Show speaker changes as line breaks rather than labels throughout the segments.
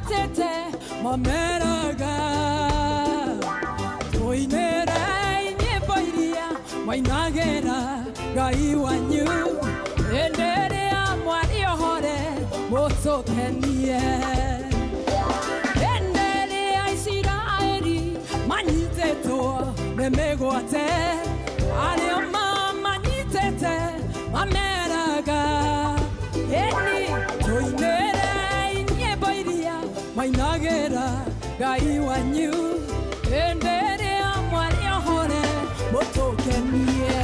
manyitete mameraga toinera inyimbo iria mainagera Ngai wanyu enderea mwari ohore mutokenie enderea Israeli manyitetwo nemegwate arĩa manyitete mameraga eni toinera inyimbo iria mainagera Ngai wanyu enderea mwari ohore mutokenie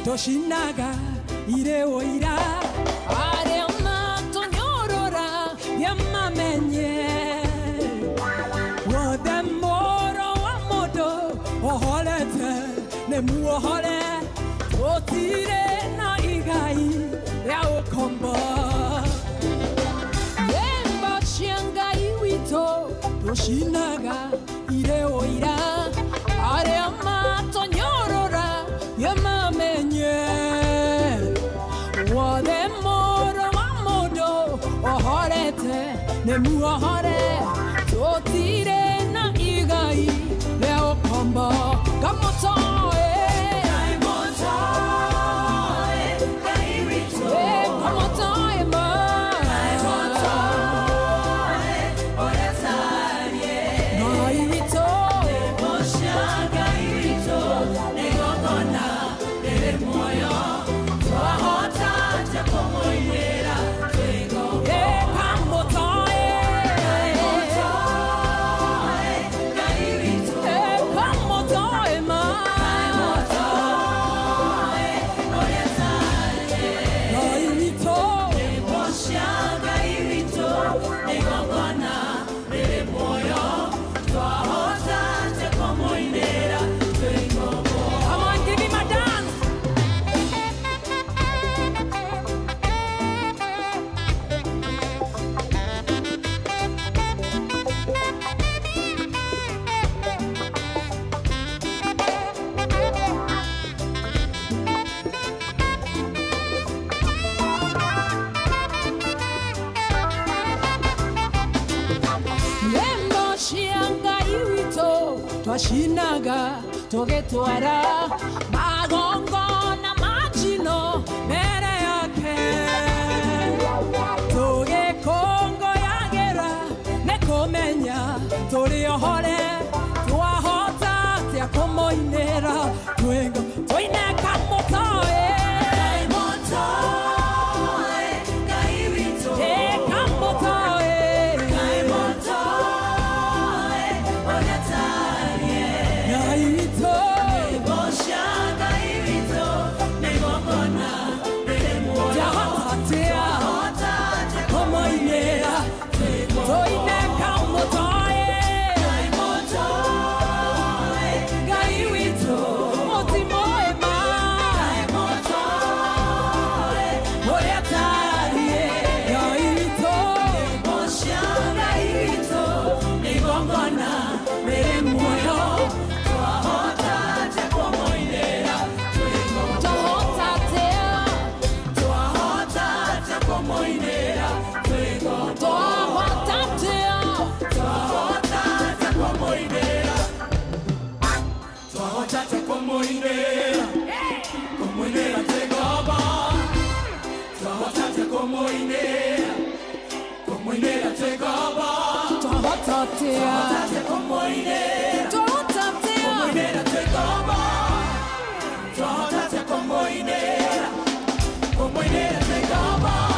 Toshinaga ire oira are amato nyorora yamamenye wademoro amodo oholete nemuohole otire na igai ya okombo yemba chianga iwito toshinaga ire oira are amato nyorora yamamenye wademoro amodo ohorete nemuohore totire na igai leo kombo kamotoe kamotoe ma Twashinaga togetwara magongo na machino mere yake toge kongo yagera nekomenya tori ohore twahota tia komoinera twengo toineka motoe
Toy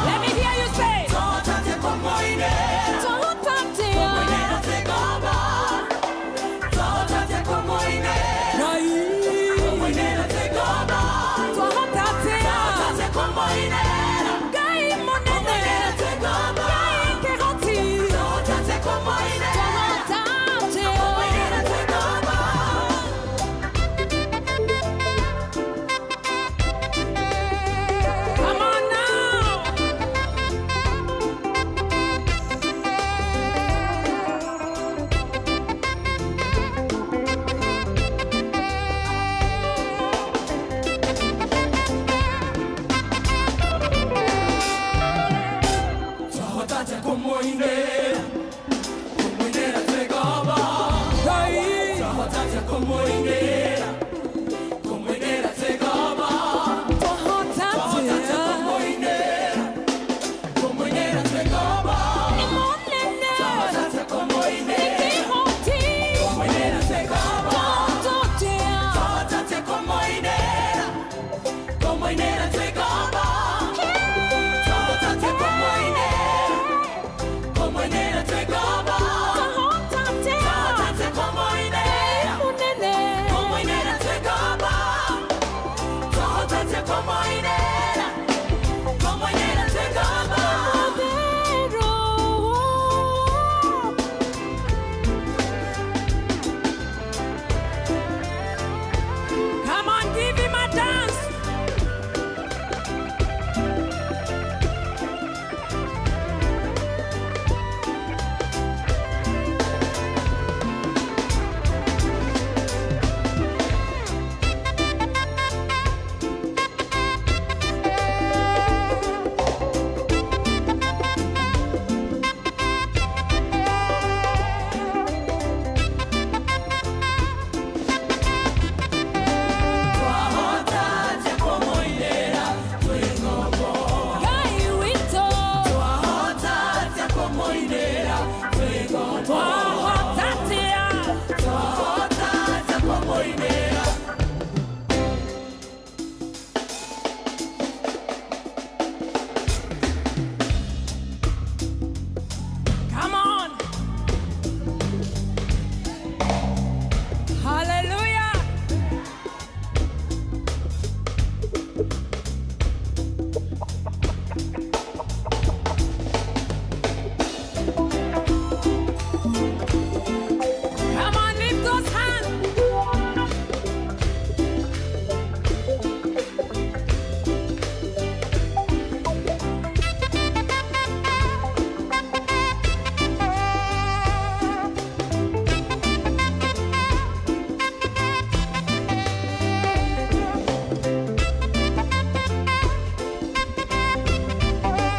Let me hear you say.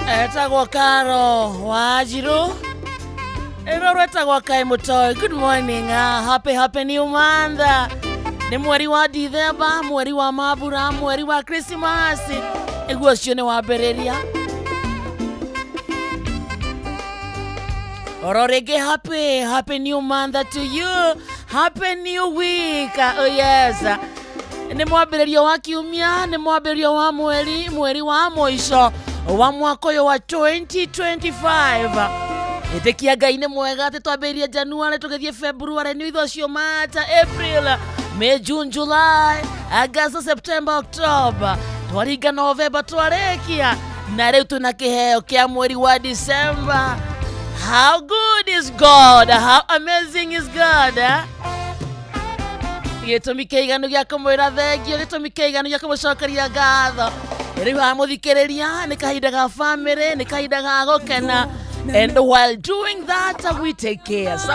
Etagwo Karo Wajiru. Etagwo Kai Mutoi. Good morning. Happy new month. Ni mweri wa December, mweri wa mabura, mweri wa Christmas. Eguo cio ni wambereria. Ororege happy new month to you. Happy new week. Oh yes. Ni mwambererio wa kiumia, ni mwambererio wa mweri wa mwisho wa mwaka uyu wa 2025. Itekia Ngai ni mwega twambirie January tugithie February ni itho cio March, April, May, June, July, August, September, October. Twaringa November twarekia na riu tuna kiheo kia mweri wa December. How good is God? How amazing is God? Gitumi kiiganu gia kumwira thengio, gitumi kiiganu gia kumucokeria ngatho. Riu ha muthikiriria ni kahinda ga family, ni kahinda ga gukena. And while doing that, we take care. So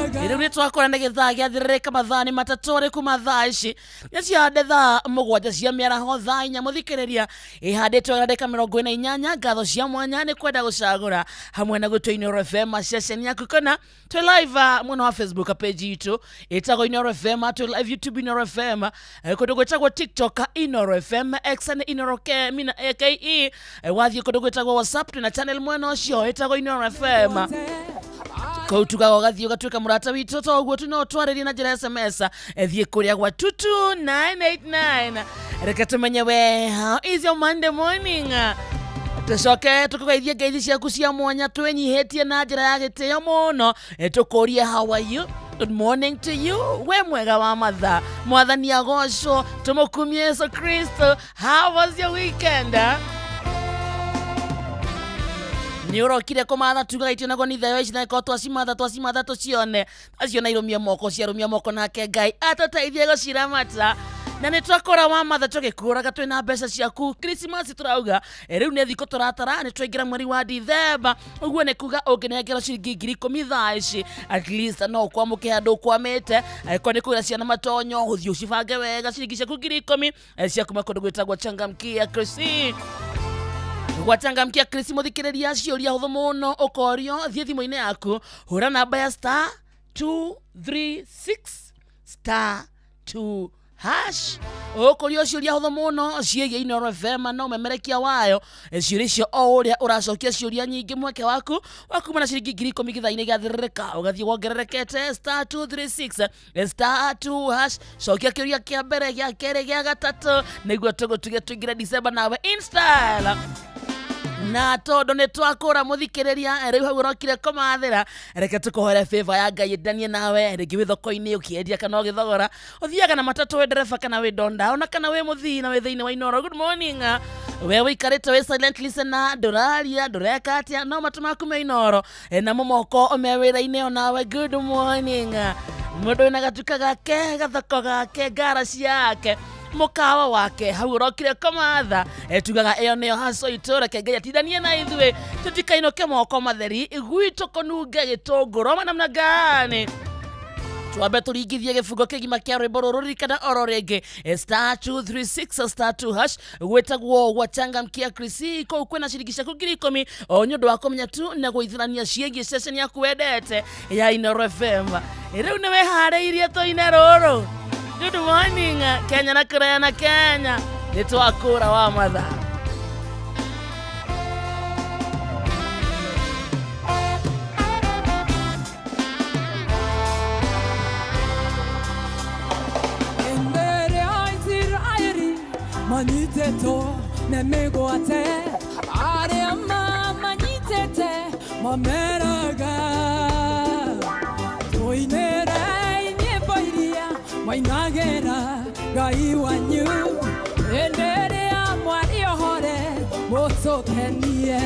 Iri twakora ndagitha gyathirika mathani matatore kuma thaici nyaciande tha mugwanja cia miaraho tha inya muthikiriria ihanditwo ndagika 48 ngatho cia mwanya ni kwenda gucagura hamwe na gutwa Inooro FM session yaku kana twi live mwana wa Facebook page yitu itago Inooro FM twi live YouTube Inooro FM kundu gwetagwo TikTok Inooro FM X na Inooro KE wathie kundu gwetagwo WhatsApp na channel mwena ucio itago Inooro FM Koutuga wagathi ugatwika murata witu toguo tuno twareria na njira SMS thie kuria gwa 22989 reka tumenye we how is your Monday morning tucoke tukugeithia ngeithi ciaku cia mwanya twenyihetie na njira ya gitio muno tukuria how are you. Good morning to you. We mwega wa matha mwathani agocwo tumukumie Yesu Kristo. How was your weekend? Niurokire kumatha tuga itio nago ni thayo ici na ko twasimatha tucione acio na irumia moko nake Ngai atataithie guciramata na ni twakora wa matha tugikuraga twina mbeca ciaku Christmas turauga riu ni thiko turatara ni twaingira mweri wa December uguo ni kuga unginengero ciringi 10,000 thaici at least no kwamuke andu kwamite ko ni kuira ciana matonyo huthio cibange wega ciringi ciaku 10,000 ciaku makundu gwitagwo changamkia Christmas Gwachangamkia Krisi muthikiriria ciuria huthu muno ukorio thie thimu-ini yaku hura namba ya *236*2# ukorio ciuria huthu muno ciegie Inooro FM no memerekia wayo ciuria cio o uria uracokia ciuria nyingi mweke waku wakuma na ciringi 10,000 githaini gathirika ugathie wongererekete *236*2# cokia kiuria kia mbere gia keri gia gatatu niguo tugutuge tuingire December nawe install na todo ne twakora muthikiriria riu hau urokire komathira reke tukuhore favor ya Ngai ndanie nawe rigi withoko-ini ukiendia kana ugithogora uthiaga na matatu we ndereba kana we donda ona kana we muthii na we thiini wa Inooro. Good morning we wikarite we silent listener nduraria ndureka atia no matumaku me Inooro na momoko me wira-ini onawe. Good morning mundu ina gatuka gake gathoko gake garaci yake mukawa wake hau urokire komatha tugaga iyo niyo haso itura Ngai atithanie na ithwe tutikainoke moko matheri igwito konunge gitunguro namna gani twambe turingithie gifungo kigima kia rwimbo rururi kana oro ringi *236*2# gwetagwo Gwachangamkia Krisi ko kwena ciringi ciaku 10,000 o nyundu wa kumenya tu na guithirania ciengi session yaku wendete ya Inooro FM. Riu ni wehariirie toine ruru. Good morning Kenya na Korea na Kenya ni twakura wa matha
Endere Israeli maniteto nemegwate are manyitete mameraga toinera Wainagera Ngai wanyu endere amwari ohore mutokenie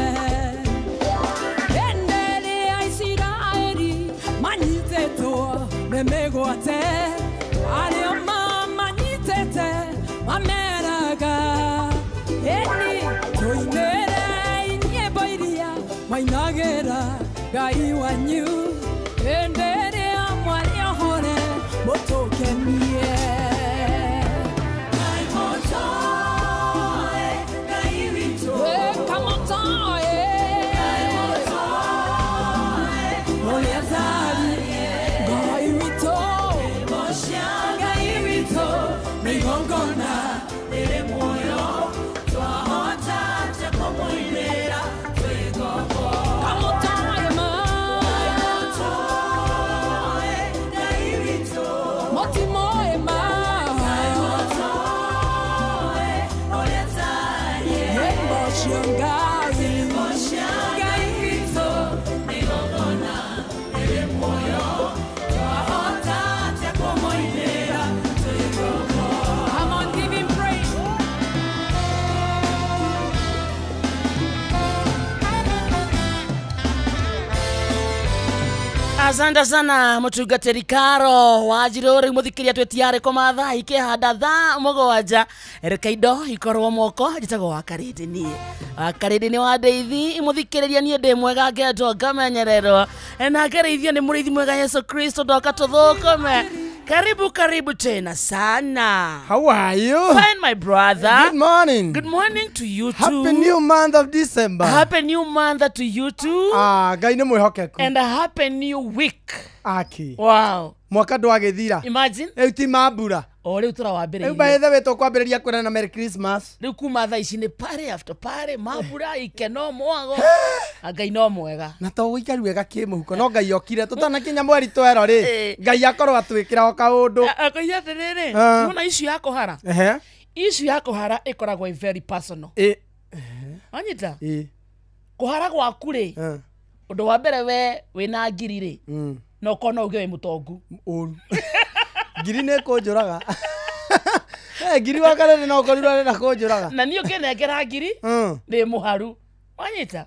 endere Israeli manyiteto nemegwate ario manyitete mameraga eni toinere nyeboiria Wainagera Ngai wanyu endere amwari ohore mutokenie
Asante sana mutungatiri Karo wajirori muthikiria twetiare komatha ikihanda tha mugwanja rekaido ikorwo moko jitago wakaridi ni wa ndeithi muthikiriria nie ndi mwega ngeto ngamenyererwo na ngereithio ni muriithi mwega Yesu Kristo ndoka tuthukome. Karibu tena sana.
How are you?
Fine, my brother.
Good morning.
Good morning to you too.
Happy new month of December.
Happy new month to you too.
Ngai nĩ mwĩhokeku.
And a happy new week.
Aki.
Wow.
Mwaka ndwagĩthira.
Imagine.
Ti mambura.
Rĩu tũrawambĩrĩria.
Rĩu by the way tũkwambĩrĩria kwĩna na Merry Christmas.
Rĩu kuma thaa ici nĩ party after party, mambura ikeno mwago. Ngai no mwega.
Na to gũikari wega kĩmũhuko no Ngai okire tũtanakinya mweri twero rĩ. Ngai akorwo atwĩkĩra o kaũndũ.
Akoiya atĩrĩrĩ. Muna issue ya kũhara. Issue ya kũhara ĩkoragwo very personal. Anyita. Kũhara gwaku rĩ. Ũndũ wa mbere we wĩna ngiri rĩ. No kono uge wĩ mũtongu.
Ũru. Ngiri nĩ kũnjũraga. Ngiri wakarere no korirwo arenda kũnjũraga.
Na niĩ ũkĩnengera ngiri ndĩ mũharu. Wanyita?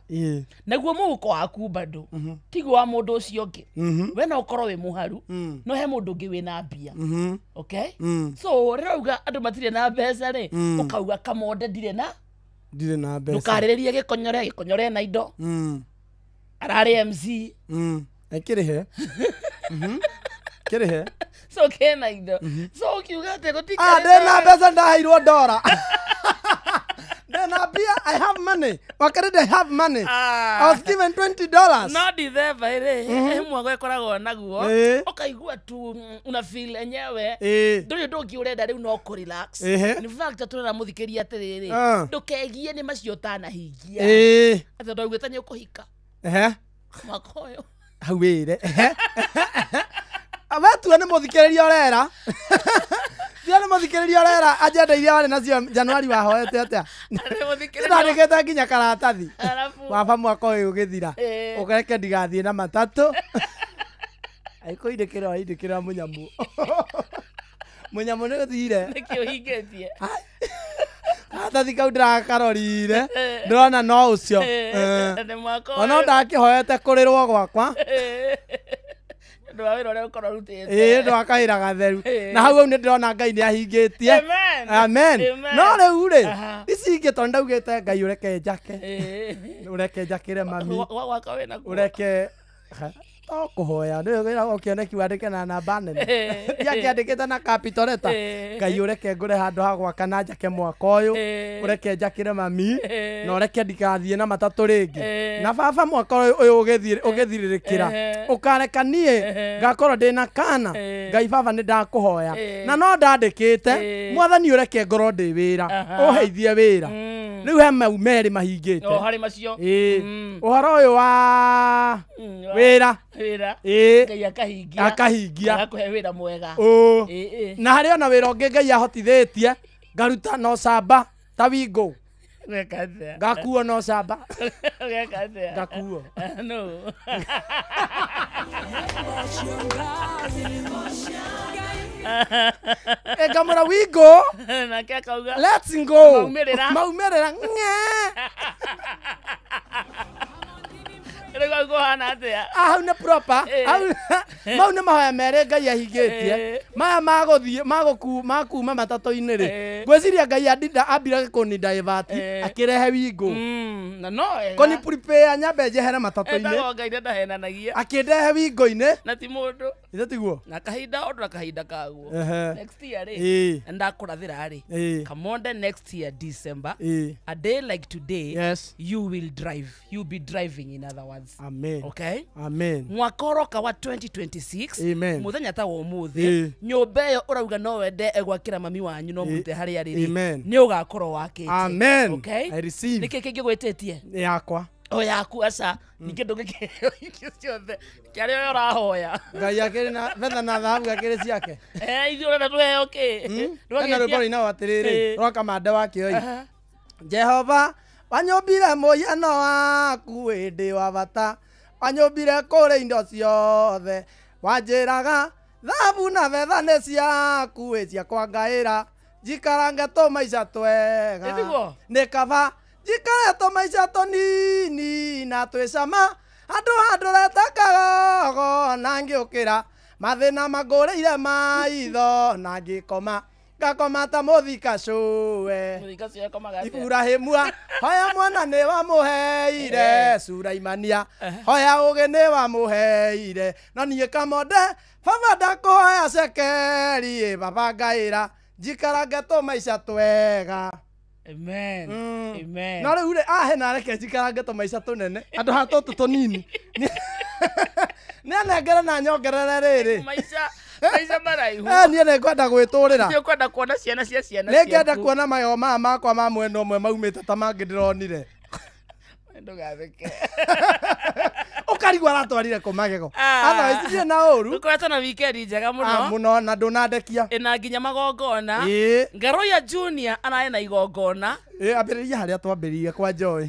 Naguo mũhuko waku bado. Tiguo wa mũndũ ũcio ũngĩ. We no ũkorwo wĩ mũharu. No he mũndũ ũngĩ wĩna mbia. Okay? So rĩrauga andũ matirĩ na mbeca rĩ, ũkauga kamonde ndirĩ na mbeca. Ndũkarĩrĩrie gĩkonyore na indo. Ararĩ MC.
Ekĩrĩhe. Kĩrĩhe.
So kena indo. So ukiuga ate gutika.
Ndĩna mbeca ndaheirwo ndora. Ndĩna mbia, I have money. Wakarede I have money. I was given $20.
No December ĩrĩ. Mwago ĩkoragwo naguo. Ũkaigua tu una feel enyewe. Ndũrĩ ndũngĩ ũrenda rĩu no relax. In fact tũrera mũthikĩria atĩrĩrĩ. Ndũkegie nĩ macio ũtanahingia. Atĩ ndaugĩte nĩ ũkũhika. Mwaka ũyũ.
Hau wĩre. Abatua nĩ mũthikĩrĩria ũrera. Tia nĩ mũthikĩrĩria ũrera agenda iria warĩ nacio Januari wahoete atĩa. Ndandĩkĩte nginya karatathi. Waba mwaka ũyũ ũgĩthira. Ũgereke ndigathiĩ na matatũ. Aikũindĩkĩra mũnyamũ. Mũnyamũ nĩ ũthire.
Nĩkĩ ũhingĩtie.
Karatathi kau ndĩrakarorire. Ndĩrona no ũcio. Ona ndakĩhoete kũrĩrwo gwakwa. Ndwakahĩra gatheru. Na hau nĩ ndĩrona Ngai nĩ ahingĩtie. Amen. No rĩu rĩ, ici ingĩ tondũ ndaugĩte Ngai ũreke njake. Ũreke njakĩre mami. Ũreke kũhoya nĩ wĩra ũkĩoneki wandĩke na namba nene. Ndiakĩandĩkĩte na capital letter. Ngai ũreke ngũre handũ ha gwaka na njake mwaka ũyũ. Ũreke njakĩre mami. Na ũreke ndigathiĩ na matatũ rĩngĩ. Na baba mwaka ũyũ ũgĩthirĩrĩkĩra. Ũkareka niĩ ngakorwo ndĩna kana. Ngai baba nĩ ndakũhoya. Na no ndandĩkĩte. Mwathani ũreke ngorwo ndĩ wĩra. Ũheithie wĩra. Rĩu he mau merĩ mahingĩte.
Harĩ macio.
Ũhoro ũyũ wa wĩra.
Ngai akahingia. Agakũhe wĩra mwega.
Na harĩ ona wĩra ũngĩ Ngai ahotithĩtie ngaruta no camba ta Wingo. Ngakuo no camba. Ngakuo.
No.
Ngamũra Wingo.
Nake akauga.
Let's go.
Maumĩrĩra.
Hau nĩ proper. Mau nĩ mahoya merĩ Ngai ahingĩtie. Maya magũthiĩ makuma matatũ-inĩ rĩ. Ngwĩciria Ngai ambire kũni divert akĩrehe Wingo.
Na no
kũni prepare nyambe njehere matatũ-inĩ.
Ngai ndahenanagia.
Akĩndehe Wingo-inĩ.
Na ti mũndũ.
Ithe tiguo.
Na kahinda ũndũ na kahinda kaguo. Next year rĩ. Ndakũrathĩra rĩ. Come on the next year December. A day like today.
Yes.
You will drive. You'll be driving in other words.
Amen.
Okay?
Amen.
Mwaka ũroka wa 2026.
Amen.
Mũthenya ta wa ũmũthĩ. Nyũmba ĩyo ũrauga no wende gwakĩra mami wanyu no mũrute harĩa rĩrĩ.
Amen.
Nĩ ũgakorwo wakĩte.
Amen.
Okay?
I receive.
Nĩkĩ kĩngĩ gwĩtĩtie?
Yakwa.
O yaku aca. Ningĩ ndũgĩkĩrĩo ciothe. Kĩarĩa ũrahoya.
Ngai akĩrĩ na betha na thahabu akĩrĩ ciake.
Ithuĩ ũrenda tũheo kĩ?
Ndũgĩtia rwĩmbo rũina atĩrĩrĩ. Roka mande wakĩoi. Jehova wanyũmbire mũhiano waku hĩndĩ wa bata. Wanyũmbire kũrĩ indo ciothe. Wanjĩraga thahabu na betha nĩ ciaku ciakwa ngaĩra. Njikarange tũmaica twega. Nĩ kaba njikare tũmaica tũnini na twĩcama. Handu retakago na ngiukira mathina magũrĩire maitho na ngĩkoma ngakoma ta mũthika cũwe Iburahĩmu hoya mwana nĩ wamũheire Suraimania hoya ũgĩ nĩ wamũheire no niĩ Kamonde baba ndakũhoya cekeri baba ngaĩra njikarange tũmaica twega
Amen. Amen.
No rĩu hena reke njikarange tũmaica tũnene andũ ha tũtũ tũnini nĩ anengere na nyongerere rĩrĩ
maica maraihu
niĩ nĩ ngwenda gwĩtũrĩra
nĩ ngwenda kuona ciana cia ciana
nĩ ngenda kuona mayo maya makwa ma mwena ũmwe maumĩte ta mangĩ ndĩronire
ndũgatheke
ũkarigwo aratwarire kũ magego otherwise na ũru
ũkoretwo na weekend njega mũno
mũno na ndũnandekia
ĩna nginya magongona Ngaroya Junior ararĩ na igongona
ambĩrĩria harĩa twambĩrĩirie kwa Joy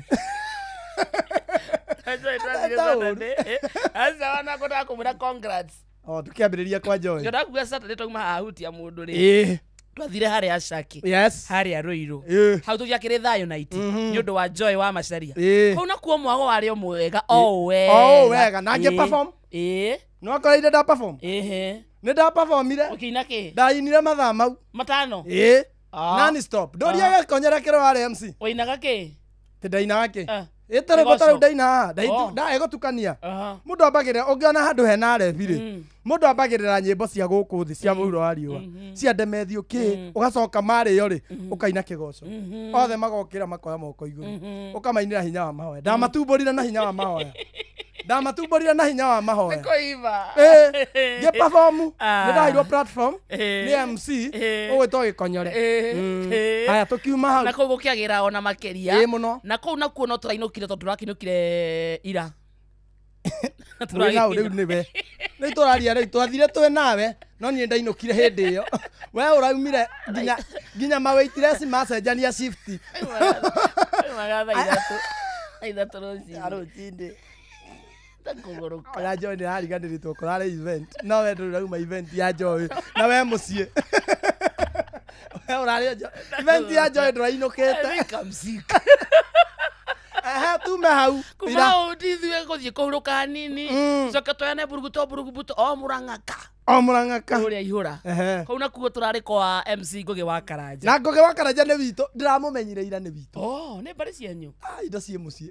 congrats
tukiambĩrĩria kwa Joy
ndakuga Saturday twauma hahutia mũndũ rĩ twathire harĩa Acaki harĩa Ruiru hau tũgĩakĩrĩ Thayo night nĩ ũndũ wa Joy wa Macharia kũu nakuo mwago warĩ o mwega o wega
na ngĩ perform no akoreire nda perform nĩ nda performire
ũkĩina kĩ
ndainire mathaa mau
matano
non stop ndũria gĩkonyerekero warĩ MC
ũinaga kĩ
ndainaga kĩ Itare gotara ndaina da egotukania mundu ambagirira ungiona handu hena rebi mundu ambagirira nyimbo cia guku thi cia muhuro wa riua cia ndemethio ki ugacoka mario ri ukaina kigoco othe magokira makoya moko iguru ukamainira hinya wa mahoya ndamatumburira na hinya wa mahoya ndamatumburira na hinya wa mahoya
koiva
ge perform ni ndairwo platform ni MC ugwitwo gikonyore haya tukiuma hau
na kũu gũkĩagĩra ona makeria na kũu nakuo no tũrainũkire tondũ tũrakinũkire ira
rĩu nĩwe nĩ tũraria rĩu twathire twĩ nawe no niĩ ndainũkire hĩndĩ ĩyo we ũraumire nginya maweitire macenjania shift arũcindĩ ya Joy nĩ hariganĩrĩtwo kũrarĩ event no we ndũrauma event ya Joy na we mũciĩ we ũrarĩ event ya Joy ndũrainũkĩte tume hau
kuma ũndithiwe gũthiĩ kũhurũka hanini coke twoyane buruguto o Mũrang'aka ũrĩa ihũra kũu nakuo tũrarĩ kwa MC Ngũgĩ wa Karanja
na Ngũgĩ wa Karanja nĩ witũ ndiramũmenyire ira nĩ witũ
nĩ mbarĩ cianyu
indo ciĩ mũciĩ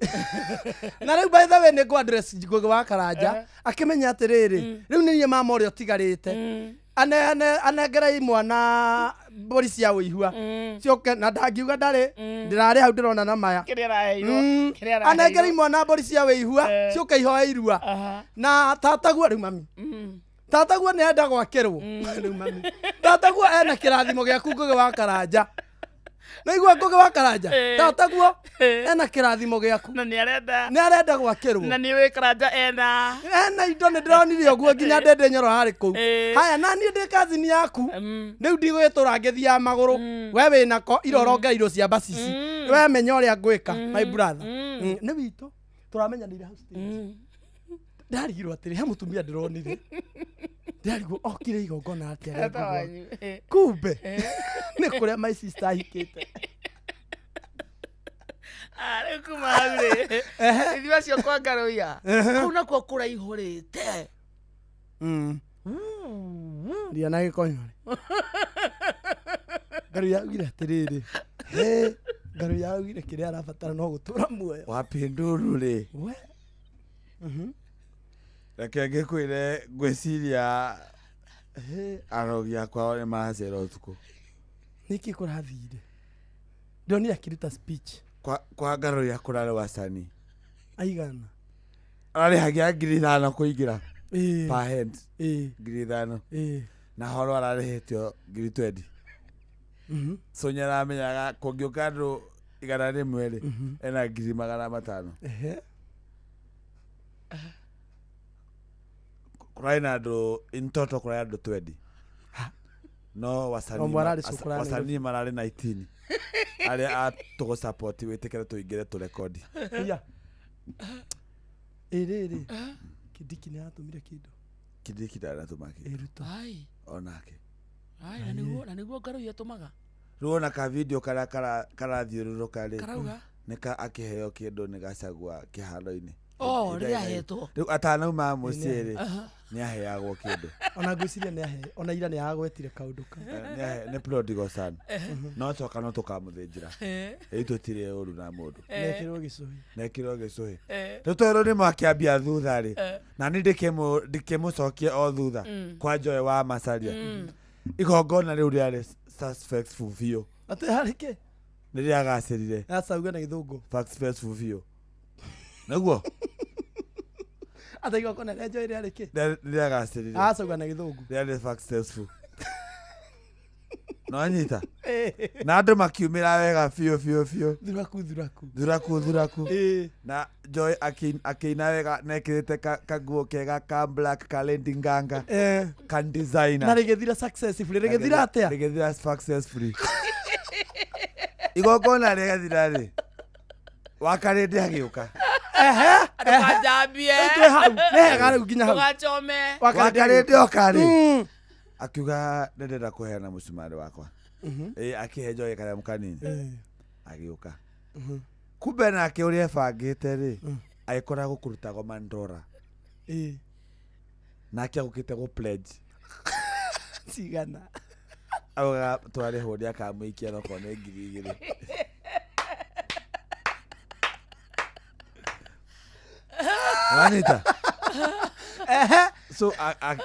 na rĩu by the way nĩ ngũ address Ngũgĩ wa Karanja akĩmenya atĩrĩrĩ rĩu nĩ niĩ mama ũrĩa ũtigarĩte anengerei mwana mbũri cia ũihua cioke na ndangiuga ndarĩ ndĩrarĩ hau ndĩrona na maya anengerei mwana mbũri cia ũihua cioke ihoe irua na tataguo rĩu mami tataguo nĩ enda gwakĩrwo rĩu mami tataguo ena kĩrathimo gĩaku Ngũgĩ wa Karanja naigua Ngũgĩ wa Karanja tataguo ena kĩrathimo gĩaku
na nĩ
arenda gwakĩrwo
na nĩ wĩ Karanja ena
indo nĩ ndĩronire ũguo nginya ndende nyoro harĩ kũu haya na niĩ ndĩ kazini yaku rĩu ndigwĩtũra ngĩthiaga magũrũ we wĩnako irorongereirwo cia bacici we menya ũrĩa ngwĩka my brother nĩ witũ tũramenyanĩire hau stage ndarigirwo atĩrĩ he mũtumia ndĩronire ndarigwo okire igongona atĩa kumbe nĩ kũrĩa my sister ahikĩte
rĩu kuma hau rĩ ithuĩ acio kwa Ngaroya kũu nakuo kũraihũrĩte
ria na gĩkonyore Ngaroya augire atĩrĩrĩ Ngaroya augire kĩrĩa arabatara no gũtũra muoyo
wapinduru rĩ reke ngĩkwĩre ngwĩciria arogi akwa nĩ maracera ũtukũ
nĩkĩ kũrathire ndonire akĩruta speech
kwa Ngaroya kũrarĩ wacani
aigana
ararĩhagia 5,000 kũingĩra per head 5,000 na horo ararĩhĩtio 20,000 so nĩaramenyaga kũngĩũka andũ 100 rĩ ena 500,000 kũrarĩ na andũ in total kũrarĩ andũ 20 no wasani mararĩ 19 arĩa atũgũ support wĩtĩkĩre tũingĩre tũrekodi
ĩrĩ Kĩndiki nĩ atũmire kĩndũ
Kĩndiki ndanatũma kĩndũ onake
na nĩguo Ngaroya atũmaga
ruona ka video karĩa karathiũrũrũka rĩ nĩka akĩheo kĩndũ nĩ Gachagua kĩharo-inĩ
ria hetwo
riu atanauma muciĩ rĩ nĩ aheagwo kĩndũ
ona ngwĩciria nĩ ahe ona ira nĩ agwetire kaũndũ ka
nĩ prodigal son no coka no tũkamũthĩnjĩra ĩ tũtirĩ ũru na mũndũ nekĩrwo gĩcũhĩ rĩu twerũ nĩ makĩambia thutha rĩ na nĩ ndĩkĩmũcokie o thutha kwa Joy wa Macharia igongona rĩu rĩarĩ successful biũ
atĩ harĩ kĩ
nĩ rĩagacĩrire
acauga na gĩthũngũ
successful biũ naguo
atĩ igongona rĩa Joy rĩarĩ kĩ
rĩagacĩrire
acauga na gĩthũngũ
rĩarĩ successful no anyita na andũ makiumĩra wega biũ thuraku na Joy akĩina wega nekĩrĩte kaguo kega ka black ka Lady Nganga ka designer
na rĩgĩthira successfully rĩgĩthira atĩa
rĩgĩthira successfully igongona rĩgathira rĩ wakarĩte agĩũka
ndũkanjambie
nehega rĩu nginya hau
ndũgachome
wakarĩte oka rĩ akiuga ndĩrenda kũheana mũcumarĩ wakwa akĩhe Joy kanyamũ kanini agĩũka kumbe nake ũrĩa ebangĩte rĩ agĩkora gũkũrutagwo mandora nake agũkĩte gũ pledge
cigana
auga twarĩhwo nĩ akamũikia nokorwo nĩ 2,000 wanita so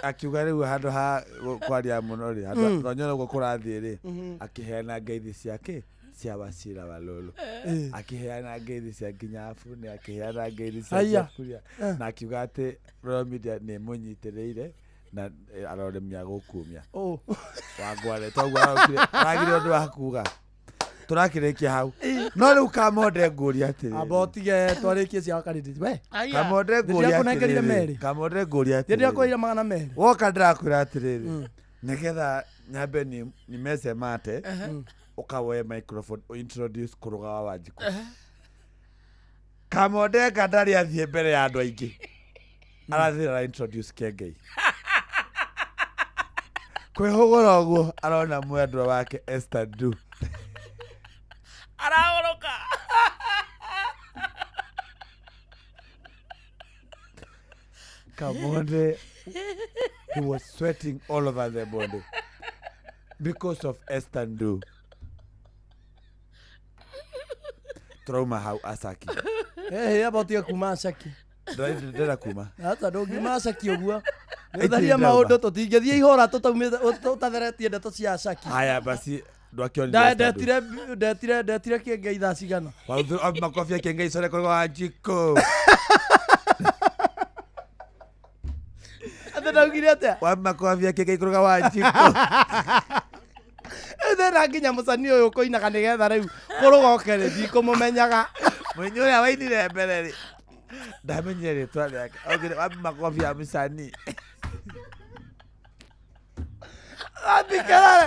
akiuga rĩu handũ ha kwaria mũno rĩ handũ ronyona ũguo kũrathiĩ rĩ akĩheana ngeithi ciake cia Wachira Walũlũ akĩheana ngeithi cia nginya Abune akĩheana ngeithi cia Kuria na akiuga atĩ Royal Media nĩ mũnyitĩrĩire na aroremia gũkumia wangware toguo aragire ũndũ wa kuga tũrakĩrĩkia hau no rĩu Kamonde ngũria atĩrĩ
abotige twarĩkie cia wakarĩte we
Kamonde ngũria atĩrĩ Kamonde ngũria atĩrĩ
ndĩrĩa kũira 200
woka ndĩrakwĩra atĩrĩrĩ nĩgetha nyambe nimece mate ukawoe microphone introduce kũrũga wa Wanjikũ Kamonde ndarĩ athiĩ mbere ya andũ aingĩ arathira introduce Kengei kwĩhũgũra ũguo arona mwendwa wake Esther Du
aragũrũka
Kamonde he was sweating all over the body because of Esther Du trauma hau Asaki
abotige kuma Asaki
ndĩrenda kuma
hata ndũngiuma Asaki ũguo nĩtharia maũndũ tũtingĩthiĩ ihũra tũtatheretie ndeto cia Asaki
haya basi
ndetire Kengei thaa cigana
makobi ya Kengei core kũrũga Wanjikũ
atĩ ndaugire atĩa
makobi ya Kengei kũrũga Wanjikũ
thena nginya mũcani ũyũ kũinaga nĩgetha rĩu kũrũga oke rĩ ndikũmũmenyaga
mũini ũrĩa wainire mbere rĩ ndamenyire rĩtwa rĩake augire makobi ya mũcani
athikĩrare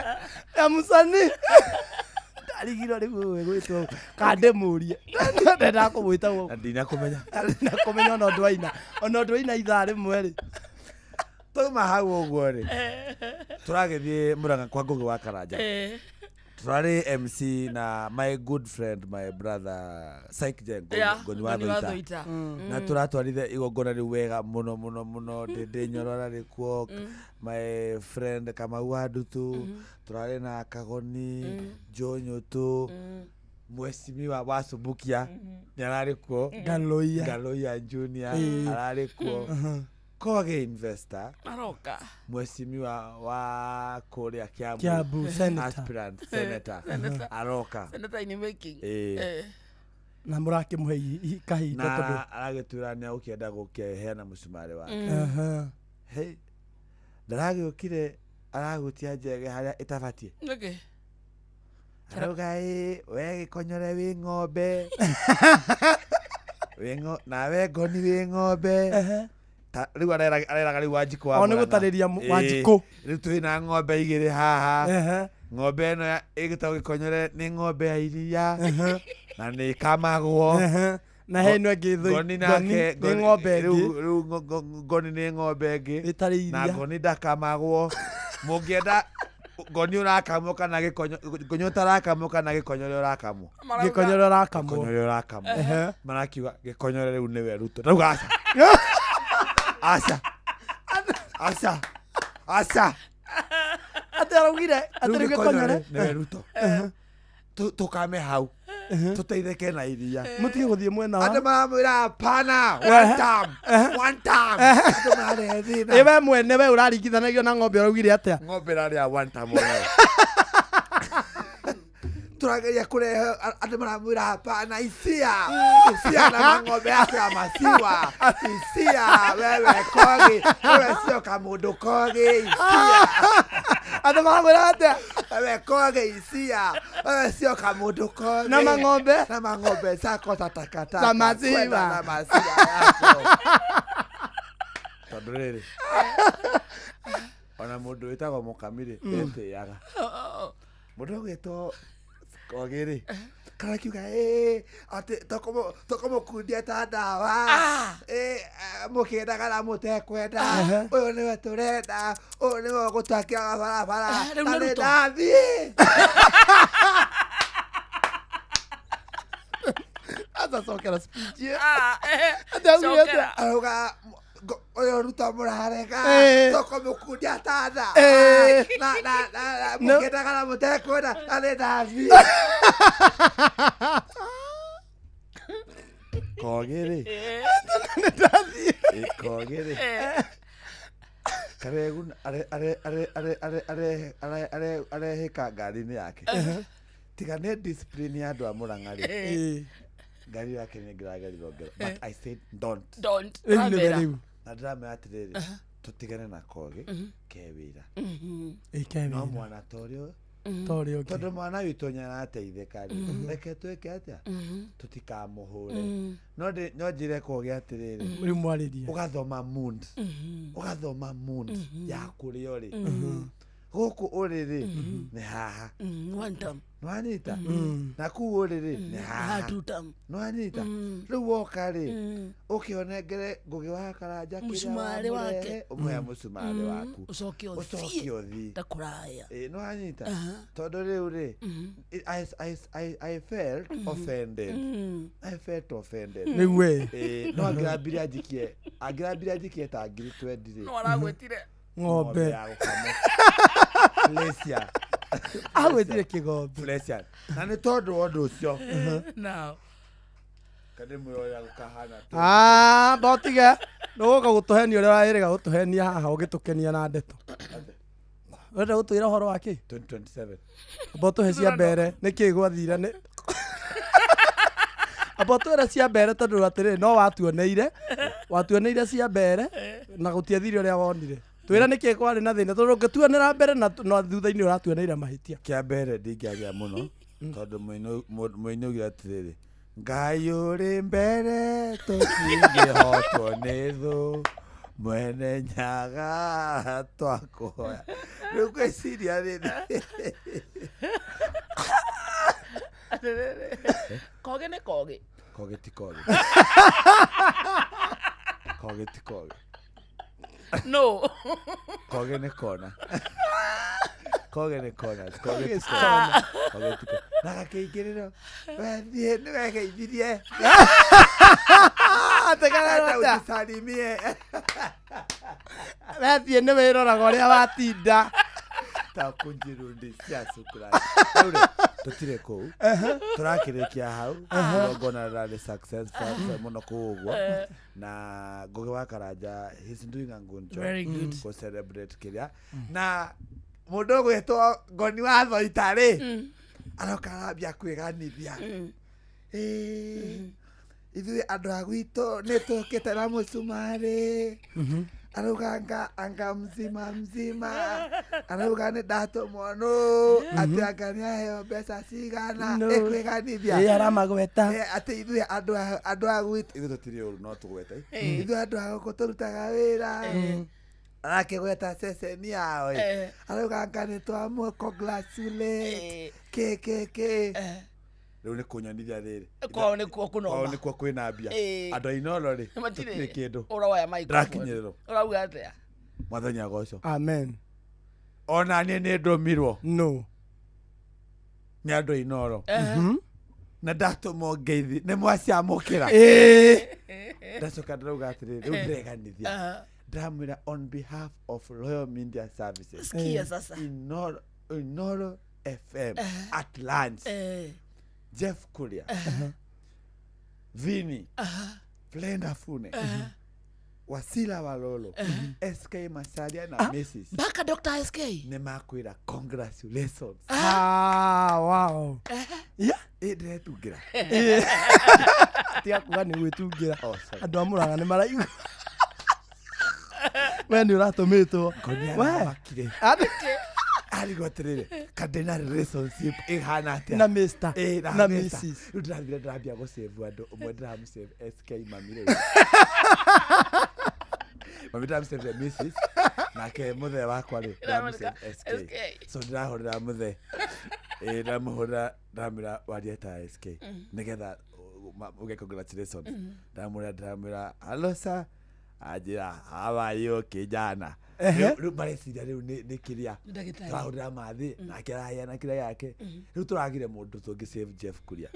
ya mũcani ndarigirwo rĩu gwĩtwo kande mũrie ndenda kũmwĩta gũkũ ndinakũmenya ona ũndũ waina ithaa rĩmwe rĩ
tuma hau ũguo rĩ tũragĩthiĩ Mũrang'a kwa Ngũgĩ wa Karanja turarĩ MC na my good friend my brother Saik Ngoni wa Thũita na turatwarithia igongona rĩu wega mũno ndĩnyorora rĩkuo my friend Kamau wa Ndutu turarĩ na Kagoni Njũnyũtũ Mweshimiwa wa Subukia nĩararĩ kuo Ngaloia Junior ararĩ kuo Koge investor
aroka
Mweshimiwa wa Korea
Kiambu
aspirant senator aroka
senator in making
na mũrakĩmũhe kahinda tondũ
aragĩtwĩra nĩ ũkĩenda gũkĩheana mũcumarĩ wake ndaragĩũkire aragũtia njege harĩa ĩtabatiĩ arauga we gĩkonyore wĩ ng'ombe nawe Ngoni wĩ ng'ombe rĩu areraga rĩu Wanjikũ wa
Mũrang'a nĩ gũtarĩria Wanjikũ
rĩu twĩna ng'ombe igĩrĩ haha ng'ombe ĩno ĩgĩtagwo Gĩkonyore nĩ ng'ombe ya iria na nĩ kamagwo
na heno ĩngĩ
Ngoni nake
nĩ ng'ombe
rĩu Ngoni nĩ ng'ombe ĩngĩ na Ngoni ndakamagwo mũngĩenda Goni urakamwo kana gikonyo gonyo tarakamwo kana gikonyore urakamwo
Gikonyore urakamwo
gikonyore urakamwo marakiuga gikonyore riu niwe Ruto rauga asa
ataraugire atari gikonyore
niwe Ruto tukame hau tuteitheke na iria
mutige guthie mwena wa
ande maramwira hapana one time ande marethina
iwe mwene we uraringithanagio na ng'ombe uraugire atia
ng'ombe raria one time turageria kurehe ande maramwira hapana isia na ng'ombe yake ya maziwa isia wewe kogi wewe sio kamundu kogi isia
ande maramwira atia
wewe kogi isia wewe sio kamundu kogi
na mang'ombe
zako tatakata
na maziwa
yako tonduriri ona mundu witagwo mukamiri etiaga mundu gwitwo kogiri kana kiuga ati tokomo kundia ta ndawa mukenda kana mutekwenda uyu niwe turenda uyu niwe gutakia barabara na ndathi
asa sokera speech
auga oyo Ruto murarega tokomo kundia ta nda na mukenda kana mutekwenda na ndathi kogiri kogiri karegu are heka ngari-inĩ yake tiga nĩ discipline ya andũ a Mũrang'a rĩ ngari yake nĩ ngĩragerirwo ngero but I said don't na ndĩramera atĩrĩrĩ tũtigane na kogi ke wĩra no mwana ta ũrĩa tondũ mwana witũ nĩarateithĩka rĩ reke twĩke atĩa tũtikamũhũre no njĩre kogi atĩrĩrĩ ũgathoma mood ya kũrĩa ũrĩ gũkũ ũrĩ rĩ nĩ haha nĩwanyita na kuu ũrĩ rĩ nĩ haha nĩwanyita rĩu woka rĩ ũkĩonengere Ngũgĩ wa Karanja kĩrĩa wamũrehe ũmũhe mũcumarĩ waku ũcoke ũthi nĩwanyita tondũ rĩu rĩ I felt offended
nĩwe
no angĩrambire anjikie ta ngiri 20 rĩ
no aragwĩtire
ng'ombe
ya gũkamwo Flesia
agwĩtire kĩgombe
Flesia na nĩ tondũ wa ũndũ ũcio
now
kadĩ mũoya gũkahana
botige nũgũka gũtũhenia ũrĩa wahĩrĩga gũtũhenia haha ũgĩtũkenia na ndeto ũrenda gũtwĩra ũhoro wa kĩ
2027
abo tũhe cia mbere nĩkĩ gwathira nĩ abo twĩra cia mbere tondũ atĩrĩ no watuoneire cia mbere na gũtiethire ũrĩa wonire twĩra nĩkĩ kwarĩ na thĩna tondũ ũngĩtuanĩra mbere na thutha-inĩ ũratuoneire mahĩtia
kĩa mbere ndingĩaria mũno tondũ mũini augire atĩrĩrĩ Ngai ũrĩ mbere tũtingĩhotwo nĩ thũ mwene nyaga twakũhoya rĩu gwĩciria rĩrĩ
kogi nĩ kogi
kogi ti kogi kogi ti kogi
no
kogi nĩ kona kogi nĩ kona kogi ti kona na gakĩingĩrĩro wethiĩ nĩwegeithirie ũtisalimie
wethiĩ nĩwĩroraga ũrĩa watinda
takunjirundi cia shukrani tutire kũu tũrakĩrĩkia hau ngona rally successful mũno kũu ũguo na Ngũgĩ wa Karanja he's doing a good job to celebrate kĩrĩa na mũndũ gwĩtwo Ngoni wa Thoita rĩ aroka arambia kwĩganithia ithuĩ andũ a gwitũ nĩ tũkĩte na mũcumarĩ arauga anga mzima arauga nĩ ndatũmwo nũ atĩ anga nĩaheo mbeca cigana kwĩganithia
aramagweta
atĩ ithuĩ andũ a gwitũ ithuĩ tũtirĩ ũru no tũgwete ithuĩ andũ a gũkũ tũrutaga wĩra arakĩgweta ceceni yao arauga anga nĩ twamũcongratulate rĩu nĩ kũnyonithia rĩrĩ
kwao nĩkuo kũnomba
nĩkuo kwĩna mbia andũ ainoro rĩ tũtirĩ kĩndũ
ũroya microphone
ndakinyĩrĩrwo
ũrauga atĩa
mwathani agocwo
amen
ona nie nä ndå mirwo
no
nä andå inoro na ndatå mo ngeithi nä mwaciamå kä ra ndacoka ndarauga atä rä rä u ndireganithia ndamwä ra on behalf of Royal Media Services Inoro FM at lunch Jeff Kuria Vini Flenda Fune Wasila Walolo SK Masalia na Mrs.
Baka Dr. SK
ne makwira congratulations.
Wow.
Yeah, ede tugira.
Tia kuga ni gwitungira. Andu amuranga ni maraigu. We ni uratometwo.
We makire. Ali gotrere kadena relationship ihana atia
na Mr.
na Mrs. Udrabira drabia go save andu umwendera mu save SK mamire. Mamita mu save Mrs. na ke muthe wakwa ri SK. So ndirahorera muthe ndamuhora ndamira warieta SK nigetha uge congratulations ndamura hello sir ajira how are you kijana riu bareciria riu ni kiria turahurira mathi na kiraya na kiria yake riu turagire mundu tungi save Jeff Kuria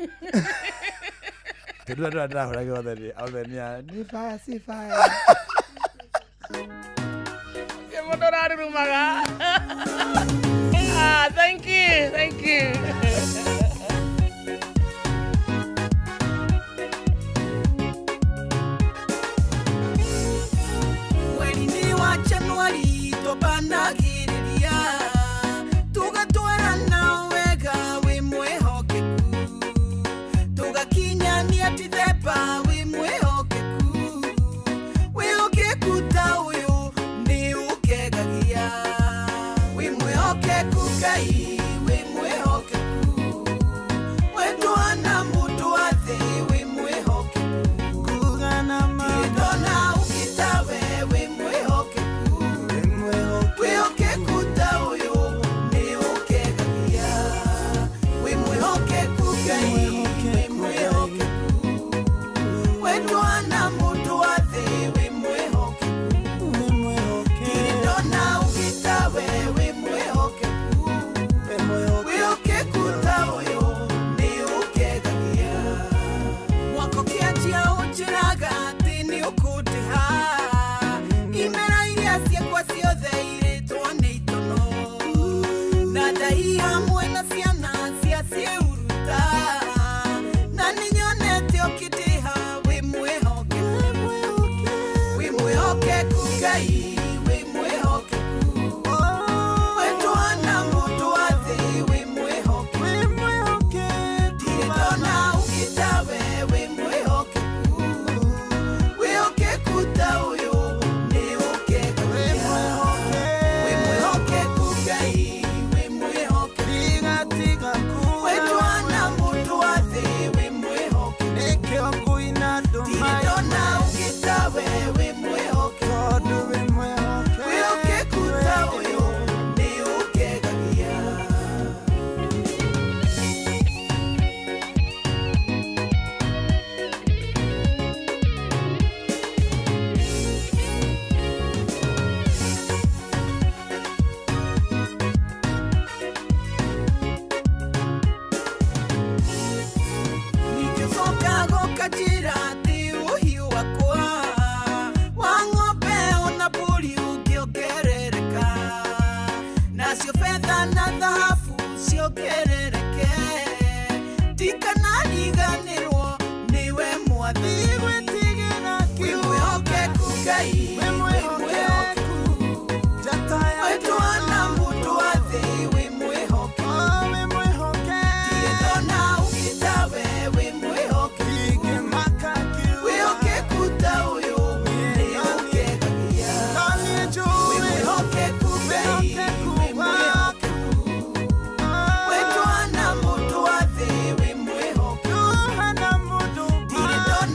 kedu ndahura gothe othenia ni fire si fire
ke mundu rarumaga thank you
January to banagiriria tugatwara nawega we mwehokeku tugakinya ni atithepa we mwehokeku ta uyu ni ukegagia we mwehokeku kai we mwehokeku wetwana mutu athe we mwehokeku kugana madona ukitawe we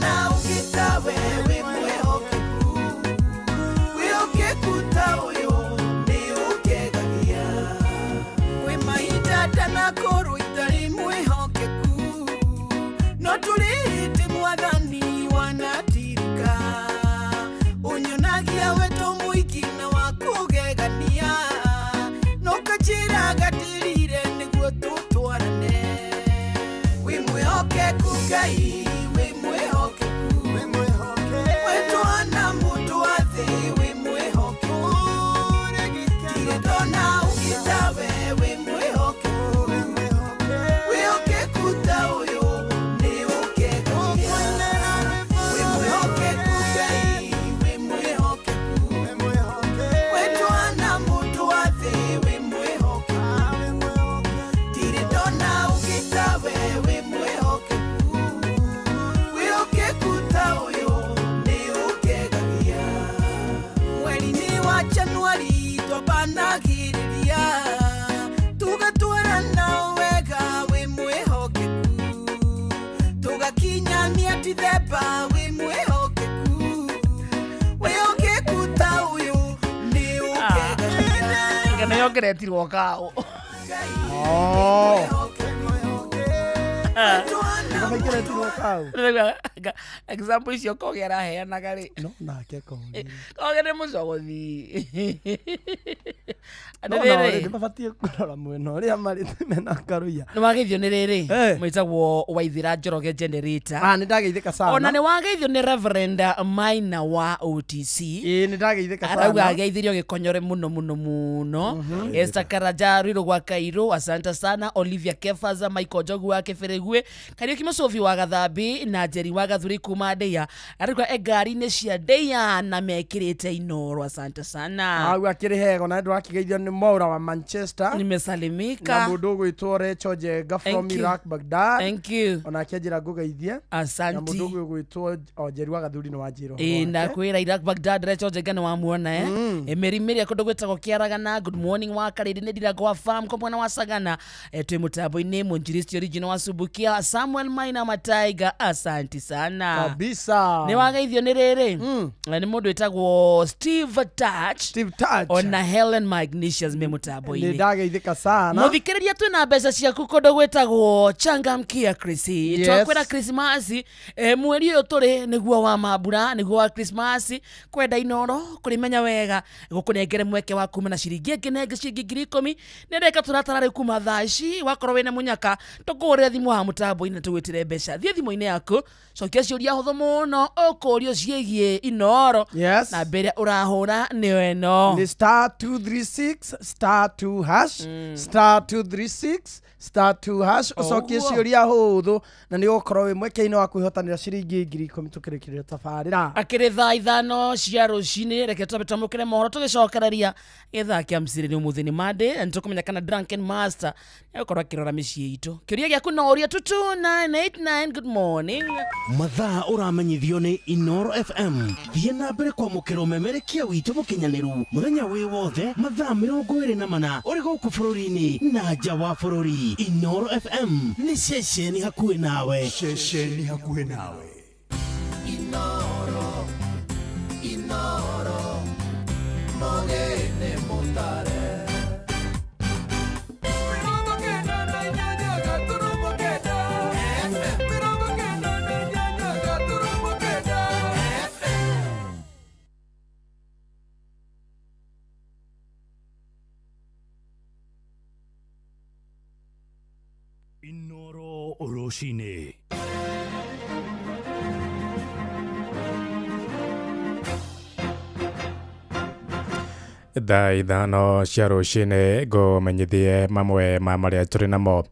now Januari twabanagiriria tugatwarana wega wi mwihokeku tugakinyania Dithemba wi mwihokeku wihokeku ta uyu ni ukega
ngana yongeretirwo kao example icio kogera heanaga ri
no nake
kogera mucogothi
nĩ mabatie kũrora mwena ũrĩa marĩ mena karuya
nĩ wageithio nĩ rĩrĩ mwĩtagwo Waithira Njoroge generator
nĩ ndageithĩka sana
ona nĩ wageithio nĩ Reverend Maina wa OTC
nĩ ndageithĩka sana
arauga ageithirio gĩkonyore mũno Esther Karanja Rwiro gwa Kairũ asante sana Olivia Kefaza Michael Jogu wa Kĩbĩrĩgwe Kariuki Mũcobi wa Gathambi na Njeri wa Gathuri kuma Ndeia arauga ngari-inĩ cia Ndeia na mekĩrĩte Inoro asante sana
au akĩrĩ hego na ndũ akĩgeithio nĩ Maura wa Manchester
nimesalimika
na mũndũ ũgwĩtwo Rachel Jenga from Iraq Baghdad
thank you
ona akĩnjĩra ngũgeithie
asante
na mũndũ ũgwĩtwo Njeri wa Gathuri nĩ wanjĩrwo
na kwĩra Iraq Baghdad Rachel Jenga nĩ wamuona Mĩrimĩria kũndũ gwĩtagwo Kĩaragana good morning wa Karĩndĩ nĩ Ndirango wa farm kwa mwana wa Sagana twĩ mũtambo-inĩ Mũnjiristi original wa Subukia Samuel Maina Mataiga asante sana
kabisa
nĩ wageithio nĩ rĩrĩ nĩ mũndũ wĩtagwo Steve Touch ona Helen Magnicius me mũtambo-inĩ
nĩ ndageithĩka sana
mũthikĩrĩria twĩna mbeca ciaku kũndũ gwĩtagwo Changamkia Chris twakwĩra Christmas mweri ũyũ tũrĩ nĩguo wa mambura nĩguo wa Christmas kwenda Inoro kũrĩmenya wega gũkũnengere mweke wa kuma na ciringi ĩngĩ ciringi 10,000 nĩ ndeka tũratara rĩ kuma thaa ici wakorwo wĩna mũnyaka tũkũhũrĩre thimũ wa mũtambo-inĩ tũgwĩtĩre mbeca thiĩ thimũ-inĩ yaku cokia ciũria hũthũ mũno ũkũũrio ciĩgiĩ Inoro na mbere ũrahũra nĩyo ĩno
nĩ *236 *2# *236 *2# ucokie ciũria hũthũ na nĩ ũgũkorwo wĩ mweke-inĩ wa kwĩhotanĩra ciringi 10,000 tũkĩrĩkĩrĩria tabarĩra
akĩrĩ thaa 5 cia rũcinĩ reke tũtamũkĩre mohoro tũgĩcokereria gĩthaa kĩa mcirĩri ũmũthĩ nĩ Monday na nĩtũkũmenya kana Drunken Master nĩgũkorwo akĩrora mĩciĩ itũ kĩũria gĩaku no ũria 22989 good morning
mathaa ũramenyithio nĩ Inoro FM thiĩ na mbere kwamũkĩra ũmemerekia witũ mũkinyanĩru mũthenya wĩ wothe mathaa 24 ũrĩ gũkũ bũrũri-inĩ na nja wa bũrũri Inoro FM nĩ ceceni hakuhĩ nawe
Inoro Mogene Motare
Inoro Oroshine
thaa 5 cia rũcinĩ ngũmenyithie mamwe ma marĩa tũrĩ namo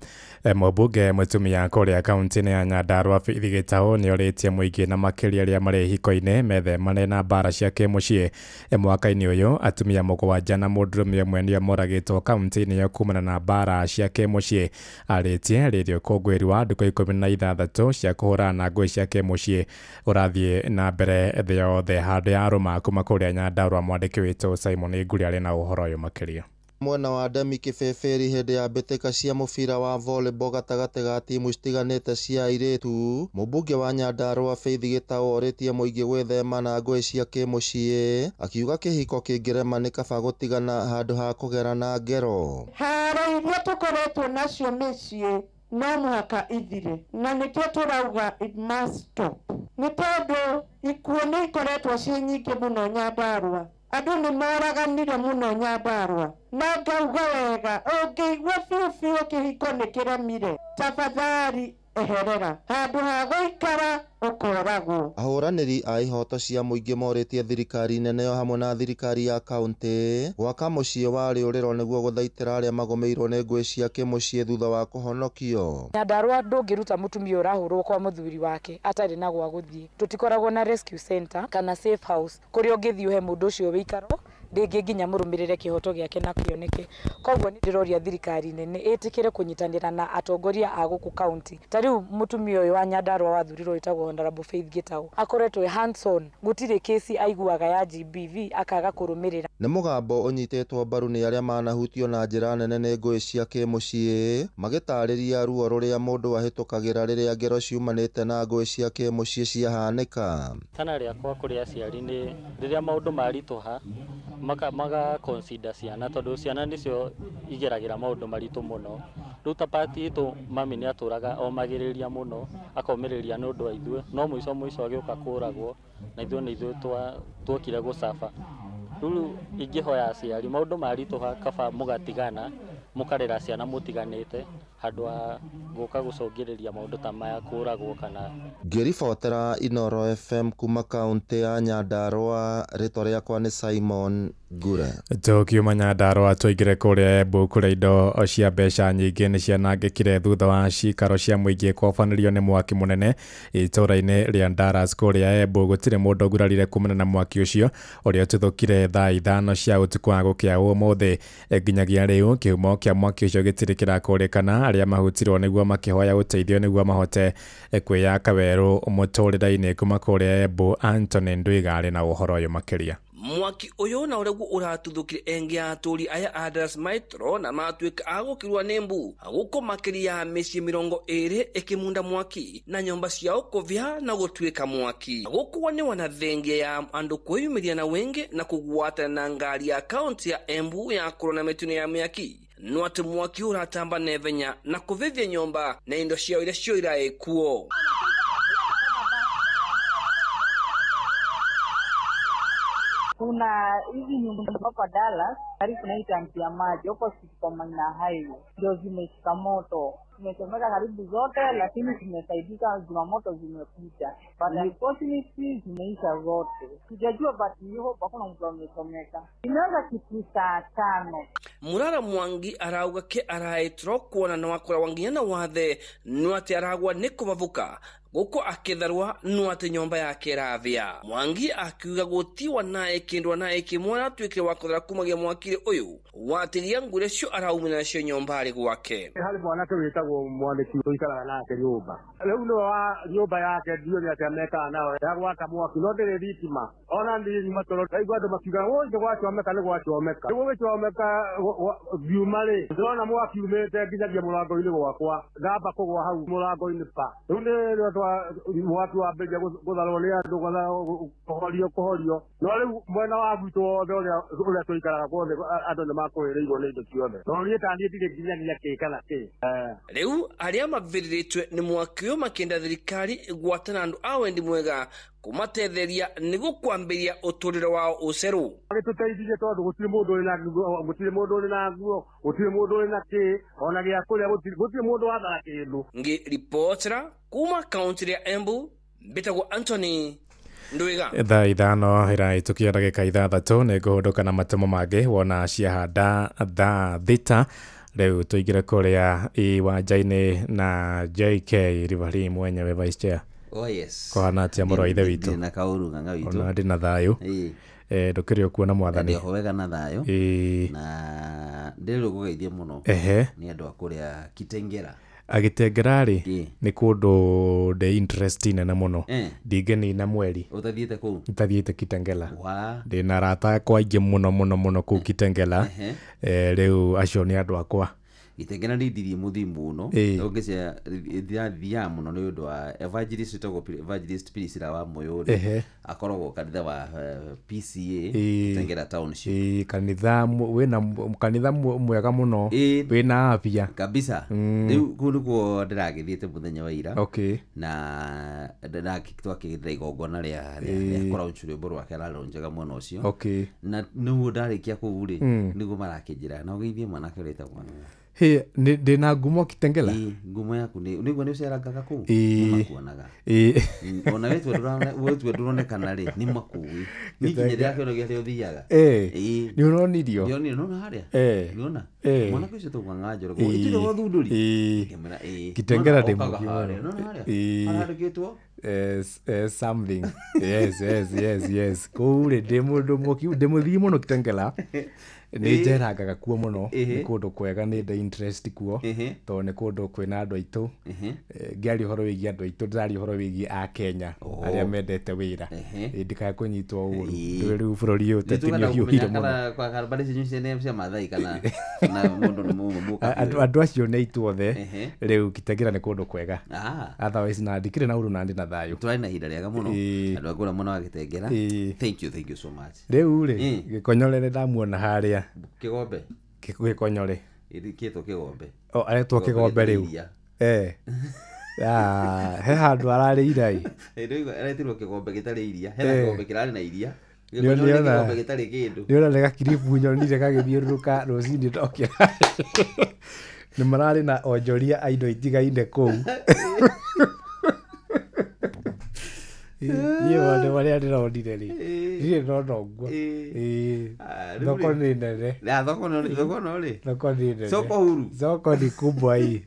mũmbunge mũtumia kũrĩa kaunti-inĩ ya Nyandarua Faith Gĩtaũ nĩ orĩtie mũingĩ na makĩria arĩa marĩ hiko-inĩ methemane na mbara cia kĩmũciĩ mwaka-inĩ ũyũ atumia 7 na mũndũrũme ũmwe nĩo moragĩtwo kaunti-inĩ ĩyo kumana na mbara cia kĩmũciĩ arĩtie rĩrĩo ũkũngũĩri wa ndukũ 16 cia kũhũrana na ngũĩ cia kĩmũciĩ ũrathiĩ na mbere thĩ yothe handũ ya arũma kuma kũrĩa Nyandarua mwandĩki witũ Simon Nguri arĩ na ũhoro ũyũ makĩria
mwena wa Demi Kĩbeberi hĩndĩ ya mbĩtĩka cia mũbira wa volleyball gatagatĩ ga timu citiganĩte cia airĩtu mũmbunge wa Nyandarua Faith Gĩtaũ orĩtie mũingĩ gwĩthema na ngũĩ cia kĩmũciĩ akiuga kĩhiko kĩngĩrema nĩ kaba gũtigana handũ ha kũgerana ngero
haro iria tũkoretwo nacio mĩciĩ no mũhaka ithire na nĩkĩo tũrauga it must stop nĩ tondũ ikuũ nĩ ikoretwo ciĩ nyingĩ mũno Nyandarua andũ nĩ maraganire mũno Nyandarua na ngauga wega ũngĩigua biũ kĩhiko nĩ kĩremire tafadhali eherera handũ ha gũikara ũkoragwo
ahũranĩri a ihoto cia mũingĩ morĩtie thirikari nene yo hamwe na thirikari ya kaunti gwaka mũciĩ wa rĩũrĩro nĩguo gũthaitĩra arĩa magũmĩirwo nĩ ngũĩ cia kĩmũciĩ thutha wa kũhonokio
Nyandarua ndũngĩruta mũtumia ũrahũrwo kwa mũthuri wake atarĩ na gwa gũthiĩ tũtikoragwo na rescue center kana safe house kũrĩa ũngĩthiĩ ũhe mũndũ ũcio wĩikaro rĩngĩ nginya mũrũmĩrĩre kĩhoto gĩake na kĩoneke. Koguo nĩ ndĩroria thirikari nene ĩtĩkĩre kũnyitanĩra na atongoria a gũkũ kaunti. Ta rĩu mũtumia ũyũ wa Nyandarua wathurirwo wĩtagwo Honorable Faith Gitau akoretwo hands on, gũtirĩ kesi aiguaga ya GBV akaga kũrũmĩrĩra.
Nĩ mũgambo ũnyitĩtwo mbaru nĩ arĩa manahutio na njĩra nene nĩ ngũĩ cia kĩmũciĩ, magĩtarĩria ruo rũrĩa mũndũ ahĩtũkagĩra rĩrĩa ngero ciumanĩte na ngũĩ cia kĩmũciĩ ciahanĩka.
Tana rĩakwa kũrĩ aciari nĩ rĩrĩa maũndũ maritũha maga consider ciana, tondũ ciana nĩcio igeragĩra maũndũ maritũ mũno. Rĩu ta pati itũ mami nĩ atũraga omagĩrĩria mũno, akomĩrĩria nĩ ũndũ wa ithuĩ, no mũico agĩũka kũragwo na ithuĩ nĩ ithuĩ tuokire gũcaba. Rĩu ingĩhoya aciari maũndũ maritũha kaba mũgatigana, mũkarera ciana mũtiganĩte handũ ha gũka gũcũngĩrĩria maũndũ ta maya kũragwo kana.
Ngĩribotera Inooro FM kuma kaunti ya Nyandarua, rĩtwa rĩakwa nĩ Simon Ngure.
Tukiuma Nyandarua tũingĩre kũrĩa Embu kũrĩa indo cia mbeca nyingĩ nĩ cianangĩkire thutha wa cikaro cia mũingĩ kwabanĩrio nĩ mwaki mũnene itũũra-inĩ rĩa Ndaras kũrĩa Embu. Gũtirĩ mũndũ ũgurarire kumana na mwaki ũcio ũrĩa ũtuthũkire thaa 5 cia ũtukũ wa gũkĩa ũmũthĩ. Nginyagia rĩu kĩhumo kĩa mwaki ũcio gĩtirĩ kĩrakũrĩkana, arĩa mahutirwo nĩguo makĩhoya ũteithio nĩguo mahote kwĩyaka werũ mũtũrĩre-inĩ. Kuma kũrĩa Embu, Anthony Ndwiga arĩ na ũhoro ũyũ makĩria.
Mwaki ũyũ na ũregu ũratuthũkire engi ya atũri aya a Ndaras Metro na matuĩka agũkĩrwa nĩ mbu gũkũ makĩria mĩciĩ 20 ĩkĩmunda mwaki na nyũmba ciao kũvia na gũtuĩka mwaki. Gũkũ nĩ wanathengia ya andũ kwĩyumĩria na wengi na kũgwatana na ngari ya kaunti ya Embu ya kũrona mĩtino ya mĩaki. No atĩ mwaki ũratamba nevenya na kũvithia nyũmba na indo ciao iria cioiraĩ kuo.
Kuna hizi nyumba hapa Dallas, karibu na hii tanki ya maji, opposite kwa Maina Highway, ndio zimeshika moto. Tumechomeka karibu zote, lakini tumesaidika, zimamoto zimekuja. But unfortunately zimeisha zote. Sijajua but hiyo hakuna mtu amechomeka. Imeanza kitu saa 5.
Murara Mwangi arauga ke araitro kuona na wakora wangiana wathe nuati aragwa nikubavuka gũkũ akĩtharwa no atĩ nyũmba yake ĩravia. Mwangi akiuga gũtiwa naye kĩndũ naye kĩmwana tuĩkire wa kũthara kumagia mwakire ũyũ watiria ngure cio araumina nacio nyũmba arĩ gwake.
Harĩ mwanake wĩtagwo Mwandĩki ũikaraga nake nyũmba. Rĩu nĩ wa nyũmba yake ndioni atĩ amekaga nayo ya gwaka mwaki no ndĩrĩ thitima. Ona ndĩ matoro aigua andũ makiuga wonje gwacomeka nĩ gwacomeka. Nĩguo gĩcomeka biumarĩ ndĩrona mwaki umĩte nginyagia mũrango-inĩ gwakwa ngamba kũgwa hau mũrango-inĩ pa. Rĩu nĩ mwaki wambĩrĩria gũtharwo nĩ andũ kũhorio no rĩu mwena wa gwitũ wothe ũrĩa tũikaraga guothe andũ nĩ makũhĩrĩirwo nĩ indo ciothe no niĩ taniĩ ndirĩ nginyagia kĩ kana kĩ.
Rĩu arĩa mavirirĩtwe nĩ mwaki ũyũ makĩenda thirikari ĩgwatana andũ a wendi mwega kumatetheria nĩguo kwambĩria ũtũrĩre wao ũcerũ.
Agĩtũteithirie tondũ gũtirĩ mũndũ ũrĩ na nguo, gũtirĩ mũndũ ũrĩ na nguo, gũtirĩ mũndũ ũrĩ na kĩ, ona gĩa kũrĩa gũtirĩ mũndũ wathara kĩndũ.
Ngĩribotera kuma kaunti ya Embu, mbĩtagwo Anthony Ndwiga.
Thaa 5 ĩrahĩtũkia ndagĩka 6 nĩ ngũhũndũka na matemo mangĩ wona ciahanda thaa 6. Rĩu tũingĩre kũrĩa iwanja-inĩ na JK Rivari mwenyewe Vice Chair.
Oh yes.
Kohana atia mũrũ wa ithe witũ.
Ndĩ na kaũru ng'ang'a witũ.
Ona ndĩ na thayũ. Ndũkĩrĩ okuona mwathani.
Ndĩ wega na thayũ. Na ndĩrĩ gũgeithia mũno. Nĩ andũ a kũrĩa Kitengera.
Agitengera rĩ nĩ kũndũ the interesting na mũno. Ndigeni na mweri.
Ũtathiĩte kũu?
Ũtathiĩte Kitengela. Ndĩ na arata akwa aingĩ mũno kũu Kitengela. Rĩu acio nĩ andũ akwa.
Itengena nĩ ndiri mũthimu mũno ũngĩcia thia mũno nĩ ũndũ wa evangelist togwo evangelist Priscilla wa Moyoni akoragwo kanitha wa PCA Itengera township.
Kanitha wĩna kanitha mwega mũno wĩna afya
kabisa. Rĩu kũu nĩkuo ndĩragĩthiĩte mũthenya wa ira na twakĩgĩrĩra igongona rĩa kũraunjia rwĩmbo rwake araronjaga mwena ũcio na nĩguo ndarĩkia kũu rĩ nĩguo marakĩnjĩra na ũgeithie mwanake ũrĩtagwo
ndĩ na ngumo Kitengela.
Ngumo yaku nĩguo nĩ ũcerangaga kũu nĩmakuonaga ona wetwe ndũronekana rĩ nĩ makũĩ nĩkinya rĩa kĩono gĩake ũthiaga
nĩ ũronirio
nĩona harĩa nĩona mwanake ũcio tũgwa njoro itirĩ wathundũri
Kitengela ndĩ mũgĩ
nĩona harĩa arandĩkĩtwo
something. Yes. Kure demuthi muno kitengela. Nĩ njeraga kuo muno nĩ kũndũ kwega nĩ ndĩ interest kuo tondũ nĩ kũndũ kwĩna andũ aitũ ngĩaria ũhoro wĩgiĩ andũ aitũ ndĩraria ũhoro wĩgiĩ a Kenya arĩa mendete wĩra ndikae kũnyitwo ũũru rĩu bũrũri ũyũ teti nĩ ũhiũhire mũno andũ acio nĩ aitũ othe rĩu Kitengela nĩ kũndũ kwega otherwise na ndikĩrĩ na ũru na ndĩ na thayũ
tũrarĩ na ihinda rĩega mũno andũ a kũrĩa mwena wa Kitengela thank you so much
rĩu rĩ Gĩkonyore ndamuona harĩa
Kĩgombe
Gĩkonyore
Kĩtwo Kĩgombe
aretwo Kĩgombe rĩu he handũ ararĩira
rĩu aretirwo Kĩgombe gĩtarĩ iria hena Kĩgombe kĩrarĩ na iria Kĩgombe gĩtarĩ kĩndũ
nĩona nĩ gakiribu nyonire gagĩthiũrũrũka rũcinĩ ndokĩra nĩ mararĩ na onjoria aindo itigaine kũu wone marĩa ndĩronire rĩ ndirĩ ndona ũguo thoko nĩ nene thoko nĩ nene soko ni kubwa hii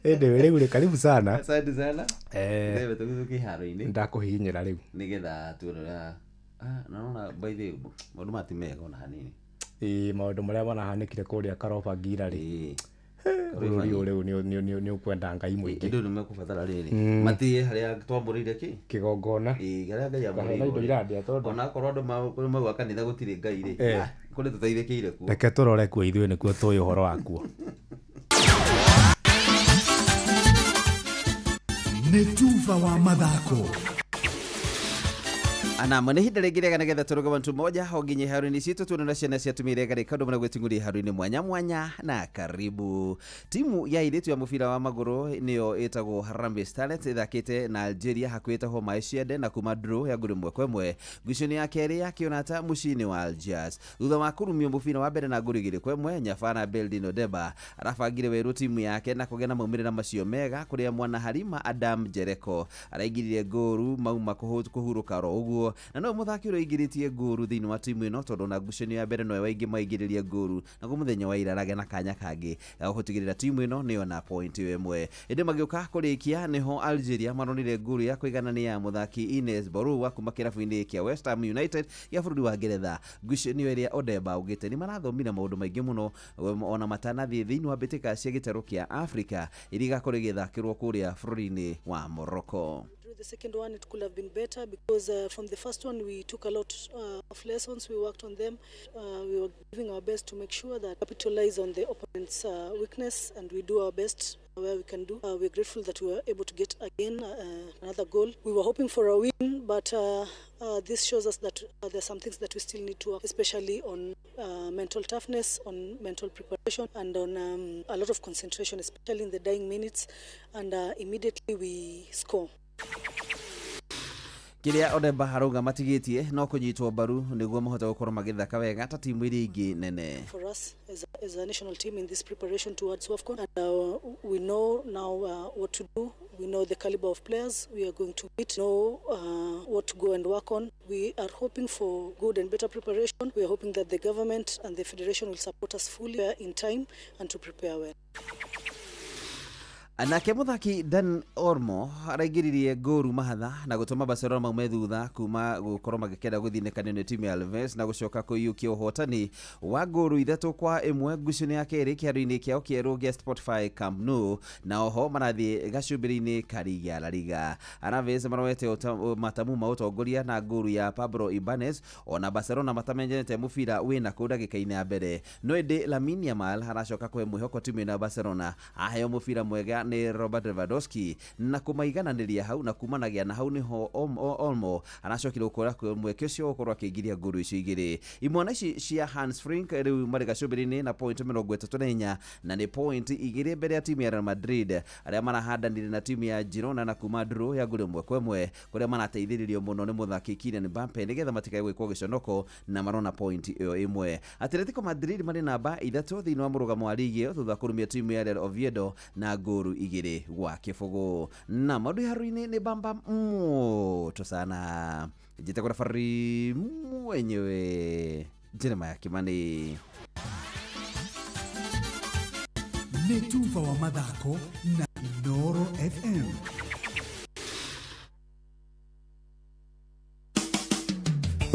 rĩu rĩ karibu sana
asante sana wewe tukĩharo-inĩ
ndakũhihinyĩra rĩu
nĩgetha tuona naona by the maũndũ matimega ona hanini
maũndũ marĩa manahanĩkire kũrĩa Karoba Ngira rĩ rĩu nĩ ũkwenda Ngai mũingĩ
indo nĩ mekũbatara rĩrĩ matirĩ harĩa twambũrĩire
kĩgongona
harĩa Ngai amũrĩire ona korwo andũ magwa kanitha gũtirĩ Ngai rĩ kũrĩ tũteithĩkĩire kuo
reke tũrore kuo ithuĩ nĩkuo tũĩ ũhoro wakuo
nĩ Tuva wa mathako
ana mwana hida regelea nĩgetha tũrũge bantu moja honginye haruini citu tuonana ciana cia tumire gari kaundu mwana gwetinguria haruini mwanya na karibu timu ya iritu ya mubira wa maguru niyo itagwo Harambee Starlets ithakite na Algeria hakwita ho Maishiede na kuma draw ya guri mwe kwemwe gwiconi ya keri ya Kionata mucini wa Algiers thutha wa kurumio mubira wa mbere na guri gire kwemwe Nyafana Beldino Deba arabangire weru timu yake na kugena maumĩrĩra macio mega kuria mwana Halima Adam Jereko araigirire goru mauma kuhuruka ro uguo na no muthaki uroigiritie ngoru thiini wa timu ino tondu na ngucanio ya mbere no waingi maigiriria ngoru na muthenya wa ira rage na kanya kangi gutigirira timu ino niyo na point imwe indi magiuka kurikia niho Algeria maronire ngoru ya kuiganania muthaki Ines Borua kuma kirabu-ini kia West Ham United ya bururi wa Ngeretha ngucanio iria Odeba ugite ni marathomire maundu maingi muno ona matanathie thiini wa mbitika cia gitaro kia Africa iriga kuri githakirwo kuria bururi-ini wa Morocco.
The second one, it could have been better because from the first one we took a lot of lessons, we worked on them, we were giving our best to make sure that we capitalize on the opponent's weakness and we do our best where we can do. We're grateful that we were able to get again another goal. We were hoping for a win, but this shows us that there are some things that we still need to work, especially on mental toughness, on mental preparation, and on a lot of concentration, especially in the dying minutes, and immediately we score.
Kiria Odeba harauga matigitie no kunyitwo baru niguo mahota gukorwo magithaka wega ta timu iria ingi nene.
For us as a national team in this preparation towards WAFCON, and we know now what to do. We know the caliber of players we are going to meet, know what to go and work on. We are hoping for good and better preparation. We are hoping that the government and the federation will support us fully in time and to prepare well.
Anake muthaki Dan Olmo araigiririe ngoru mahatha na gutuma Barcelona maume thutha kuma gukorwo magikenda guthinekanio ni timu ya Alves na gucoka kuiyukia uhotani wa ngoru 3-1 ngucanio ya keri kiharu-ini kiao kieru gia Spotify Camp Nou na oho marathie gacumbiri-ini kari ya La Liga. Alves marowete matamu mautongoria na ngoru ya Pablo Ibanez ona Barcelona matamenyete mubira wina ku ndagika-ini ya mbere no indi Lamine Yamal aracoka kwe mwihoko timu ya Barcelona aheo mubira mwega ni Robert Lewandowski na kumaigananiria hau na kumanagia na hau niho Olmo anacokire gukora mweke ucio gukorwo akigiria ngoru icio igiri imwana ici cia Hans Flick riu mari gacumbiri-ini na point 34 na ni point igiri mbere ya timu ya Real Madrid aria marahandanire na timu ya Girona na kuma draw ya nguri mwe kwemwe kuria manateithiririo muno ni muthaki Kylian Mbappe nigetha matikae gwikwo giconoko na marona point iyo imwe. Atletico Madrid mari namba 3 thiini wa murugamo wa ligi thutha kurumia timu ya Real Oviedo na ngoru igiri gwa kibugu na maundu haru-ini ni bamba moto sana jita kwa fari mwenyewe Jeremiah Kimani
ni Tuva wa mathako na Noro FM.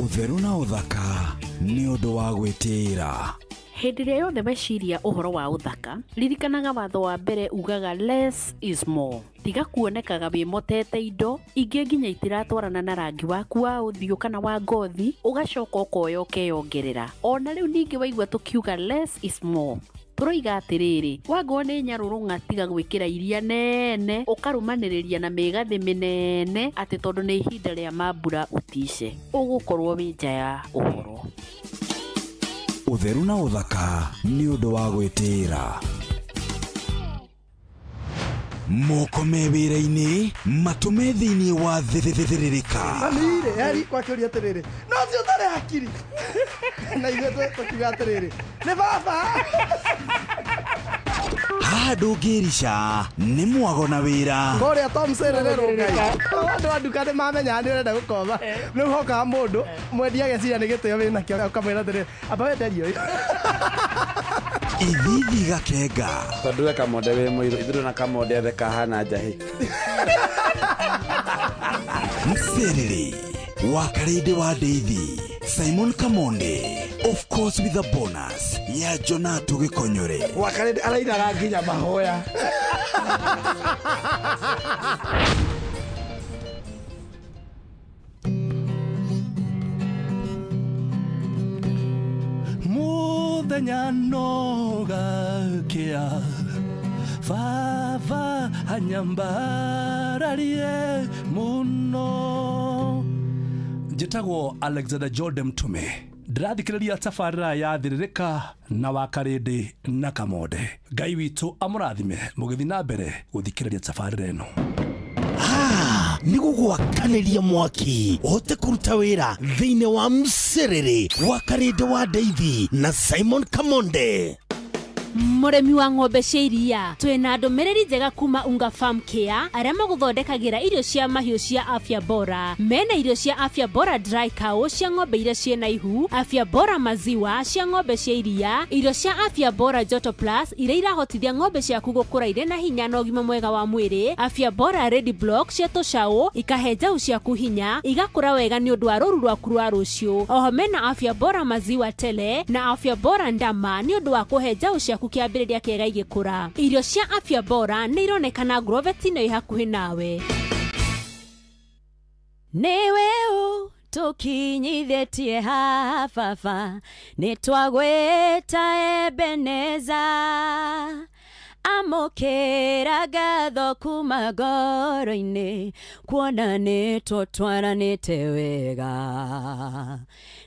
Utheru na uthaka ni undu wa gwitira.
Hĩndĩ ĩrĩa yothe meciria ũhoro wa ũthaka, ririkanaga watho wa mbere ugaga less is more. Tiga kuonekaga wĩmotete indo ingĩ nginya itiratwarana na rangi waku wa ũthiũ kana wa ngothi, ũgacoka ũkoya ũkeyongerera. Ona rĩu ningĩ waigua tũkiuga less is more, tũroiga atĩrĩrĩ, wangwo nĩ nyarũrũng'a tiga gwĩkĩra iria nene ũkarũmanĩrĩria na mĩgathĩ mĩnene atĩ tondũ nĩ ihinda rĩa mambura ũtice, ũgũkorwo wĩ nja ya ũhoro.
Utheru na uthaka ni undu wa gwitira. Moko me wĩra-inĩ matume thĩinĩ wa thĩrĩrĩka.
Amire yari kwa kĩũria atĩrĩrĩ, no cio ũtarĩ hakiri na ithuĩ tũkiuga atĩrĩrĩ, nĩ baba.
Haha ndũngĩrica nĩ mwago na wĩra.
Kũrĩa Tom Sererero Ngai, andũ a nduka nĩmamenya nĩ ũrenda gũkomba. Rĩu hokaga mũndũ mwendia ageciria nĩ gĩtĩo wĩna kĩo, ũkamwĩra atĩrĩrĩ, amba wenderio ũyũ.
Ithithi gakenga.
Tondũ we Kamonde wĩ mũirũ, ithuĩ na Kamonde athe kahana njahĩ.
Mserere wa Karede wa Deithi, Simon Kamonde, of course with a bonus ya Jonato Gikonyore.
Wa Karede arainaga nginya mahoya.
Muthenya nogakia Fava hanyambararie muno. Njĩtagwo Alexander Jordan Mtume, ndĩrathikĩrĩria tabarĩra ya thĩrĩrĩka na wa Karede na Kamonde. Ngai witũ amũrathime mũgĩthiĩ na mbere gũthikĩrĩria tabarĩra ĩno.
Nĩ gũgwakanĩria mwaki ũhote kũruta wĩra thĩinĩ wa Mserere wa Karede wa Deithi na Simon Kamonde.
Mũrĩmi wa ng'ombe cia iria, twĩna ndũmĩrĩri njega kuma Unga Farm Care arĩa magũthondekagĩra irio cia mahiũ cia Afya Bora. Mena irio cia Afya Bora Dry Cow cia ng'ombe iria ciĩna ihu, Afya Bora Maziwa cia ng'ombe cia iria, irio cia Afya Bora Joto Plus iria irahotithia ng'ombe ciaku gũkũra irĩ na hinya na ũgima mwega wa mwĩrĩ, Afya Bora Ready Block cia tũcaũ ikahe njaũ ciaku hinya igakũra wega nĩ ũndũ wa rũru rwaku rwa rũciũ. Oho mena Afya Bora Maziwa Tele na Afya Bora Ndama nĩ ũndũ wa kũhe njaũ ciaku kĩambĩrĩria kĩega igĩkũra. Irio cia Afya Bora nĩ ironekana Grovet-inĩ ĩ hakuhĩ nawe. Nĩwe ũ tũkinyithĩtie haha baba, nĩ twagwĩta Ebeneza, amũkĩra ngatho kuma ngoro-inĩ kuona nĩ tũtwaranĩte wega,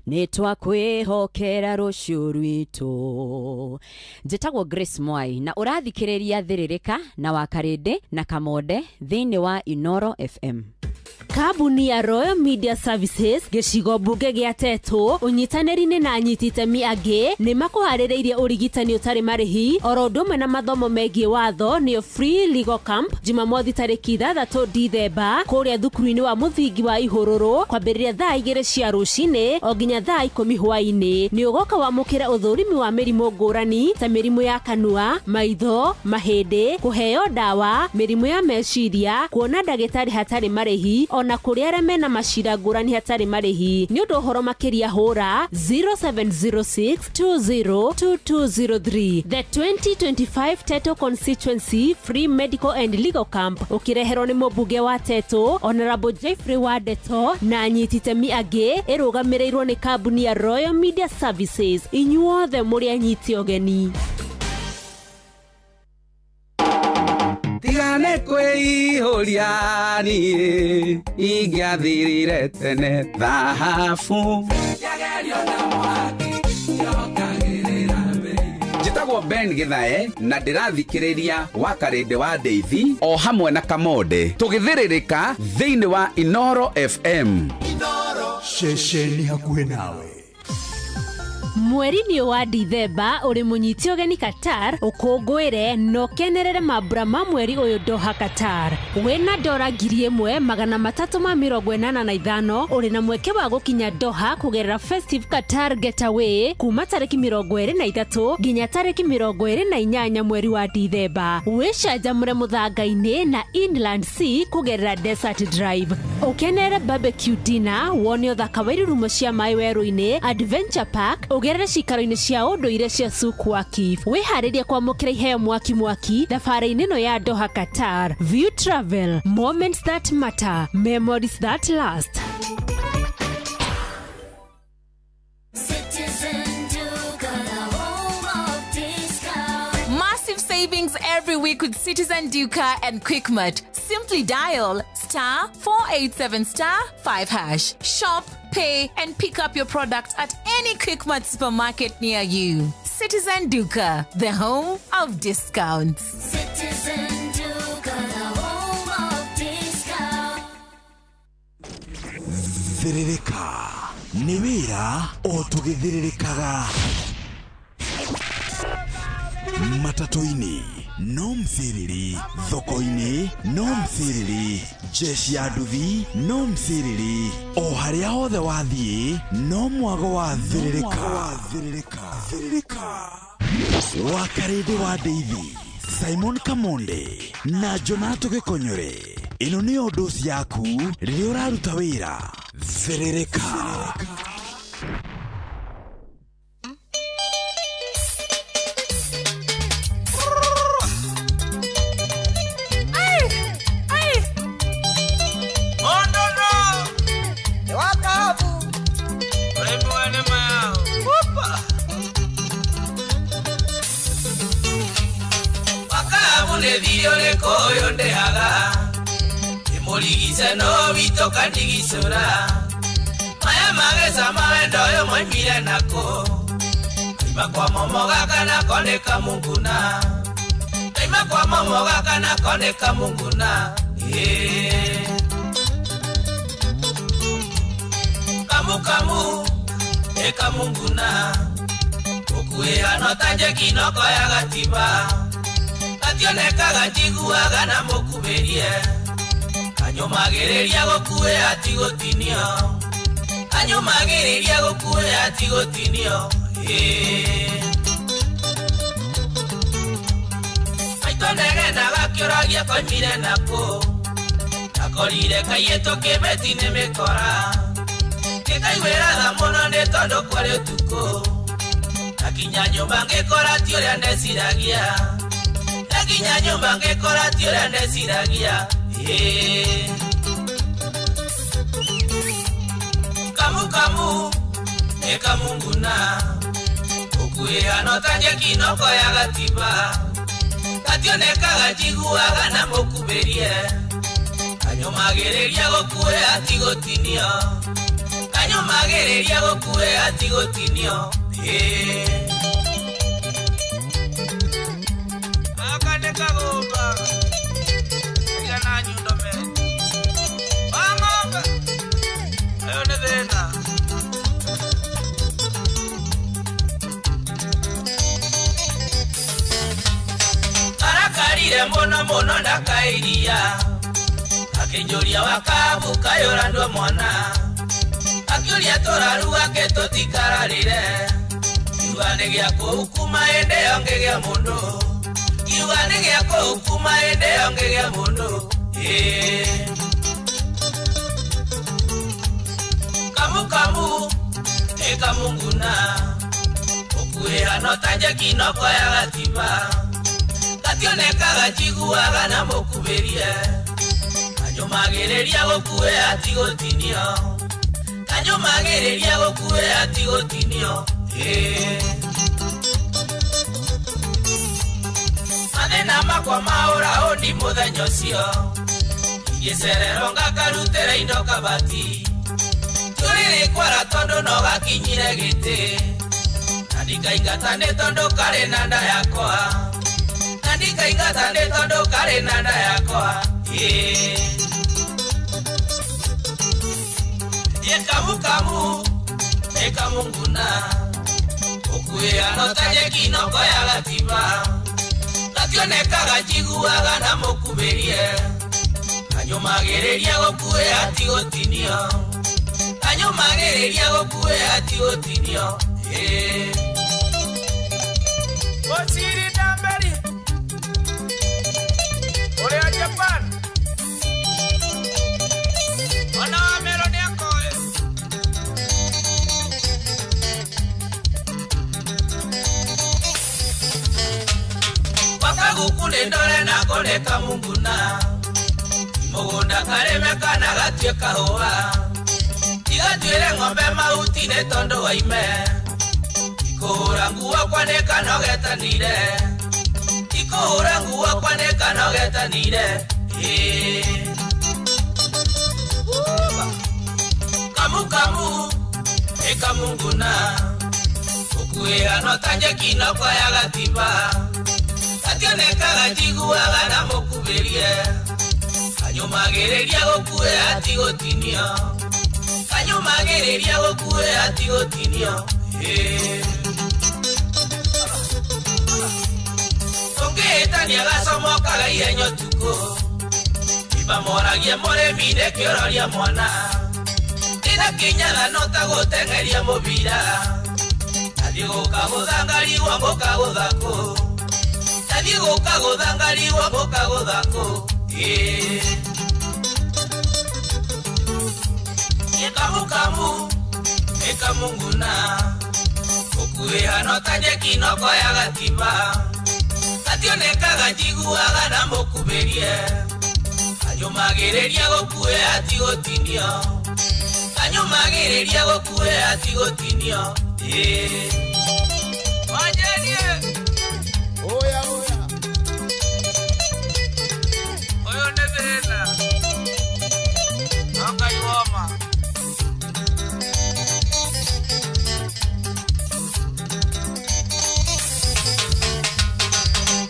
nĩ twakwĩhokera rũciũ rwitũ. Njĩtagwo Grace Mwai na ũrathikĩrĩria thĩrĩrĩka na wa Karede na Kamonde thĩinĩ wa Inoro FM. Kabuni ya Royal Media Services gĩcigo mbunge gĩa Tetũ ũnyitanĩri-inĩ na anyiti itemi angĩ nĩ makũharĩrĩirie ũrigitani ũtarĩ marĩhi oro ũndũ ũmwe na mathomo megiĩ watho nĩyo Free Legal Camp Jumamothi tarĩki 6 Dithemba kũrĩa thukuru-inĩ wa mũthingi wa Ihũrũrũ kwambĩrĩria thaa 2 cia rũcinĩ o nginya thaa 10 hwaĩ-inĩ. Nĩ ũgoka wamũkĩra ũthũrimi wa mĩrimũ ngũrani ta mĩrimũ ya kanua, maitho, mahĩndĩ, kũheo ndawa, mĩrimũ ya meciria, kuona ndagĩtarĩ hatarĩ marĩhi ona kũrĩ arĩa mena macira ngũrani hatarĩ marĩhi. Nĩ ũndũ ũhoro makĩria hũra 0706202203. The 2025 Teto Constituency Free Medical and Legal Camp ũkĩreherwo nĩ mũmbunge wa Teto Honorable Jeffrey Wadeto na anyiti itemi angĩ ĩrũgamĩrĩirwo nĩ kambuni ya Royal Media Services. Inyuothe mũrĩ anyiti ũgeni.
Tigane kwĩihũria niĩ ingĩathirire tene thahabu. Njĩtagwo Ben Gĩthae na ndĩrathikĩrĩria wa Karede wa Deithi o hamwe na Kamonde tũgĩthĩrĩrĩka thĩinĩ wa Inoro FM.
Ceceni hakuhĩ nawe.
mweri ni wa Dithemba uri munyiti ogeni Qatar ukungwire no kenerere mambura ma mweri uyu Doha Qatar wena dora 1385 uri na mweke wa gukinya Doha kugerera Festive Qatar Getaway kuma tariki 23 nginya tariki 28 mweri wa Dithemba wichanjamure muthanga-ini na Inland Sea kugerera Desert Drive ukenere barbecue dinner wone uthaka wa irurumo cia mai weru-ini Adventure Park ugerere cikaro-ini cia unduire cia Sukwa Kif wiharirie kwamukira iheo mwaki thabari-ini no ya Doha Qatar. View Travel, moments that matter, memories that last.
Massive savings every week with Citizen Duca and Quickmart. Simply dial *487*5#. Shop, pay, and pick up your product at any Quickmart supermarket near you. Citizen Duca, the home of discounts.
Citizen Duca, the home of discounts.
Thiririka nĩ wĩra o tũgĩthiririkaga matatũ-inĩ no mthiriri, thoko-inĩ no mthiriri, jeshi ya nduthi no mthiriri, o harĩa hothe wathiĩ no mwago wa thiririka. Wakarĩndĩ wa Ndeithi, Simon Kamonde na Jonato Gĩkonyore, ĩno nĩyo ndosi yaku rĩrĩa ũraruta wĩra. Thiririka.
Koyo ndehaga imurigise no bitoka ndigisura maya mageza mawendo yo mwimire nako ima kwa momoga kana koneka munguna ima kwa momoga kana koneka munguna kamu eka munguna okuye anotanje kinoko ya gatiba ationekaga njiguaga na mukuberie anyumagiriria gukue atigotinio anyumagiriria gukue atigotinio aitondegenaga kĩoragia koimire nako akorire kaiyĩtũ kĩbeti nĩ mĩkora gĩkaiguĩra tha mũno nĩ tondũ kwarĩ ũtukũ nakinya nyũmba ngĩkora ti ũrĩa ndeciragia nakinya nyũmba ngĩkora ti ũrĩa ndeciragia kamu nĩ kamunguna ũkuĩhano ta njeki noko ya gatiba gationekaga njiguaga na mũkuberie kanyũmagĩrĩria gũkue atigotinio kanyũmagĩrĩria gũkue atigotinio Kagomba yana nyundo me Mama ayo ne dena Arakarire mono ndakairia akinjoria wakabu kayorandwa mwana akiuria toraruga ketotikararire yugane gya kuhukuma ende yange gya mundu yugane gya kuhukuma ende yange gya mundu kamu ekamunguna okuehano tanje kinoko ya gatiba gationekaga njiguaga na mũkuberie kanyũmagĩrĩria gũkue atigotinio kanyũmagĩrĩria gũkue atigotinio mathĩna makwa maũra ũndi mũthenya ũcio ingĩcererwo ngakarutĩra indo kabati tũrĩrĩkwara tondũ no gakinyire gĩtĩ na ndikaingata nĩ tondũ karĩ na nda yakwa na ndikaingata nĩ tondũ karĩ na nda yakwa kamu ekamunguna Okuya no tanye kinoko ya gatiba Gationekaga njiguaga na mukuberie Kanyomagereria gokue ati gotinio Kanyomagereria gokue ati gotinio Osiri Damberi Ore a Japan Ona meloni akoe Wakagukune ndore na koleka munguna Mugunda kareme kana gatue kahoa Igatuire ng'ombe mauti ne tondo waime Ikuhura nguo kwaneka no getanire Ikuhura nguo kwaneka no getanire Kamu kamu Eka munguna Ukuea no tanje kinoko ya gatiba Gationekaga njiguaga na mukuberie Kanyomagereria gokue ati gotinio Kanyomagereria gokue ati gotinio Ongeetania gacomokaga ihenyo tuko Ibamoragia moremine kiororia mwana Tina kinyaga no tagotengeria mubira Nathi gukaguthangarigwo ngukaguthako Nathi gukaguthangarigwo ngukaguthako Kamu kamu Eka munguna Okuea no tanye kinoko ya gatiba Gationekaga njiguaga na mukuberie Kanyomagereria gokue ati gotinio Kanyomagereria gokue ati gotinio Wajenie Oya oya Oyo nebena Anga yuoma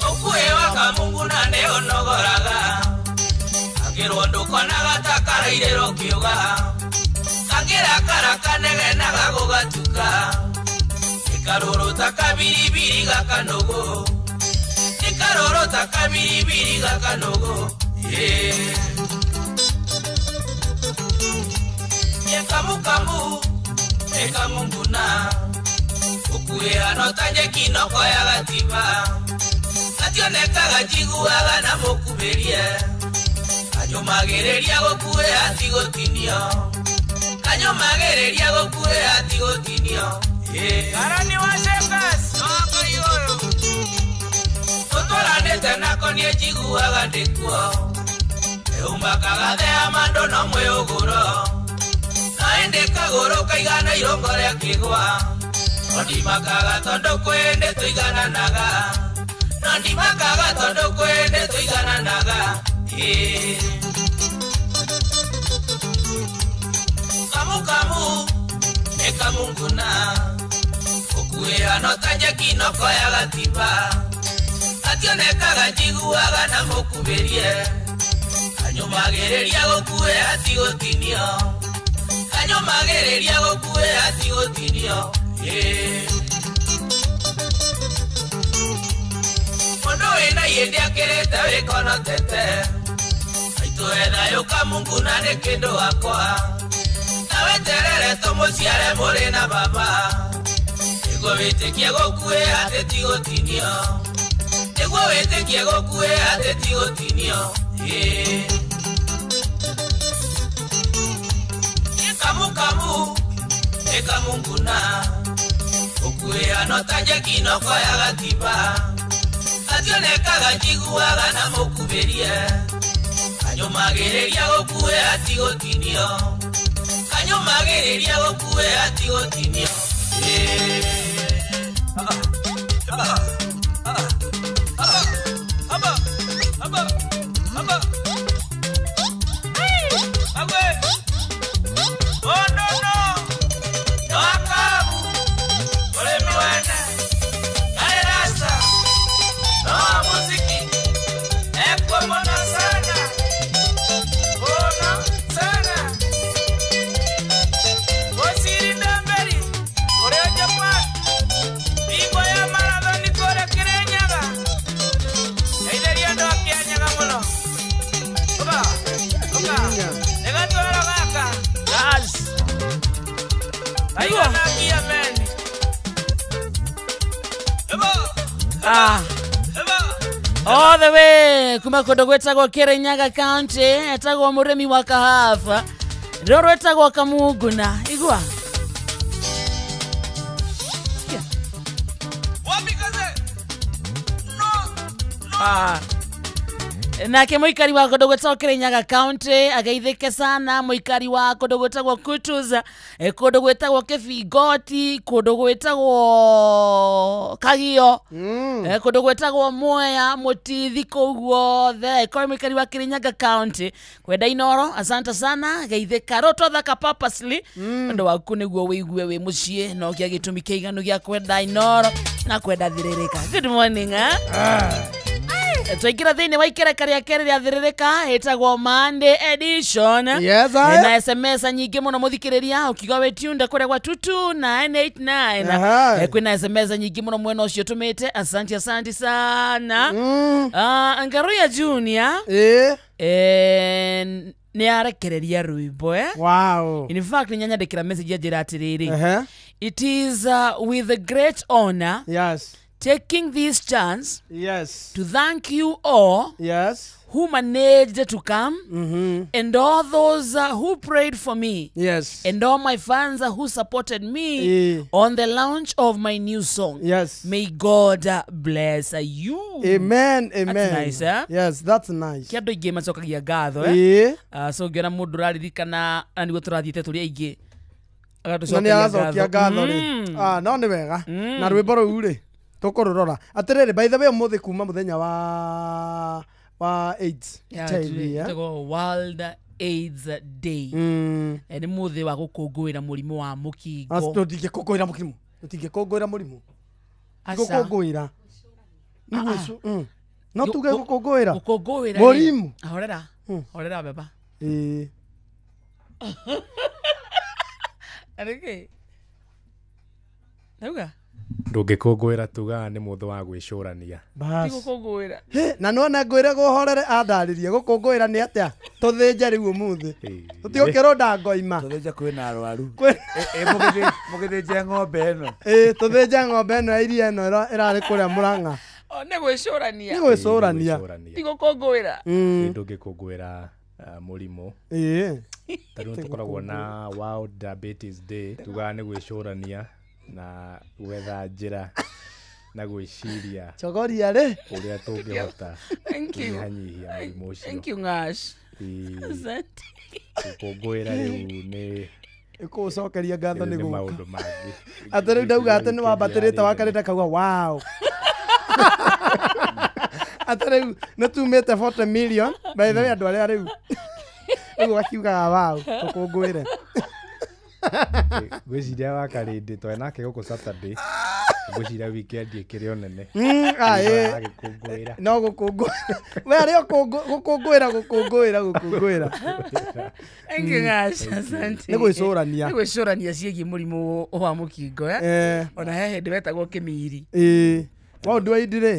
Okue waka mungu na neo nogoraga Angirwo ndukonaga takarairero kiuga Angira karakanege naga gugatuka Ikarorota kabiribiri gakanogo Ikarorota kabiribiri gakanogo Kamu kamu Eka munguna Okuea no tanye kinoko ya gatiba Gationekaga njiguaga na mukuberie Kanyomagereria gokue ati gotinio Kanyomagereria gokue ati gotinio Karani wa shekas Noko yoyo Totoranete nako nie njiguaga ndikuo Eumakaga thea mando no mwĩũgũro Naende kagũrũ kaigana irongo rĩa kĩgwa Nondimakaga tondũ kwende tũigananaga Nondimakaga tondũ kwende tũigananaga Kamu kamu Eka munguna Okuea no tanye kinoko ya gatiba Gationekaga njiguaga na mukuberie Kanyomagereria gokue ati gotinio Kanyomagereria gokue ati gotinio Mondo ena yende akerete wikono tete Aituetha yuka munguna ne kendo wakwa Nawe terere tomuciare muri na baba Niguo witikie gokue ati ti gotinio Niguo witikie gokue ati ti gotinio Kamu kamu Eka munguna Okuea no tanye kinoko ya gatiba Gationekaga njiguaga na mukuberie Kanyomagereria gokue ati gotinio Kanyomagereria gokue ati gotinio Osiri Damberi, Ore a Japan
All the way kuma kundu gwetagwo Kirinyaga County etagwo murimi wa kahafa roro etagwo Kamunguna igwa nake muikari wa kundu gwetagwo Kirinyaga County ageithike sana muikari wa kundu gwetagwo Kutuza kundu gwetagwo Kibigoti kundu gwetagwo Kagio kundu gwetagwo Mwea Mutithi koguo the kwa muikari wa Kirinyaga County kwenda Inoro asante sana geithika roto thaka purposely ndo waku niguo wigue wi mucie no kia gitumi kiiganu gia kwenda Inoro na kwenda Thiririka. Good morning Twaikira thini wa ikereria kereria Thiririka etagwo Monday edition.
Yes,
na SMS nyingi muno muthikiriria ukiga we tunde kure kwa 22989 kwina SMS nyingi muno mwena ucio tumite asante sana. Ngaruya Junior ni arekereria rwimbo
wow.
In fact nyanyandikira message ajira atiriri it is with a great honor taking this chance to thank you all who managed to come and all those who prayed for me and all my fans who supported me on the launch of my new song. May God bless you.
Amen.
That's nice,
Yes, that's nice.
Kiado ige macokagia gatho so ngiona mundu raririkana niguo turathiite turi aingi
agacokia gatho no ni wega na rwimbo ruu ri tukururora atiriri by the way umuthi kuma muthenya wa AIDS
World AIDS Day ni muthi wa gukungwira murimu wa mukingo
tutingikungwira murimu tutingikungwira murimu gukungwira no tuge gukungwira murimu
horera baba arike nauga
ndungikungwira tuga ni mutho wa gwicurania
gukungwira
na nona ngwire guhorere andaririe gukungwira ni atia tuthinje riu umuthi tutiukiro ndangoima
tuthinje kwina arwaru mugithinje ng'ombe eno
tuthinje ng'ombe eno ya iria eno irari kuria Murang'a
ne gwicurania
ni gwicurania
ti gukungwira
ndungikungwira murimu tariu tukoragwo na World Diabetes Day tuga ni gwicurania na gwetha njira na gwiciria
chogoria ri
uria tungihota kunyihanyihia murimu ucio.
Thank you Ngash.
Gukungwira riu ni
ikucokeria ngatho ni guka
maundu mangi
atari ndauga ati ni wambatirite wakarita kauga wow atari natumite 40 million by the way andu aria riu riu wakiugaga wow tukungwire
gwiciria wakarindi twenake guku Saturday gwiciria weekend ikiri onene
no gukungwira we ari gukungwira
Engingash asante
ni
gwicurania ciegi murimu wa mukingo ona hehe ndiwetagwo kimiri
wow do idire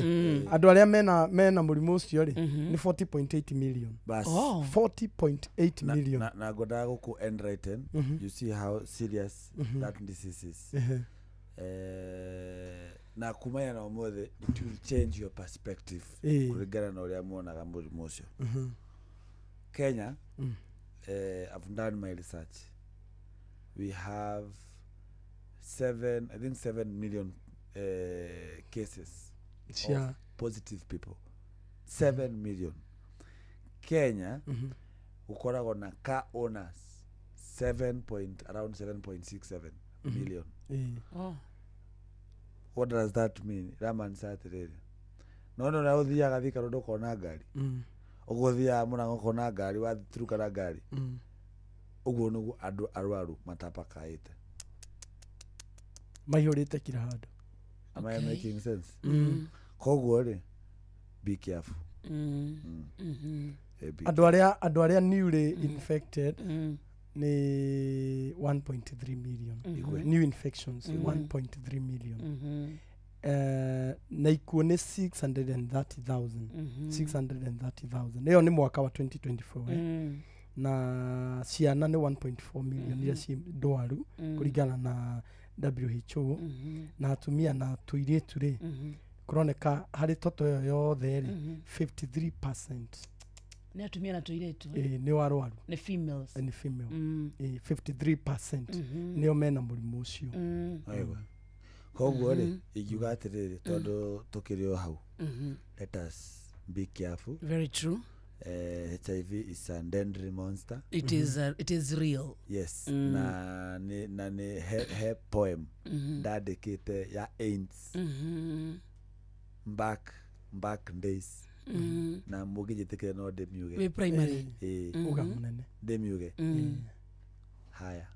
andu aria mena murimu ucio ri ni 40.8 million
bas
40.8 million
na goda guku enlighten you see how serious that disease is na kumanya na umuthi it will change your perspective kulingana na uria muonaga murimu ucio Kenya I've done my research we have 7 million cases of positive people 7 million Kenya ukoragwo na car owners around 7.67 million what does that mean Raman Saturday no na uthiaga thika rodo kona ngari uguthia Murang'a kona ngari wathituruka na ngari uguo nugu andu arwaru matapakaite
mahurite kila handu.
Am I making sense? Koguo ri be careful.
Andu aria newly infected ni 1.3 million. New infections 1.3 million. Na ikuo ni 630,000. Hiyo ni mwaka wa 2024. Na ciana ni 1.4 million ya ci ndwaru kuringana na WHO na atumia na tuiritu ri kuroneka hari toto yo yothe ri 53%
ni atumia na tuiritu
ni warwaru
ni females
ni female 53% nio mena murimu ucio
aiwa koguo ri igiuga atiriri tondu tukirio hau let us be careful.
Very true.
HIV is a deadly monster.
It is real.
Yes. Na ni he poem dedicate ya AIDS. Back days. Na mugi jitekere no demiuge.
We primary.
Uga munene.
Demiuge. Haya.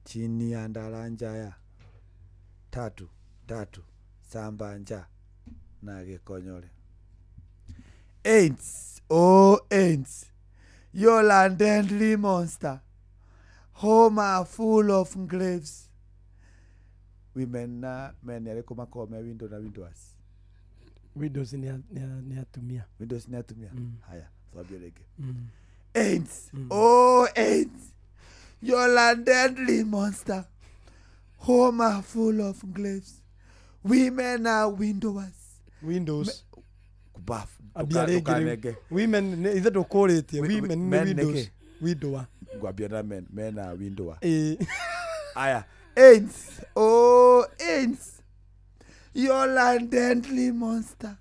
Chini ya ndaranja ya tatu sambanja na gekonyole. AIDS, oh AIDS, you're a deadly monster, home are full of graves. Women na men yale kuma kome window na windows.
Windows ni atumia.
Windows ni atumia. Haya, swabia lege. AIDS, oh AIDS, you're a deadly monster, home are full of graves. Women are windows. Kubafu.
Abiarege. Women is that quality? Women windows. Widow.
Gwabia na men are window. Aya. AIDS. Oh, AIDS. You're a deadly monster.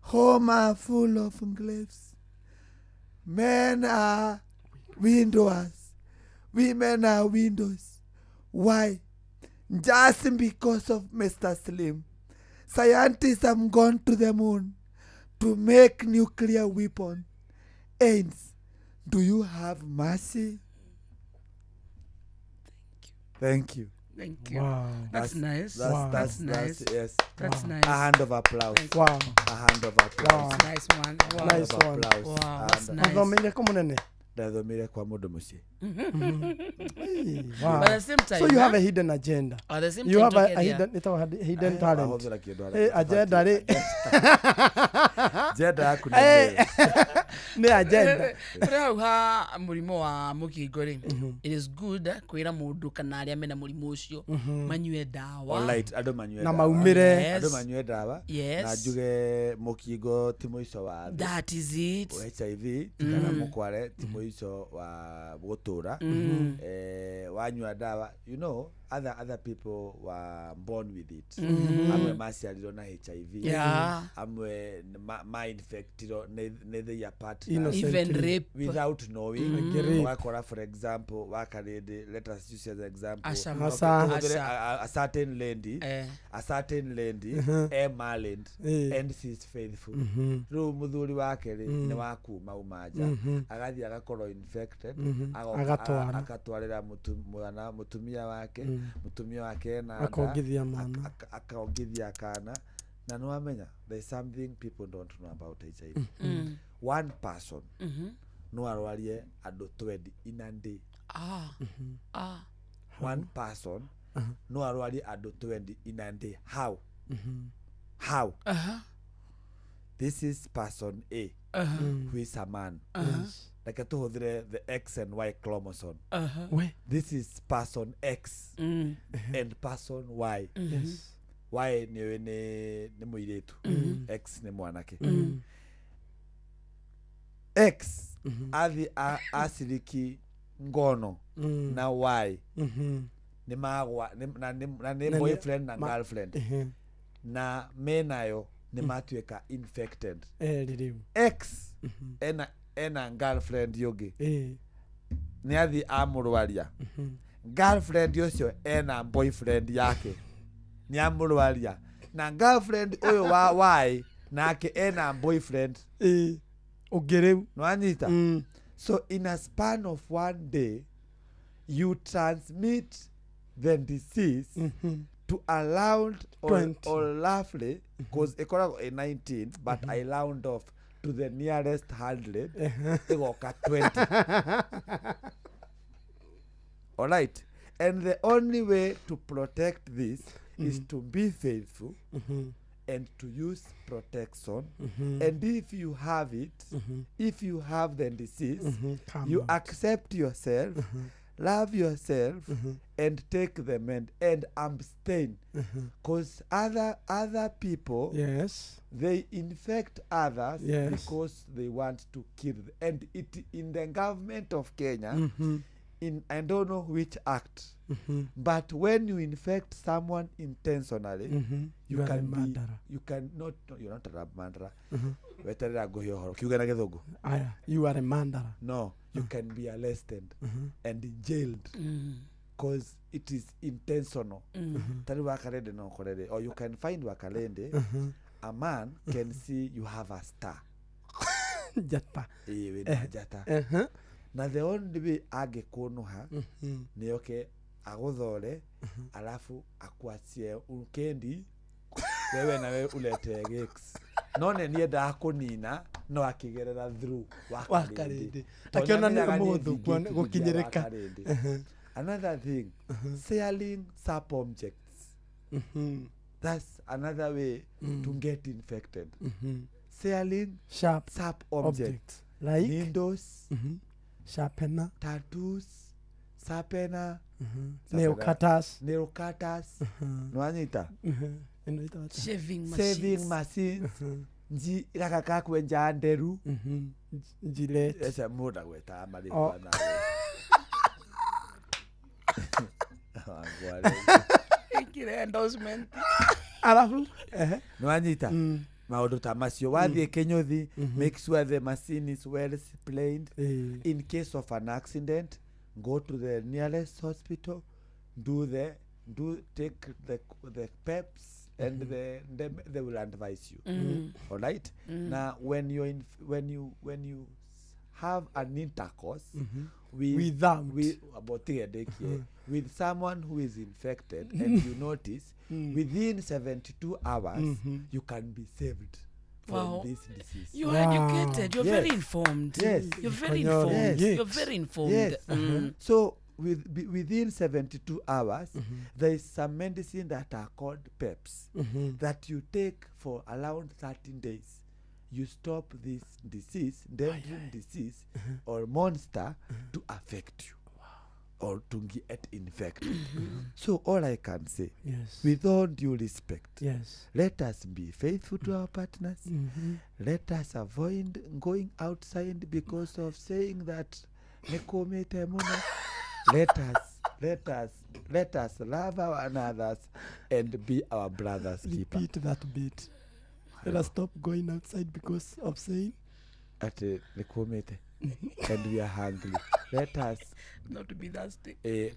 Home are full of graves. Men are windows. Women are windows. Why? Just because of Mr. Slim. Scientists have gone to the moon to make nuclear weapon. AIDS, do you have mercy? Thank you.
Wow. That's nice.
That's
nice.
Yes.
That's nice.
A hand of applause.
Wow.
A hand of applause.
Wow. Nice one. Wow.
Nice one.
Wow. That's nice.
Athomire kwa munene.
Ndathomire kwa mundu mucie.
Wow.
But at the same time,
so you have a hidden agenda.
At the same
you
time,
have a hidden talent. Agenda ri.
Agenda yaku
ni agenda.
Rĩu ha mũrimũ wa mũkingo rĩ, it is good kwĩra mũndũ kana arĩa mena mũrimũ ũcio manyue ndawa.
Alright, andũ manyue
na maumire.
Andũ manyue ndawa. Na njuge mũkingo ti mũico wa thĩ.
That is it.
HIV tikana mũkware ti mũico wa gũtũra. Wanyua ndawa, you know, other people were born with it. Amwe maciarirwo na HIV. Amwe ma-infectirwo nĩ their partner.
Even rape.
Without knowing. Wakora, for example, wakarede, let us use as an example. A certain lady, Marland, and she's faithful. Rĩu mũthuri wake nĩ wakuma umaja. Agathi agakorwo infected. Agatwarĩra mũtumia wake na akaongithia kana. Na nwamenya, there's something people don't know about HIV. One person no arwarie andu 20 in a day. One person no arwarie andu 20 in a day. How? How? This is person A, who is a man. Like tuhudire the X and Y chromosome. This is person X and person Y. Y ni muiretu, X ni mwanake. X athi asiriki ngono na Y ni magwa na ni boyfriend na girlfriend na menayo ni matueka infected. X ena girlfriend yogi ni athi amurwaria. Girlfriend ucio ena boyfriend yake ni amurwaria na girlfriend uyo wa Y nake ena boyfriend
Ogereu.
Nwanyita. So in a span of one day, you transmit the disease to a round or roughly, because a 19, but I round off to the nearest 100, eka 20. All right. And the only way to protect this is to be faithful and to use protection. And if you have it, if you have the disease, you accept yourself love yourself and take them and abstain, because other people,
yes,
they infect others,
yes,
because they want to kill them. And it in the government of Kenya, in I don't know which act, but when you infect someone intentionally, you
are
can
a
be,
murderer.
you cannot, no, you're not a murderer. Weterera go horo kiuga na githugu.
Aya, you are a murderer.
No, you can be arrested and jailed because it is intentional. Tari wakalende no korede, or you can find wakalende. A man can see you have a star.
Jata.
Jata. Na the only way age kunuha ni oke aguthore alafu akwacie ukendi wewe na wewe ulete gigs. None ni enda kunina no akigerera through wakarinde.
Akiona ni muthu gukinyereka.
Another thing, selling sharp objects. That's another way to get infected. Selling
sharp
objects
like
needles,
sharpener,
tattoos, sharpener,
nail cutters,
nwanyita
shaving
machines, nji rakaka kwenja nderu,
Gillette,
esa muda gweta amali bana.
Ikire endorsement.
Alafu
nwanyita maundu ta macio wathie Kenyothi, make sure the machine is well explained. In case of an accident, go to the nearest hospital, take the peps and they will advise you. All right. Now when you have an intercourse with someone who is infected and you notice within 72 hours you can be saved from this disease.
You're educated, you're very informed.
Yes.
You're very informed. You're very informed.
Yes. So within 72 hours, there is some medicine that are called PEPs that you take for around 13 days. You stop this disease, dangerous disease or monster to affect you or to get infected. So all I can say, with all due respect, let us be faithful to our partners. Let us avoid going outside because of saying that let us love our another and be our brothers keeper.
Repeat that bit. Let us stop going outside because of saying
at the committee and we are hungry. Let us
not to be thirsty.
This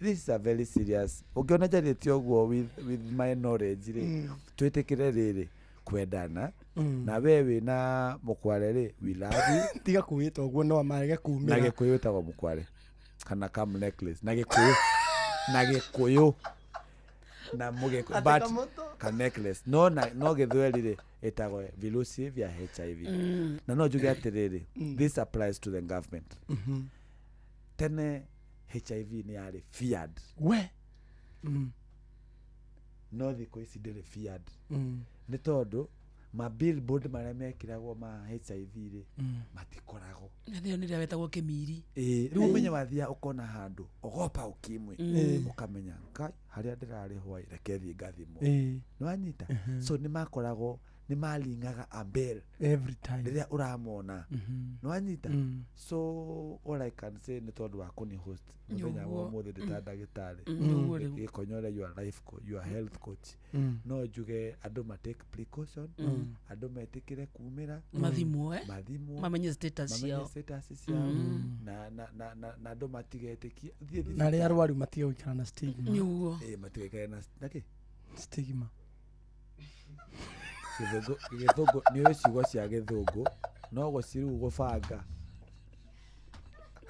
is a very serious. Ukiona jareti ogwo with my knowledge twetekere riri kwendana na wewe na mukware we love you.
Tiga kuita ogwo no amarege kumira.
Na gikuyu tago mukware kana kam necklace na gikuyu na muge but ka necklace no githwerire etago virusi vya HIV na no juge atiriri. This applies to the government. Tene HIV ni ari feared
we
no thiko ici ndiri feared ni tondu ma billboard maria mekiragwo ma HIV ri matikorago
ndio ndio wetagwo kimiri
riu umenye wathia ukona handu ogopa ukimwe ukamenya kai haria ndirari hwai rekethi ngathimo nwanyita so ni makorago ni malingaga ambel
every time
riria uramona nwanyita so all I can say ni tondu wa kuni host muthenya wa muthe nditandagitari gikonyore your life coach, your health coach no juge andu ma take precaution andu metikire kumira
mathimwe mamenye status yao
na andu matigetikia
na ria arwaru matige gukara na stigma
nyugo
matige na naki
stigma
githungu ni wicigo cia githungu no guciru gubanga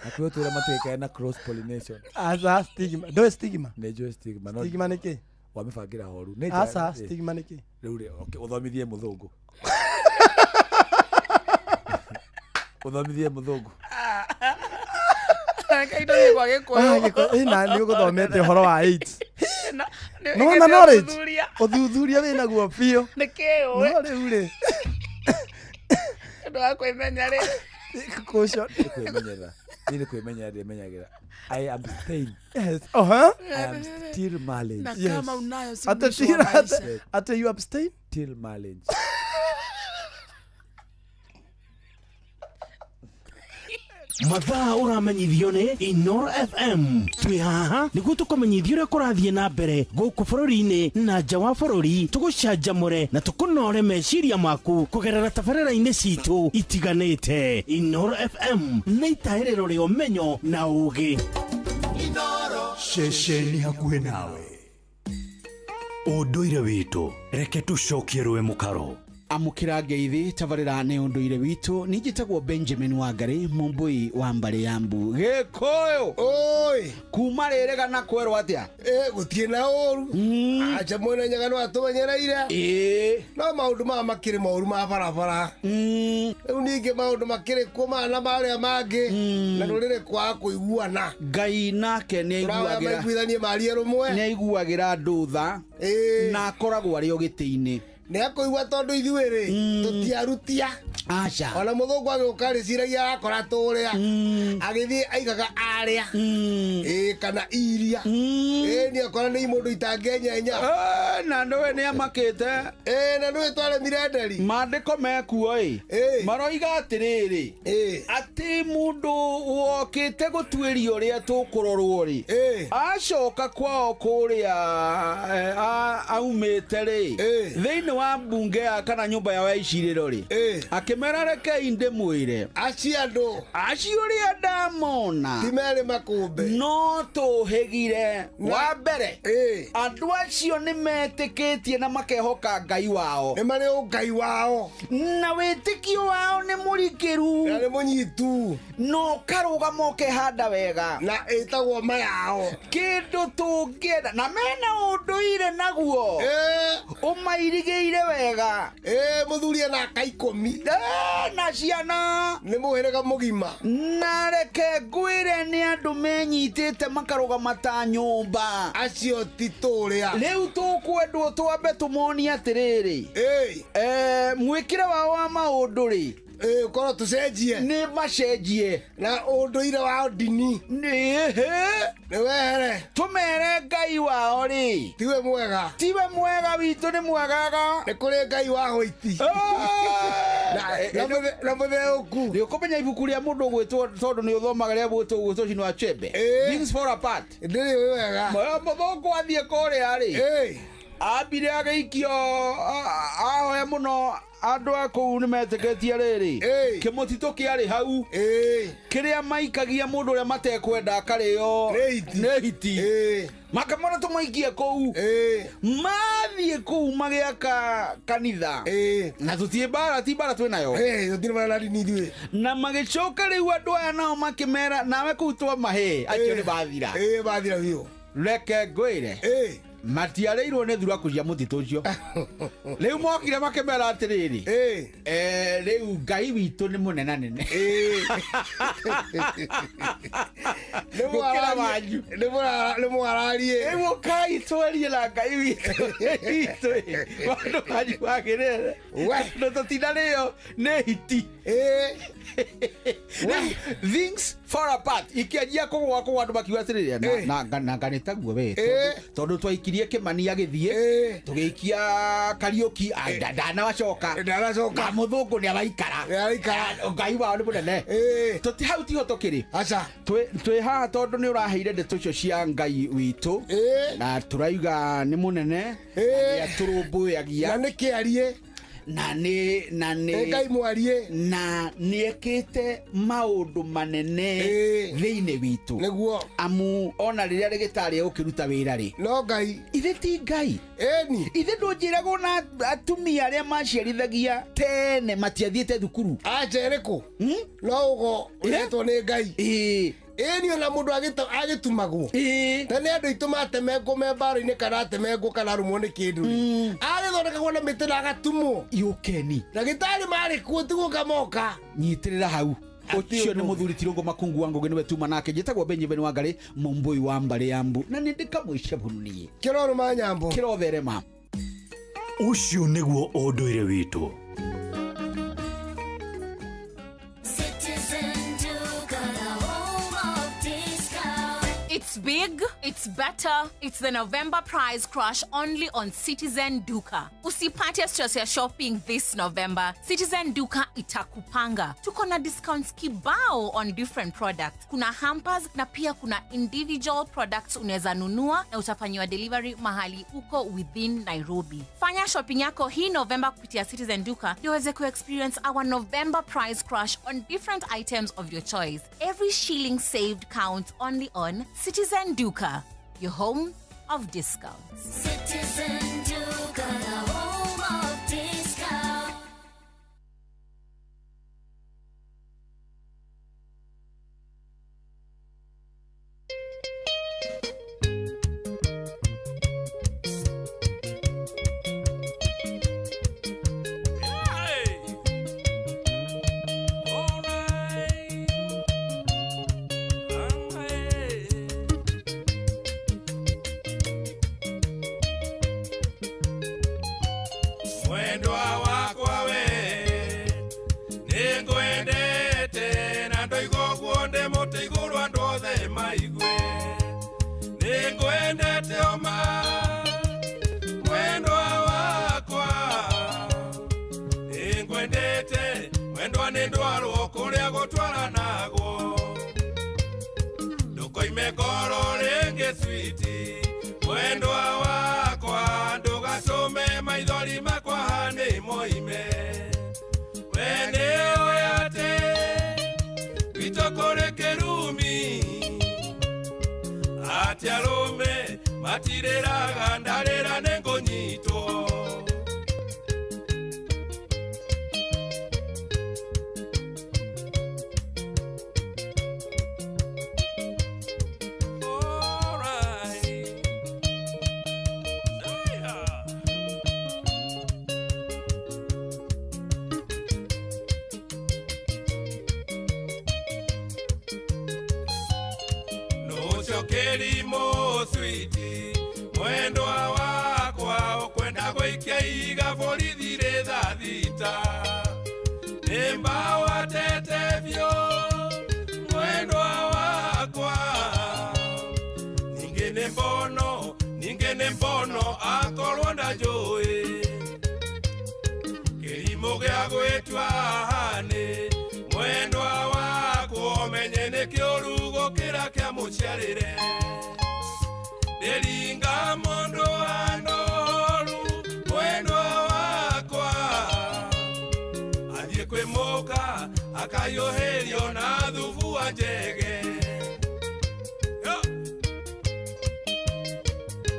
akwe tura matige na cross pollination
asa stigma do stigma
nejo stigma no
stigma niki
wamefangira horu
asa stigma niki
riu okay uthomithie muthungu uthomithie muthungu
kaido ni kwa giko
ina ni uguthomete horo wa AIDS no na knowledge uthuthuria wina guo bio
nikio
no riu ri
ndo akwimenya ri
Caution.
I abstain.
Yes.
I am still marriage.
Na
Yes.
kama unayo si
Ata
mwisho wa maisha.
ata you abstain?
Till marriage.
mathaa ũramenyithio nĩ Inoro FM twĩ haha nĩguo tũkũmenyithia ũrĩa kũrathiĩ na mbere gũkũ bũrũri-inĩ na nja wa bũrũri tũgũcanjamũre na tũkũnore meciria maku kũgerera tabarĩra-inĩ citũ itiganĩte. Inoro FM nĩ itaĩrĩro rĩa ũmenyo na ũũgĩ.
Ceceni hakuhĩ nawe. Ũndũire witũ reke tũcokie rwe mũkaro.
Amukira ngeithi tabarĩra nĩ ũndũire witũ nĩnjĩtagwo Benjamin Wangari Mũmbui wa Mbare ya Mbu Gĩkũyũ
oi
kuma rĩrĩga na kwerwo atĩa
gũtirĩ na ũru acha mwena nyaga no atũmenyereire no maũndũ maya makĩrĩ moru ma barabara rĩu ningĩ maũndũ makĩrĩ kumana marĩa mangĩ na rũrĩrĩ kwaga kũiguana.
Ngai nake
nĩaiguithanie maria rũmwe
nĩaiguagĩra andũ tha na akoragwo arĩ o gĩtĩ-inĩ
nĩakũigua tondũ ithuĩ-rĩ tũtiarutia
aca
ona mũthũngũ agĩũka rĩciragia arakora tũrĩa agĩthiĩ aigaga arĩa kana iria nĩakora nĩ mũndũ itangĩenyenya
na ndũwe nĩamakĩte
na ndũwe twaremire nderi
maandĩko mekuo maroiga atĩrĩrĩ atĩ mũndũ wokĩte gũtuĩria ũrĩa tũkũrorwo-rĩ acoka kwao kũrĩa aumĩte-rĩ thĩinĩ wa mbunge ya kana nyũmba ya waicirĩro-rĩ akĩmera rekei ndĩmwĩre
acio
ũrĩa ndamona
ti merĩ makũmbe
no tũhĩgire wa mbere andũ acio nĩmetĩkĩtie na makehoka Ngai wao
nĩ marĩ Ngai wao
na wĩtĩkio wao nĩ mũrikĩru
na nĩ mũnyitu
no karũgama ũkehanda wega
na ĩtagwo mayao
kĩndũ tũngĩenda na mena ũndũire naguo ũmairigĩire wega
mũthuri ena aka 10
na ciana
nĩ mũhĩrĩga mũgima
na reke ngwĩre nĩ andũ menyitĩte makarũgama ta nyũmba
acio ti tũrĩa
rĩu tũkwendwo twambe tũmonie atĩrĩrĩ mwĩkĩre wao wa maũndũ-rĩ
korwo tũcenjie
nĩ macenjie
na ũndũire wa ndini
nĩ
wehere
tũmere Ngai wao-rĩ
tiwe mwega
witũ nĩ mwegaga
nĩ kũrĩ Ngai wa hũiti na mũtheũku
nĩ ũkũmenya ibuku rĩa mũndũ gwĩtwo tondũ nĩ ũthomaga rĩa gwĩtwo Cino wa Chembe Things Fall Apart
ndĩrĩ wega
mũthũngũ athiĩ kũrĩa-rĩ ambire agĩikio ahoya mũno andũ a kũu nĩmetĩkĩtie rĩrĩ kĩmũtitũ kĩarĩ hau kĩrĩa maikagia mũndũ ũrĩa matekwenda akarĩo nĩ hiti makamona tũmũikie kũu mathiĩ kũu magĩaka kanitha na ti mbara twĩnayo na magĩcoka rĩu andũ aya nao makĩmera nawe kũu twamahe acio nĩ bathira reke ngwĩre matiarĩirwo nĩ thuraku cia mũtitũ ũcio rĩu mokire makĩmera atĩrĩrĩ rĩu Ngai witũ nĩ mũnenanene gũkĩra wanyu
nĩ mwararie
mũkai twerie na Ngai witũ vandũ wanyu wagĩrĩre no tũtinda rĩo nĩ hiti Things Fall Apart ikĩanjia kũgũa andũ makiuga atĩrĩrĩ na nganĩtaguo we tondũ twaikirie Kĩmani agĩthiĩ tũgĩikia Kariũki ndanacoka na mũthũngũ nĩ araikara Ngai wao nĩ mũnene hau tiho tũkĩrĩ twĩ haha tondũ nĩ ũraheire ndeto icio cia Ngai witũ na tũrauga nĩ mũnene atũrũmbũyagia
na nĩ kĩarie
na Ngai
mwarie
na nĩekĩte maũndũ manene thĩinĩ witũ
nĩguo
amu ona rĩrĩa rĩgĩtarĩ ũkĩruta wĩra-rĩ
no Ngai
ithe ti Ngai ithe ndũnjĩragwo na atumia arĩa maciarithagia tene matiathiĩte thukuru
aca ĩrĩkũ no ũgo ũretwo nĩ Ngai nĩ ona mũndũ agĩtumagwo na nĩ andũ aitũ matemengwo me mbara-inĩ kana atemengwo kana arumwo nĩ kĩndũ agĩthondekagwo na mĩtĩ na agatumwo
yũkeni
ndagĩtarĩ marĩ kuo tiguo kamoka
nyitĩrĩra hau ũcio nĩ mũthuri Tirũngũ Makungu wa Ngũgĩ nĩwe tuma nake njĩtagwo Benjamin Wangari Mũmbui wa Mbare ya Mbu na nĩ ndĩkamwĩcabũnie
kĩrorũma nyambo
kĩrotherema
ũcio nĩguo ũndũire witũ.
big, it's better. It's the November price crash only on Citizen Duka. Usipate stress ya shopping this November. Citizen Duka itakupanga. Tuko na discounts kibao on different products. Kuna hampers na pia kuna individual products unaweza nunua na utafanyiwa delivery mahali uko within Nairobi. Fanya shopping yako hii November kupitia Citizen Duka ndio uweze ku-experience our November price crash on different items of your choice. Every shilling saved counts only on Citizen Duka, your home of discounts.
Citizen Duka, the home of discounts.
Matirera gandarera nengonyito Kelimo sweetie mwendo wakwa okwenda goikia iga borithire thita nemba watetevyo mwendo wakwa ningene mbono akorwo ndajui kelimo gya gwetwa hane mwendo wakwa menye ne kyorugo kira kya muciarire Delinga mondo anoru mwendo wakwa Adie kwe moka akayoherio na dhuvu wa njege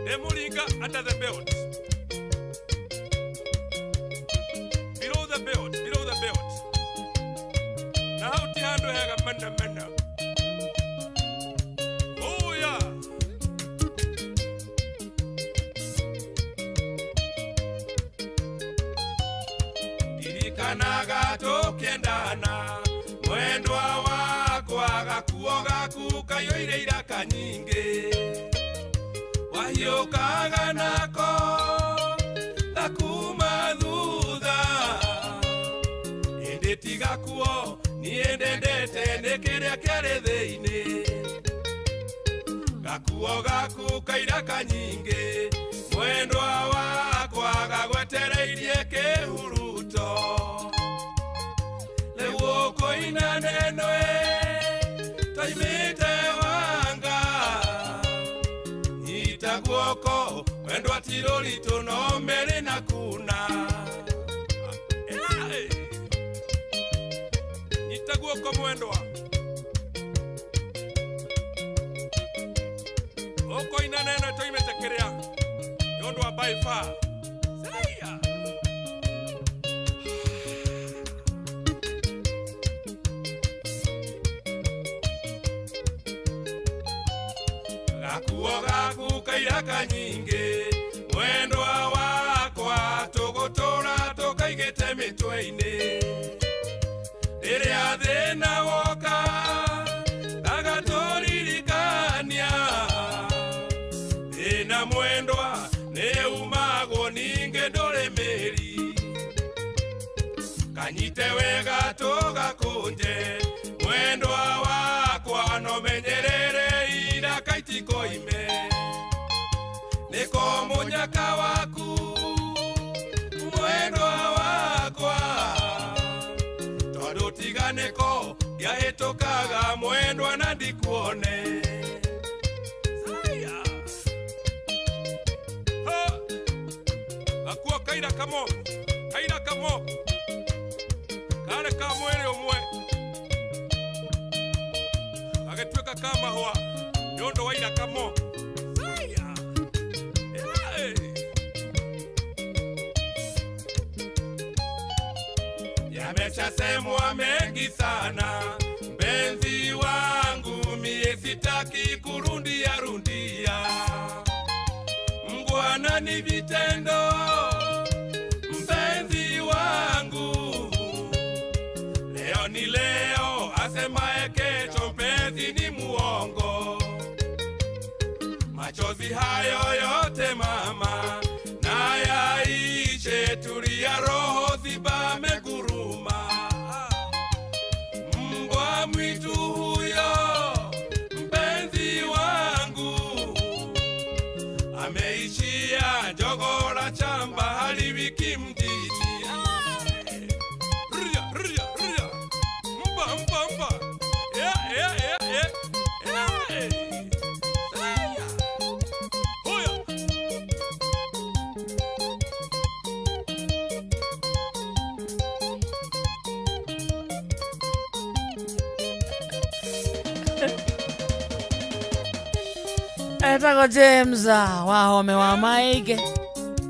Demulinga under the belt Below the belt Na hauti hando hega menda Oh yeah Kanaga tokiendana mwendwa wakwa gakuo gaku kayoire iraka nyingi wahiukaga nako gakuma thutha indi ti gakuo niĩ ndendete nĩ kĩrĩa kĩarĩ thĩinĩ gakuo gaku kairaka nyingĩ mwendwa wakwa gagwetereirie kĩhuruto Lewo koina nenoe taimite wanga Nita guoko mwendwa tirorito no mere na kuna Nita guoko mwendwa Oko ina neno toimete kerea Yondwa by far Saya Gakuo gaku kairaka nyingi mwendwa wakwa tugutura tukaigite mitwe-ini riria thina woka agaturirikania thina mwendwa ni umagwo ningi nduri miri kanyite wega tugakunje mwendwa wakwa no menyerere ira kaiti thikoime niko munyaka waku mwendwa wakwa tondu tiganiko yahitukaga mwendwa na ndikuone saya akuo kaira kamo kare kamwere omwe agetweka kama hoa nyondo waira kamo saya yameshasemwa mengi sana mpenzi wangu mie sitaki kurundia mbwana ni vitendo mpenzi wangu leo ni leo asemaye kesho mpenzi ni muongo machozi hayo yote mama na yaishe tulia roho zibame guruma mbwa mwitu huyo mpenzi wangu ameishia jogora chamba hali wiki mjini ria mba
Etago James wahome wa maige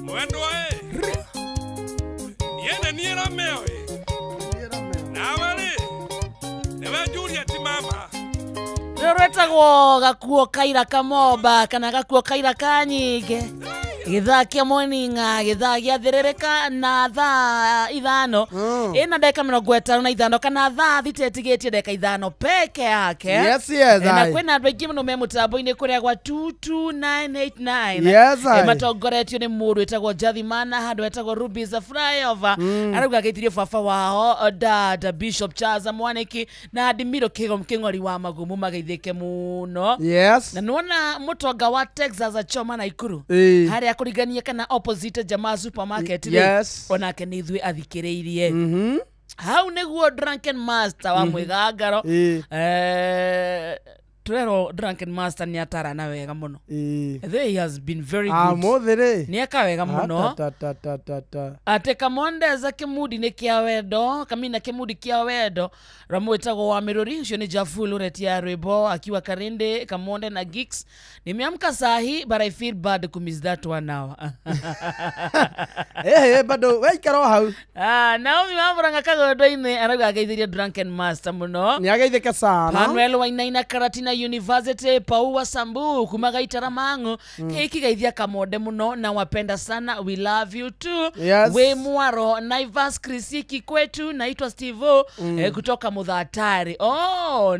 mwendwa niera meo nawale newa Juliet mama
Rwetagwo gakuo kaira kamoba kana gakuo kaira kanyige githaa kia moninga githaa gia thirereka na thaa ithano ina ndeka 55 kana thaa thitetigetie ndeka ithano peke yake
yes
na kwina andu aingi muno me mutambo-ini kuria gwa 22989 matongoretio ni mundu etagwo Jathimana handu etagwo Ruby za flyover arauga geitirie baba wao dada Bishop Charles Mwaniki na Adimiro Kigom King'ori wa magumu mageithike muno na nuona mutonga wa Texas achoma na ikuru haria kurigania kana opposite jamaa supermarket onake ni ithui athikireirie hau niguo Drunken Master wa mwigangaro Trero Drunken Master ni atara na wega muno he has been very good ni aka wega muno ate kamonde za kimudi ni kia wendo kamina kimudi kia wendo ramwetago wa mirori cio ni Jafulu retia rwimbo akiwa Karinde kamonde na Geeks nimeamka sahi but I feel bad to miss that one now
bado weikaro hau
Naomi Wamburanga kagondo-ini arauga ageithirie Drunken Master muno
ni ageithike sana
Manuel Wainaina Karatina University Paua Sambu kumaga Itaramangu keiki gaithia kamonde muno na wapenda sana we love you too we mwaro Naivas Krisiki kwetu naitwa Steve kutoka Mudhatari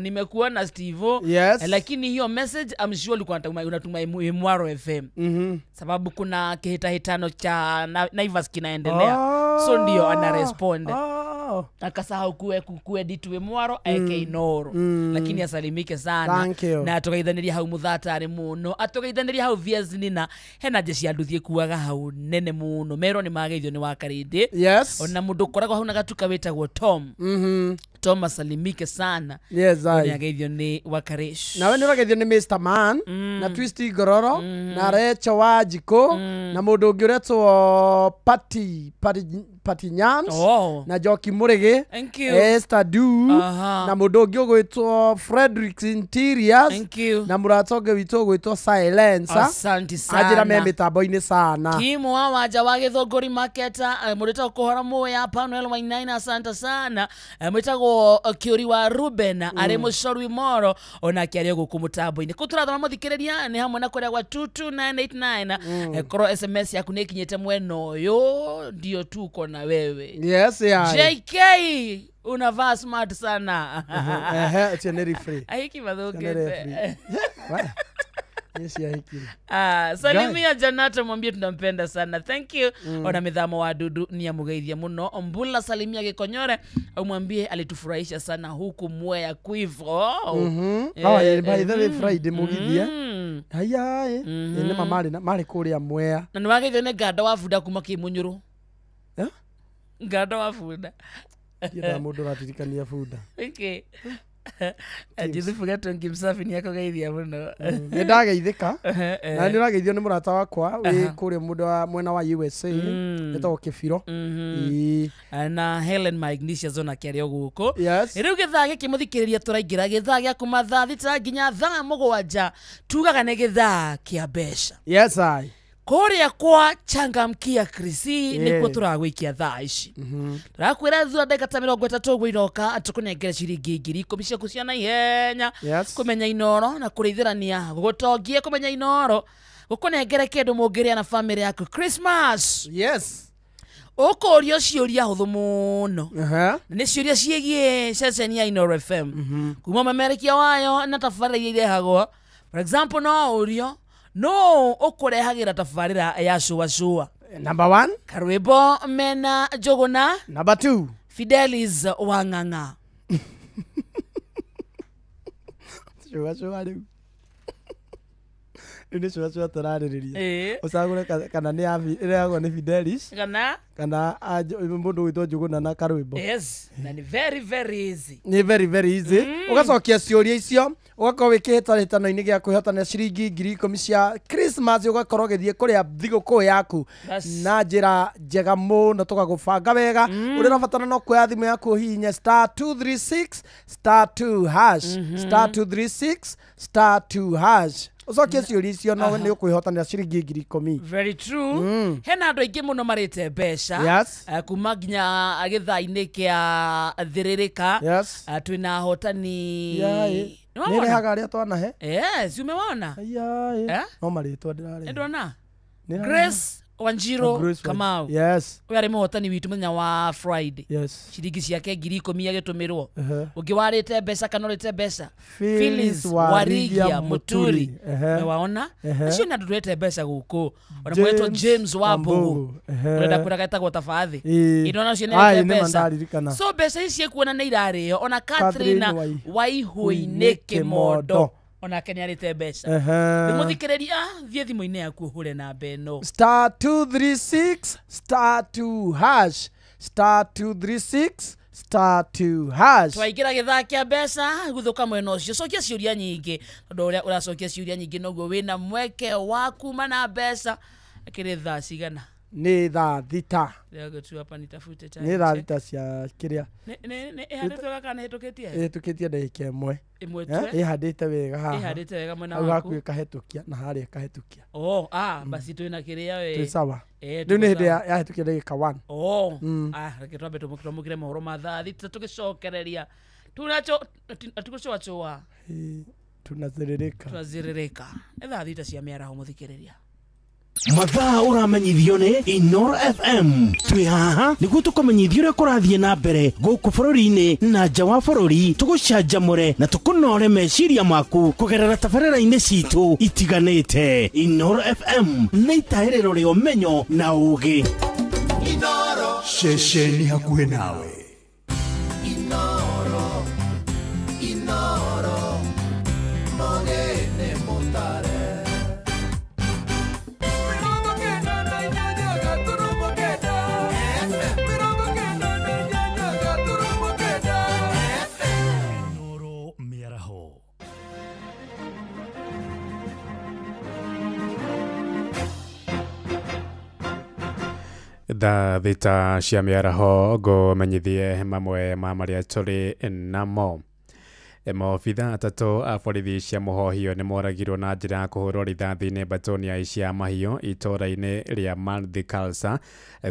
nimekuona Steve lakini hiyo message I'm sure ulikuwa unatuma Mwaro FM sababu kuna kihitahitano cha Naivas kinaendelea so ndio ana respond akasahau kuedit we Mwaro aka Noro lakini asalimike sana na tugaithaniria hau Mudhatari muno atugaithaniria hau Viazinina hena jeshi anduthie kuaga hau nene muno mero ni mageithio ni wa Karinde ona mundu koragwo hau na gatuka wetagwo Tom Thomas salimike sana ni ageithio ni Wakaresh
na we ni ageithio ni Mr Man na Twisty Gororo na Recha Wajiko na mundu ungi uretwo Pati Nyams na Joki Murege Esther Du na mundu ungi ugwitwo Frederick Interiors na muratonge witu ugwitwo Silence
asante sana
ajira me mitambo-ini sana
Kimu wa waja wa Githunguri Market mureta kuhora moya Panuel Wainaina asante sana mwitago Kiuri wa Ruben ari mucorwi moro ona kiaria guku mutambo-ini kuturathoma muthikiriria ni hamwe na kuria gwa 22989 koro SMS yaku ni kinyete mweno yo ndio tuko na wewe JK unavaa smart sana
it's a very free
aiki madhokete Salimia Janata, mwambie tunampenda sana. Thank you. Ona mithamo wa dudu ni amugeithia muno. Mbula salimia Gikonyore, umwambie alitufurahisha sana huku Mwea Kwivo.
By the way Friday mugithia. Haya ene mari kuria Mwea.
Na niwageithio ne Nganda wa Bunda kuma Kimunyuru. Nganda wa Bunda.
Yenda mundu ratirikania Bunda.
Okay. Ajithi fugato ngimsafi ni yako gaithia muno.
Ndageithika. Na ni rageithio ni murata wakwa wi kuri mundu wa mwena wa USA etagwo Kibiro.
Na Helen Magnesia zona kiario guko.
Yes.
Riu githaa gikimuthikiriria turaingira githaa gya kuma thaa 3 nginya thaa 7 tugaga ne githaa kia besha.
Yes I.
Korea kwa changamkia Krisi nikuo turagwikia thaa ici. Turakwira thua ndagika ta 30 gwe iroka atukunengera ciringi 10,000 cia kuciana ihenya kumenya inoro na kurithirania gugutongie kumenya inoro gukunengera kindu mungiria na family yaku Christmas.
Yes.
Ukorio ciuria huthu muno. Ni ciuria ciegie ceceni ya Inoro FM. Kuma mamerekia wayo na tafarira irehagwo. For example no urio no ukurehagira tafarira ya shua.
Number 1
Karwebo Mena Jogona.
Number 2
Fidelis Wanganga.
Shua riu. Ini shua taraririria. Usagure kana ni irehagwo ni Fidelis. Kana mundu witwa Jogona na Karwebo.
Yes, na ni very easy.
Ni very easy. Ugacokia ciuria icio ugakorwo wikihitano-ini gia kwihotana ciringi 10,000 cia Christmas ugakorwo githie kuria thiguku yaku na njira njega muno tugagubanga wega uri rabatana no kuya thimu yaku hihinya *236*2# *236*2# ucokie ciuria icio no ni ukwihotanira ciringi 10,000.
Very true. Hena andu aingi muno marite besha.
Yes.
Kuma nginya githaa-ini kia thiririka.
Yes.
Twina hotani
Nile haga aria twanahe.
Yes, umeona?
No maritwa ndirare.
Ndona? Grace Wanjiro Kamau.
Yes.
We ari muhotani witu muthenya wa Friday.
Yes.
Ciringi ciake 10,000 agitumirwo. Ungi warite mbeca kana urite mbeca.
Phyllis Warigia Muturi.
Waona? Acio ni andu twete mbeca guku. Ona mwetwo James Wambugu. Urenda kuraga etagwo tabathi. Indona cio ni mbeca. So mbeca ici ekuona ni irario. Ona Catherine Waihui Kimodo. Ona Kenya rite mbeca. Nimuthikiriria thie thimu-ini yaku hure na beno.
*236*2# *236*2#.
Twaigira githaa kia mbeca guthuka mwena ucio. Cokia ciuria nyingi. Tondu uria uracokia ciuria nyingi noguo wina mweke wa kuma na mbeca. Akiri thaa cigana?
Ni thaa 3.
Leo tu hapa nitafute time.
Ni thaa 3 cia kiria.
Ne handitwe kana hitukitie?
Hitukitie ndagika imwe.
Imwe tu.
Handite wega haha.
Handite wega mwena waku.
Haku ikahetukia na haria ikahetukia.
Basi twina kiria we.
Tu sawa. Riu ni hindi ya hetukia ndagika 1.
Reke twambe tumukire mohoro ma thaa 3 tugicokereria. Tugucoa. Tunaziririka. Thaa 3 cia miaraho muthikiriria.
Mathaa uramenyithio ni Inoro FM. Twi haha niguo tukumenyithio uria kurathie na mbere guku bururi-ini na nja wa bururi, tugucanjamure na tukunore meciria maku kugerera tabarĩra-inĩ citu itiganĩte. Inoro FM nĩ itaĩrĩro rĩa ũmenyo na ũũgĩ.
Inoro ceceni hakuhĩ nawe. Inoro Mogene Mutare.
Thaa thita cia miaraho ngumenyithie mamwe ma maria turi namo. Maobitha atatu a borithi cia muhohio ni moragirwo na njira ya kuhurwo rithathi-ini mbatonia cia mahiũ itura-ini ria Manthi-Khalsa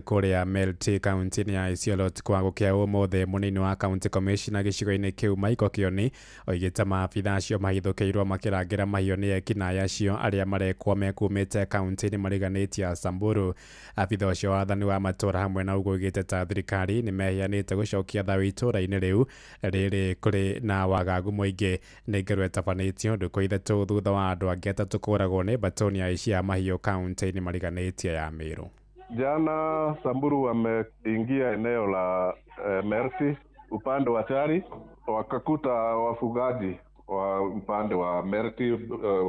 kuria Melti kaunti-ini ya Isiolo kwa gukia umuthi munini wa county commissioner gicigo-ini kiu Michael Kioni oigite maabitha acio mahithukiirwo makirangira mahiũ ni ekinaĩ acio aria marekwo mekumite kaunti-ini mariganitie ya Samburu. Abitha ucio wathani wa matura hamwe na uguo oigite ta thirikari ni mehianite gucokia thayu itura-ini riu riri kuri na wagagu wagagu muingi nĩ ngero ĩtabanĩtio ndũkũ ithatũ thutha wa andũ angĩ atatũ kũragwo nĩ mbatoni ya ici ya mahiũ kaunti-inĩ mariganĩtie ya Meru.
Jana Samburu wameingia eneo la Merti upande wa Chari, wakakuta wafugaji wa upande wa Merti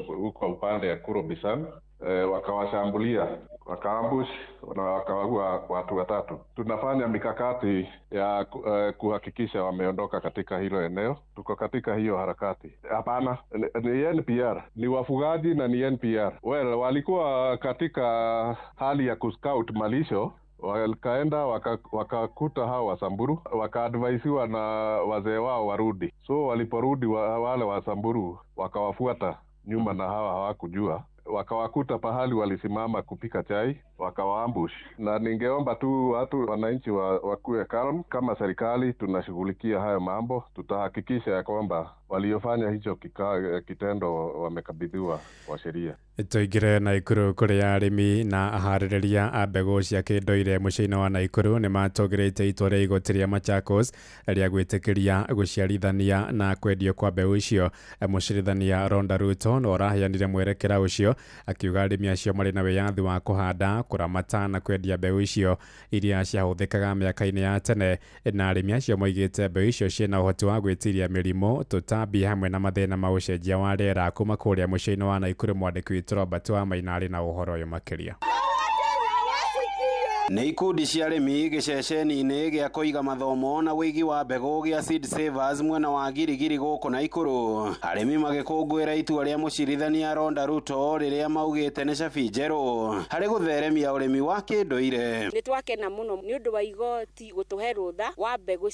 huko upande ya Kurobisan, wakawashambulia, wakaambush na wakawaua watu 3. Tunafanya mikakati ya kuhakikisha wameondoka katika hilo eneo. Tuko katika hiyo harakati. Hapana, ni NPR, ni wafugaji na ni NPR. Walikuwa katika hali ya kuscout malisho, wakaenda wakakuta hao wa Samburu, wakaadvaisiwa na wazee wao warudi. So waliporudi wale wa Samburu wakawafuata nyuma na hawa hawakujua, wakawakuta pahali walisimama kupika chai, wakawaambush. Na ningeomba tu watu wananchi wakuwe calm. Kama serikali tunashughulikia hayo mambo, tutahakikisha ya kwamba waliofanya hicho kitendo wamekabidhiwa kwa sheria.
Tuingire Naikuru kũrĩa arĩmi na aharĩrĩria a mbegũ cia kĩndũire mũciĩ-inĩ wa Naikuru nĩ matũgĩrĩte itua rĩa igoti rĩa Machakos rĩa gwĩtĩkĩria gũciarithania na kwendio kwa mbegũ icio. Mũcirithania Ronda Ruto no ũraheanire mwerekera ũcio, akiuga arĩmi acio marĩ na wĩyathi wa kũhanda, kũramata na kwendia mbegũ icio iria ciahũthĩkaga mĩaka-inĩ ya tene, na arĩmi acio moigĩte mbegũ icio ciĩna ũhoti wa gwĩtiria mĩrimũ, tũtambi hamwe na mathĩna ma ũcenjia wa rĩera. Kuma kũrĩa mũciĩ-inĩ wa Naikuru, mwandĩki witũ Robert wa Mainarĩ na ũhoro ũyũ makĩria.
Nĩ ikundi cia arĩmi gĩceceni-inĩ gĩa kũiga mathomo na wĩigi wa mbegũ gĩa Seed Savers mwena wa Girigiri gũkũ Naikuru, arĩmi magĩkũngũĩra itua rĩa mũcirithania Ronda Ruto rĩrĩa maugĩte nĩ cabi njerũ harĩ gũtheremia ũrĩmi wa kĩndũire.
Nĩ twakena mũno nĩ ũndũ wa igoti gũtũhe rũtha wa mbegũ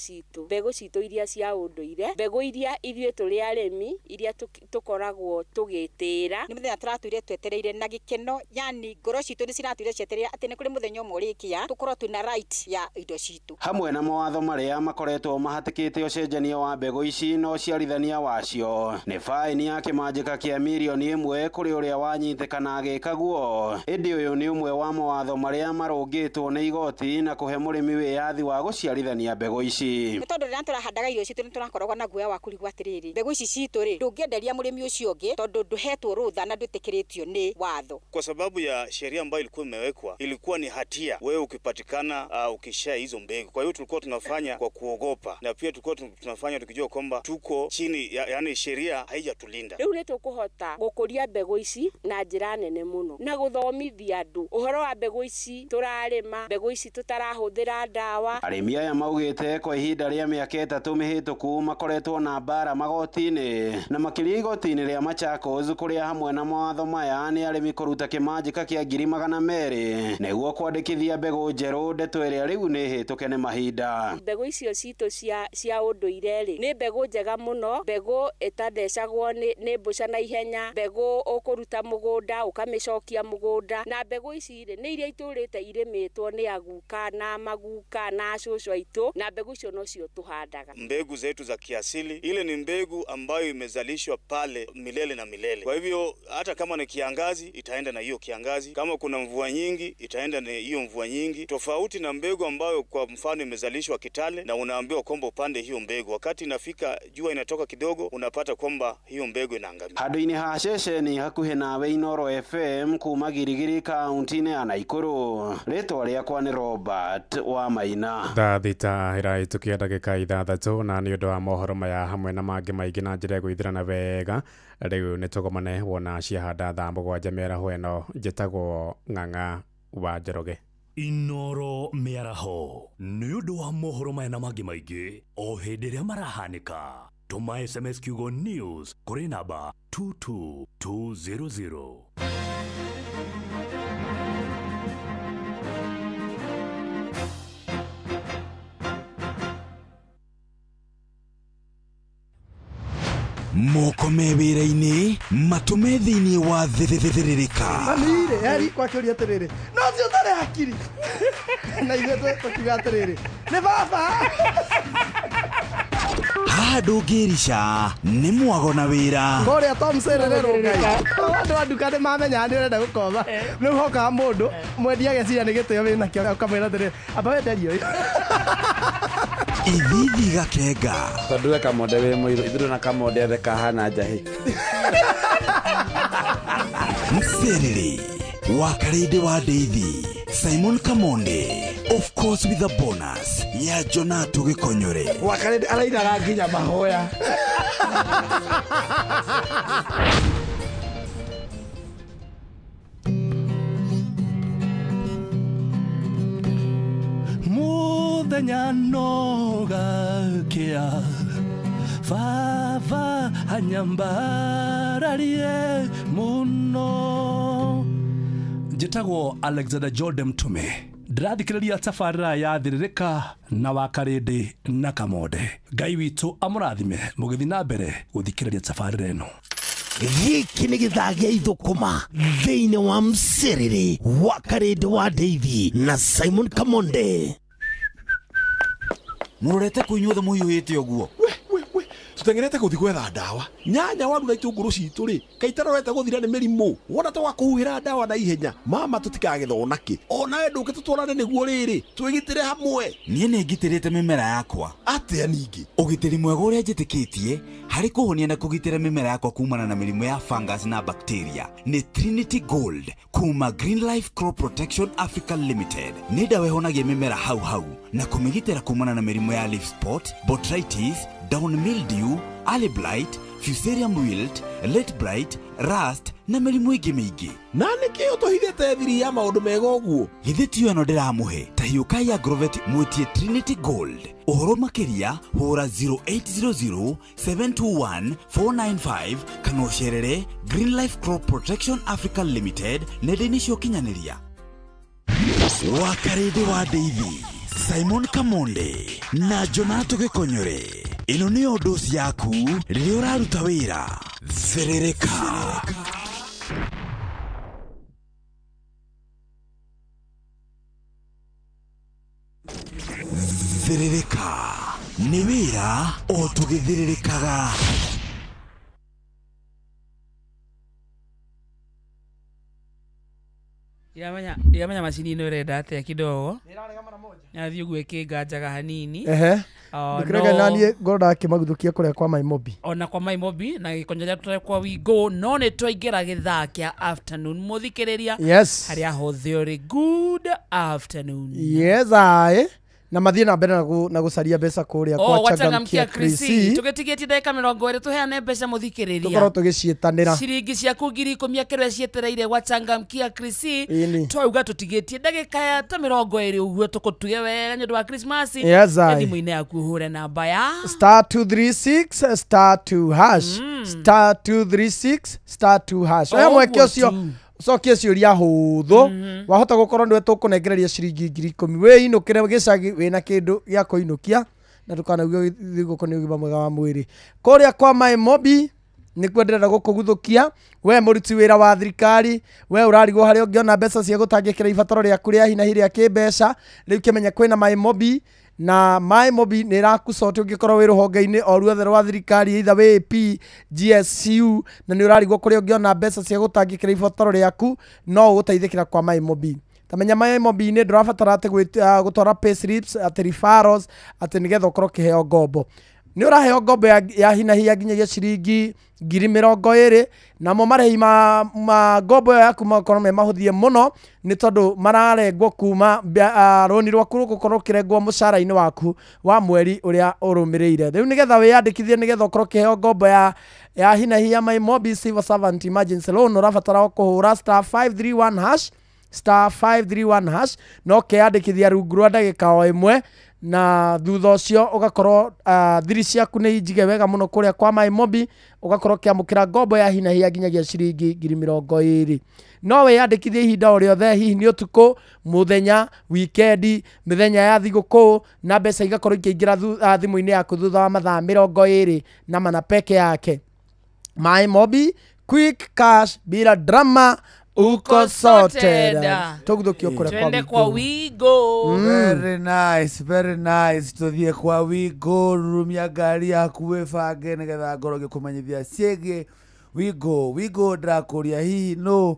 citũ iria cia ũndũire, mbegũ iria ithuĩ tũrĩ arĩmi iria tũkoragwo tũgĩtĩra. Nĩ mũthenya tũratũire twetereire na gĩkeno, yani ngoro citũ nĩ ciratũire cietereire atĩ nĩ kũrĩ mũthenya ũmwe tukorwo twina right ya indo citũ.
Hamwe na mawatho marĩa makoretwo mahatĩkĩte ũcenjania wa mbegũ ici no ciarithania wacio nĩ faini ya kĩmanjĩka kĩa mirioni 1 kũrĩ ũrĩa wanyitĩkana agĩkaguo. Ĩndĩ ũyũ nĩ ũmwe wa mawatho marĩa marũngĩtwo nĩ igoti na kũhe mũrĩmi wĩyathi wa gũciarithania mbegũ ici.
Nĩ tondũ rĩrĩa tũrahandaga irio citũ nĩ tũrakoragwo na guoya wa kũrigwo atĩrĩrĩ, mbegũ ici citũ rĩ ndũngĩenderia mũrĩmi ũcio ũngĩ tondũ ndũhetwo rũtha na ndũtĩkĩrĩtio nĩ watho.
Kwa sababu ya sheria ambayo ilikuwa imewekwa, ilikuwa ni hatia wewe ukipatikana ukishare hizo mbegu. Kwa hiyo tulikuwa tunafanya kwa kuogopa, na pia tulikuwa tunafanya tukijua kwamba tuko chini yani sheria haijatulinda.
Rĩu nĩ tũkũhota gũkũria mbegũ ici na njĩra nene mũno na gũthomithia andũ ũhoro wa mbegũ ici tũrarĩma, mbegũ ici tũtarahũthĩra ndawa.
Arĩmi aya maugĩte kwa ihinda rĩa mĩaka 3 mĩhĩtũku makoretwo na mbara magoti-inĩ na makĩria igoti-inĩ rĩa Machakos, kũrĩa hamwe na mawatho maya nĩ arĩmi kũruta kĩmanjĩka kĩa 200,000 nĩguo kwandĩkithia mbegũ njerũ. Ndeto ĩrĩa rĩu nĩ hĩtũke nĩ mahinda.
Mbegũ icio citũ cia ũndũire rĩ nĩ mbegũ njega mũno, mbegũ ĩtathecagwo nĩ mbũca na ihenya, mbegũ ũkũruta mũgũnda ũkamĩcokia mũgũnda, na mbegũ ici rĩ nĩ iria itũrĩte irĩmĩtwo nĩ aguka na maguka na cũcũ aitũ, na mbegũ icio nocio tũhandaga.
Mbegu zetu za kiasili, ile ni mbegu ambayo imezalishwa pale milele na milele. Kwa hivyo hata kama ni kiangazi itaenda na hiyo kiangazi, kama kuna mvua nyingi itaenda na hiyo mvua nyingi, tofauti na mbegu ambayo kwa mfano imezalishwa Kitale na unaambiwa kwamba upande hiyo mbegu, wakati inafika jua inatoka kidogo unapata kwamba hiyo mbegu inaangamia.
Handũ-inĩ ha ceceni hakuhĩ nawe Inoro FM kuma Girigiri kaunti-inĩ ya Naikuru, rĩtwa rĩakwa nĩ Robert wa Maina.
Thaa thita ĩrahĩtũkia ndagĩka 6 na nĩ ũndũ wa mohoro maya hamwe na mangĩ maingĩ na njĩra gwĩthirana wega, rĩu nĩ tũgomane wona ciahanda thaa 7 mĩaraho ĩno. Njĩtagwo Ng'ang'a wa Njoroge.
Inoro mĩaraho nĩ ũndũ wa mohoro maya na mangĩ maingĩ o hĩndĩ ĩrĩa marahanĩka. Tũma SMS kiugo news kũrĩ namba 22200.
Moko me wĩra-inĩ matũme thĩinĩ wa thĩrĩrĩka.
Mamire eri kwa kĩũria atĩrĩrĩ no cio ũtarĩ hakiri na ithuĩ tũkiuga atĩrĩrĩ nĩ baba.
Haha ndũngĩrica nĩ mwago na wĩra.
Kũrĩa Tom Sererero Ngai andũ a nduka nĩ mamenya nĩ ũrenda gũkoma, rĩu hokaga mũndũ mwendia ageciria nĩ gĩtĩo wĩna kĩo, ũkamwĩra atĩrĩrĩ amba wenderio.
ithithi gakenga
tondu we Kamonde wĩ mũirũ ithuĩ na Kamonde othe kahana njahĩ
Mserere wa Karede wa Ndeithi Simon Kamonde, of course with a bonus ya Jonato Gikonyore
wa Karede arainaga nginya mahoya
Muthenya nogakia Vava hanyambararie muno Njĩtagwo Alexander Jordan Mtume ndĩrathikĩrĩria tabarĩra ya Thĩrĩrĩka na wa Karĩndĩ na Kamonde Ngai witũ amũrathime mũgĩthiĩ na mbere gũthikĩrĩria tabarĩra ĩno
gĩkĩ nĩ gĩthaa gĩa ithũkũma thĩinĩ wa Mserere wa Karĩndĩ wa Ndeithi na Simon Kamonde
Mũrorete kũinyuothe mũhiũhĩte ũguo
tutengerete guthi gwetha ndawa nyanya waru na itũngũrũ citũ ri kaitarorete guthira nĩ mĩrimũ wona ta wakuhira ndawa na ihenya mama tutikagethona ki ona we ndũngĩtũtwarane nĩguo rĩrĩ twĩgitĩre hamwe
niĩ nĩ ngitĩrĩte mĩmera yakwa
atĩa ningĩ
ũgitĩri mwega ũrĩa njĩtĩkĩtie harĩ kũhonia na kũgitĩra mĩmera yakwa kumana na mĩrimũ ya fungus na bacteria nĩ Trinity Gold kuma Green Life Crop Protection Africa Limited nĩ ndawa ĩhonagia mĩmera hau na kũmĩgitĩra kumana na mĩrimũ ya leaf spot, botrytis, down mildew, early blight, fusarium wilt, late blight, rust na mĩrimũ ĩngĩ mĩingĩ.
Na nĩkĩ ũtũhithĩte thiri ya maũndũ mega ũguo?
Githĩ ti ĩno ndĩramũhe ta hiũkai Agrovet mwĩtie Trinity Gold. Ũhoro makĩria hũra 0800 721 495 kana ũcerere Green Life Crop Protection Africa Limited nenda-inĩ cia ũkinyanĩria. Wa Karĩndĩ wa Ndeithi Simon Kamonde na Jonato Gikonyore ĩno nĩyo dosi yaku rĩrĩa ũraruta wĩra Therereka Therereka nĩ wĩra o tũgĩthĩrĩrĩkaga
Yamanya macini ino renda atia kidogo. Yathi ugu ikinganjaga hanini.
Ndikirega nani ngorda kimaguthukia kuria kwa Maimobi.
Ona kwa Maimobi na gikonjeria tutare kwa Wigo no ne twaingira githaa kia afternoon muthikiriria.
Yes.
Haria ho theory good afternoon.
Yes I. Na mathie na mbere na gucaria mbeca kuria kwa Changamkia Krisi
tugitigetie ndeka 20 tuheane mbeca muthikiriria
tukoro tugiciitanira
ciringi ciaku 10,000 kirwe cietereire gwa Changamkia Krisi twauga tutigetie ndagika ya ta 20 uguo tukutuge wega nyu wa Christmas thimu-ini yaku hure namba ya
*236 *2# *236 oya mweke ucio Sokia ciuria huthu wahota gukorwo ndwe tukunengereria ciringi 10,000 we inukire gicagi wina kindu gya kuinukia na tukanaugio thigukoni ugima mwega wa mwiri kuria kwa Maimobi ni kwenderera gukuguthukia we muruti wira wa thirikari we urarigwo hari ungiona mbeca cia gutangikira ibataro ria kuria hina hiria kimbeca riu kimenya kwina Maimobi na Maimobi nĩ rakucote ũngĩkorwo wĩ rũhonge-inĩ o ruothe rwa thirikari either wĩ AP GSU na nĩ ũrarigwo kũrĩa ũngĩona mbeca cia gũtangĩkĩra ibataro rĩaku no ũgũteithĩkĩra kwa Maimobi tamenya Maimobi nĩ ndũrabatara atĩ gũtwara payslips atĩ referrals atĩ nĩgetha ũkorwo ũkĩheo ngombo nĩ ũraheo ngombo ya hinahiya nginyagia ciringi 20,000 namo marĩhi ma ngombo yaku makorwo me mahũthie mũno nĩ tondũ mararengwo kuma rũni rwaku rũgũkorwo ũkĩrengwo mũcara-inĩ waku wa mweri ũrĩa ũrũmĩrĩire rĩu nĩgetha wĩyandĩkithie nĩgetha ũkorwo ũkĩheo ngombo ya hinahiya Maimobi Civil Servant Emergency Loan ũrabatara kũhũra *531# no keyandĩkithia rungu rwa ndagĩka o ĩmwe na thutha ũcio ugakorwo thiri ciaku nĩ injige wega muno kuria kwa Maimobi ugakorwo kiamukira ngombo ya hinahiya nginyagia ciringi 20,000 no weyandĩkithie ihinda o rĩothe hihi nĩ ũtukũ muthenya weekend mĩthenya ya thigũkũ na mbeca igakorwo ikĩingĩra thimũ-inĩ yaku thutha wa mathaa 24 peke yake Maimobi quick cash bila drama uko sorted tuguthukia kuria
kwa Wigo
very nice tuthie kwa Wigo rumia ngari yaku wĩbange nĩgetha ngoro ngĩkũmenyithia ciĩgiĩ Wigo ndakuria hihi no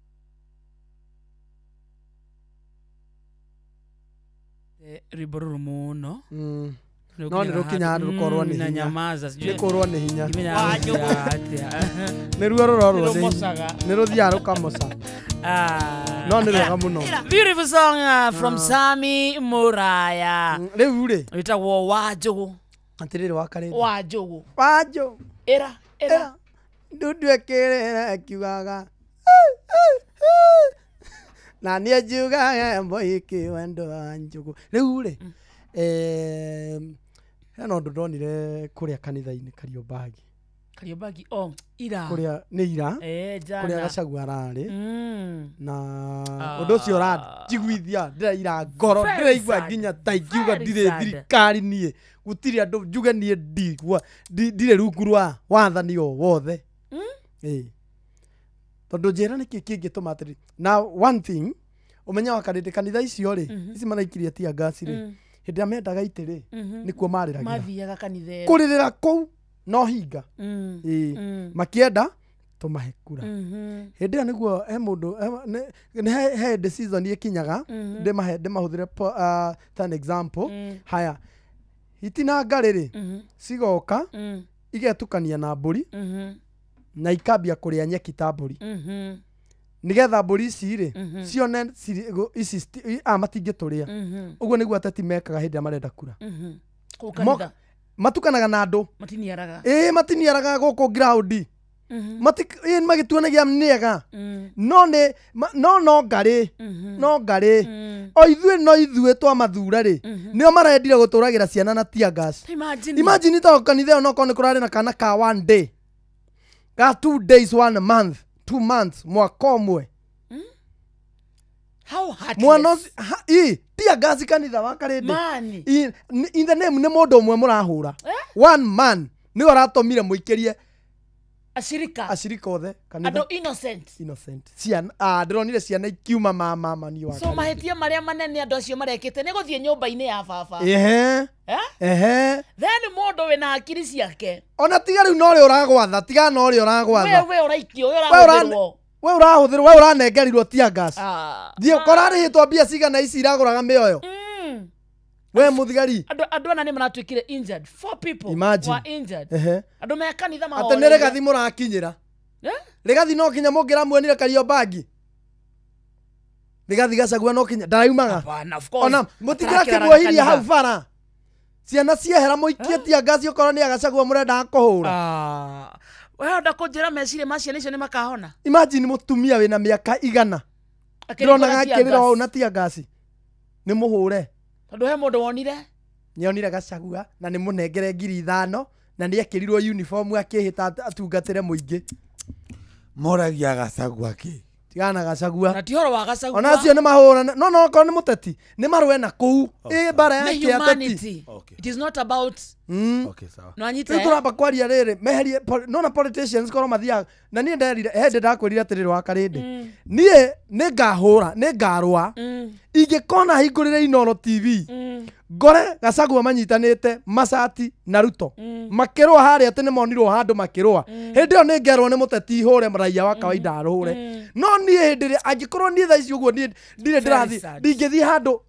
Riboruru muno.
No nä rå kinya handå rå korwo nä hinya nä kå rwo nä hinya nä ruo rå rorwo nä rå thiaga rå kamoca no nä rwega må no.
Beautiful song from Sami Muraya.
Rä u rä
wä tagwo Wanjå
atä rä rä wakarä
Wanjå ä
ndundu kä rä ra kiugaga na nä njugaga mboikä wendo wa njågå rä u rä hena ũndũ ndonire kũrĩa kanitha-inĩ Kariobagi
ira
kũrĩa nĩ ira
jana
kũrĩa Gachagua ararĩ na ũndũ ũcio ũranjiguithia ndĩraira ngoro ndĩraigua nginya ta ingiuga ndirĩ thirikari niĩ gũtirĩ andũ njuge niĩ ndirĩ rungu rwa wathani o wothe tondũ njĩra nĩkĩ kĩngĩtũma atĩrĩ na one thing ũmenya wakarĩte kanitha icio rĩ ici maraikirie tia ngasi rĩ hĩndĩ ĩrĩa mendaga itĩ rĩ nĩkuo marĩragia
mathiaga kanitha
kũrĩrĩra kũu no hinga makĩenda tũmahe kura hĩndĩ ĩyo nĩguo he mũndũ he decision ĩkinyaga ndĩmahũthĩre ta an example haya itinanga rĩrĩ cigoka igetukania na mbũri na ikambia kũrĩa nyeki ta mbũri nigetha mbũri ici rĩ cione ici matingĩtũrĩa ũguo nĩguo ateti mekaga hĩndĩ ĩrĩa marenda kura matukanaga na andũ matiniaraga gũkũ ground magĩtuanagia nĩega no ngarĩ o ithuĩ twamathura rĩ nĩo marendire gũtũragĩra ciana na tear gas. Imagine to kanitha ĩyo nokorwo nĩ kũrarĩ na kana ka 1 day ga 2 days 1 month 2 months mwaka ũmwe mwana tear gas kanitha wakarĩndĩ in the name nĩ mũndũ ũmwe mũrahũra 1 man nĩ ũratũmire mũikĩrie acirika othe
andũ innocent
ciana ndĩronire ciana ikiuma mani wa
so mahĩtia marĩa manene andũ acio marekĩte nĩ gũthiĩ nyũmba-inĩ ya baba then mũndũ wĩna hakiri ciake
ona tiga rĩu no rĩ ũragwatha tiga no rĩ ũragwatha
we ũraikio ũrahũthĩrwo
we ũranengerirwo tear gas thiĩ korarĩhĩtwo mbia cigana ici iragũraga mĩoyo we muthigari
andũ ana nĩ maratuĩkire injured 4 people were injured andũ me kanitha mahoro
atĩ nĩ rĩgathi mũrakinyĩra rĩgathi no kinya mũngĩramuonire Kariobagi rĩgathi Gachagua no kinya ndaraumaga ona mũtingĩrakĩmuohirie hau bara ciana ciehera mũikie tear gas okorwo nĩ Gachagua mũrendaga kũhũra
wenda kũnjĩra meciria ma ciana icio nĩ makahona.
Imagine mũtumia wĩna mĩaka 100 ndĩronaga akĩrĩra ũũ na tear gas nĩ mũhũre
tondũ he mũndũ wonire
nĩonire Gachagua na nĩ mũnengere 5,000 na nĩ ekĩrirwo uniform akĩhĩta atungatĩre mũingĩ
moragia Gachagua kĩ
tigana Gachagua
na tihoro wa Gachagua
ona acio nĩ mahũrana no korwo nĩ mũteti nĩ marũe na kũu bara yake ateti.
It is not about no anyite
turamba kwaria rĩrĩ meherie no na politicians korwo mathiaga na niĩ nderire hĩndĩ ndakwĩrire atĩrĩrĩ wakarĩndĩ niĩ nĩ ngahũra nĩ ngarũa ingĩkona hingũrĩre Inooro TV ngore Gachagua manyitanĩte Macati na Ruto makĩrũa harĩa atĩ nĩ monirwo handũ makĩrũa hĩndĩ ĩyo nĩ ngerwo nĩ mũteti hũre raia wa kawaida arũre no niĩ hĩndĩ ĩrĩa angĩkorwo niĩ thaa ici ũguo niĩ ndirĩ ndĩrathiĩ ndingĩthiĩ handũ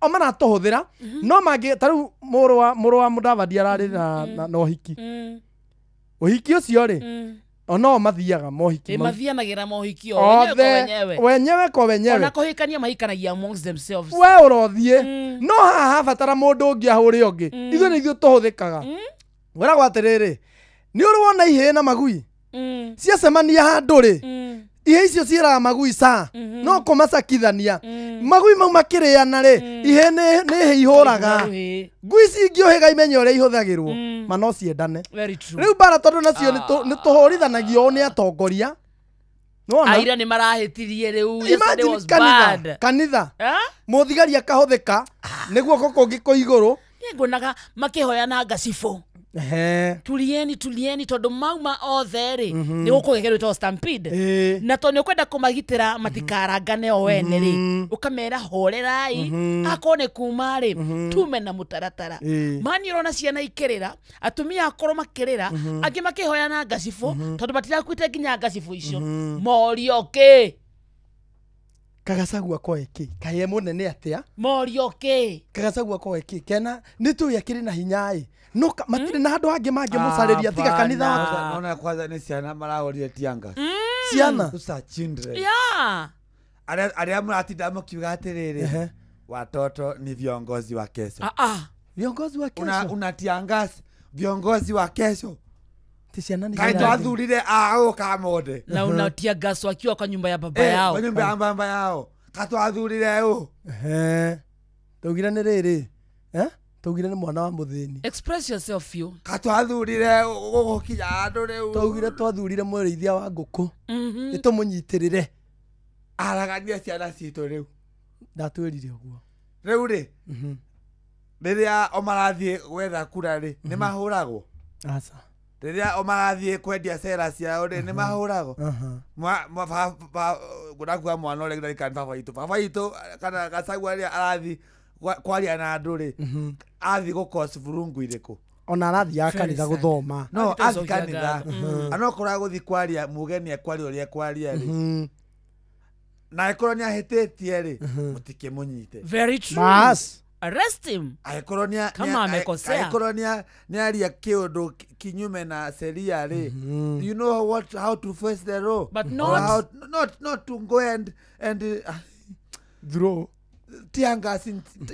o maratũhũthĩra no mangĩ ta rĩu mũrũ wa Mudavadi ararĩ na ũhiki ũhiki ũcio rĩ ono mathiaga mohiki
mathianagĩra mohiki
wenyewe kwa wenyewe
ona kũhikania mahikanagia amongst themselves
we ũrothiĩ no haha habatara mũndũ ũngĩ ahũre ũngĩ ithuĩ nĩ ithuĩ tũhũthĩkaga wĩragwo atĩrĩrĩ nĩ ũrĩ wona ihĩ na magui ciacemania handũ rĩ ihĩ icio ciĩraga magui no kũmacakithania magui mau makĩrĩana rĩ ihĩ nĩ ihũraga ngui ici ingĩũhĩga imenye ũrĩa ihũthagĩrwo ma no ciendane rĩu bara tondũ nacio nĩ tũhũrithanagio nĩ atongoria
aira nĩ marahĩtirie rĩu yesterday was bad
kanitha mũthigari akahũthĩka nĩguo kũngĩ kũ igũrũ
niĩ nguonaga makĩhoya na ngacibũ tulieni tondũ mauma othe rĩ nĩ gũkũgegerwo ĩtagwo stampede na tondũ nĩ ũkwenda kũmagitĩra matikarangane o wene rĩ ũkamera horerai akorwo nĩ kuma rĩ tume na mũtaratara mani ũrona ciana ikĩrĩra atumia akorwo makĩrĩra angĩ makĩhoya na ngacibũ tondũ matirakuĩte nginya ngacibũ icio morio kĩ
Kagacagua koeki kaye munene atia
morio ke
Kagacagua koeki kena nitu yakiri na hinyai no matire na andu ange mangi mucariria tiga kanitha wa
naona kwanza ni ciana marahoria tianga
ciana
usa children
yeah
aria muratinda mukiuga atiriri watoto ni viongozi wa kesho
viongozi wa kesho
unatiangasi viongozi wa kesho
ticiana ni
kaito athurire ao kamode
na unatia gas wakiwa kwa nyumba ya baba yao
kwa nyumba ya baba yao kato athurire au
tugire ni riri tugire ni mwana wa muthini
express yourself you
kato athurire gugukinya andu riu
tugire twathurire mwirithia wa nguku nitumunyitĩrĩre
aragania ciana citu riu
ndatwirire uguo
riu ri riria omarathie gwetha kura ri ni mahuragwo
aca
riria omarathie kwendia cera ciao ri ni mahuragwo gunakuga mwana ule ndari kan baba itu kana Gachagua ria arathi kwaria na andu ri athi gukos burungu iriku
ona arathi akanitha guthoma
no athi kanitha anokora guthi kwaria mugeni akwaria uria kwaria ri na ekoronia hetitie ri mutikimunyite
very true
mas
arrest him
aikoronia
kama amekosea
aikoronia ni aria kiundu kinyume na sheria ri do you know how to face the law
but
not to go and
draw
tiangas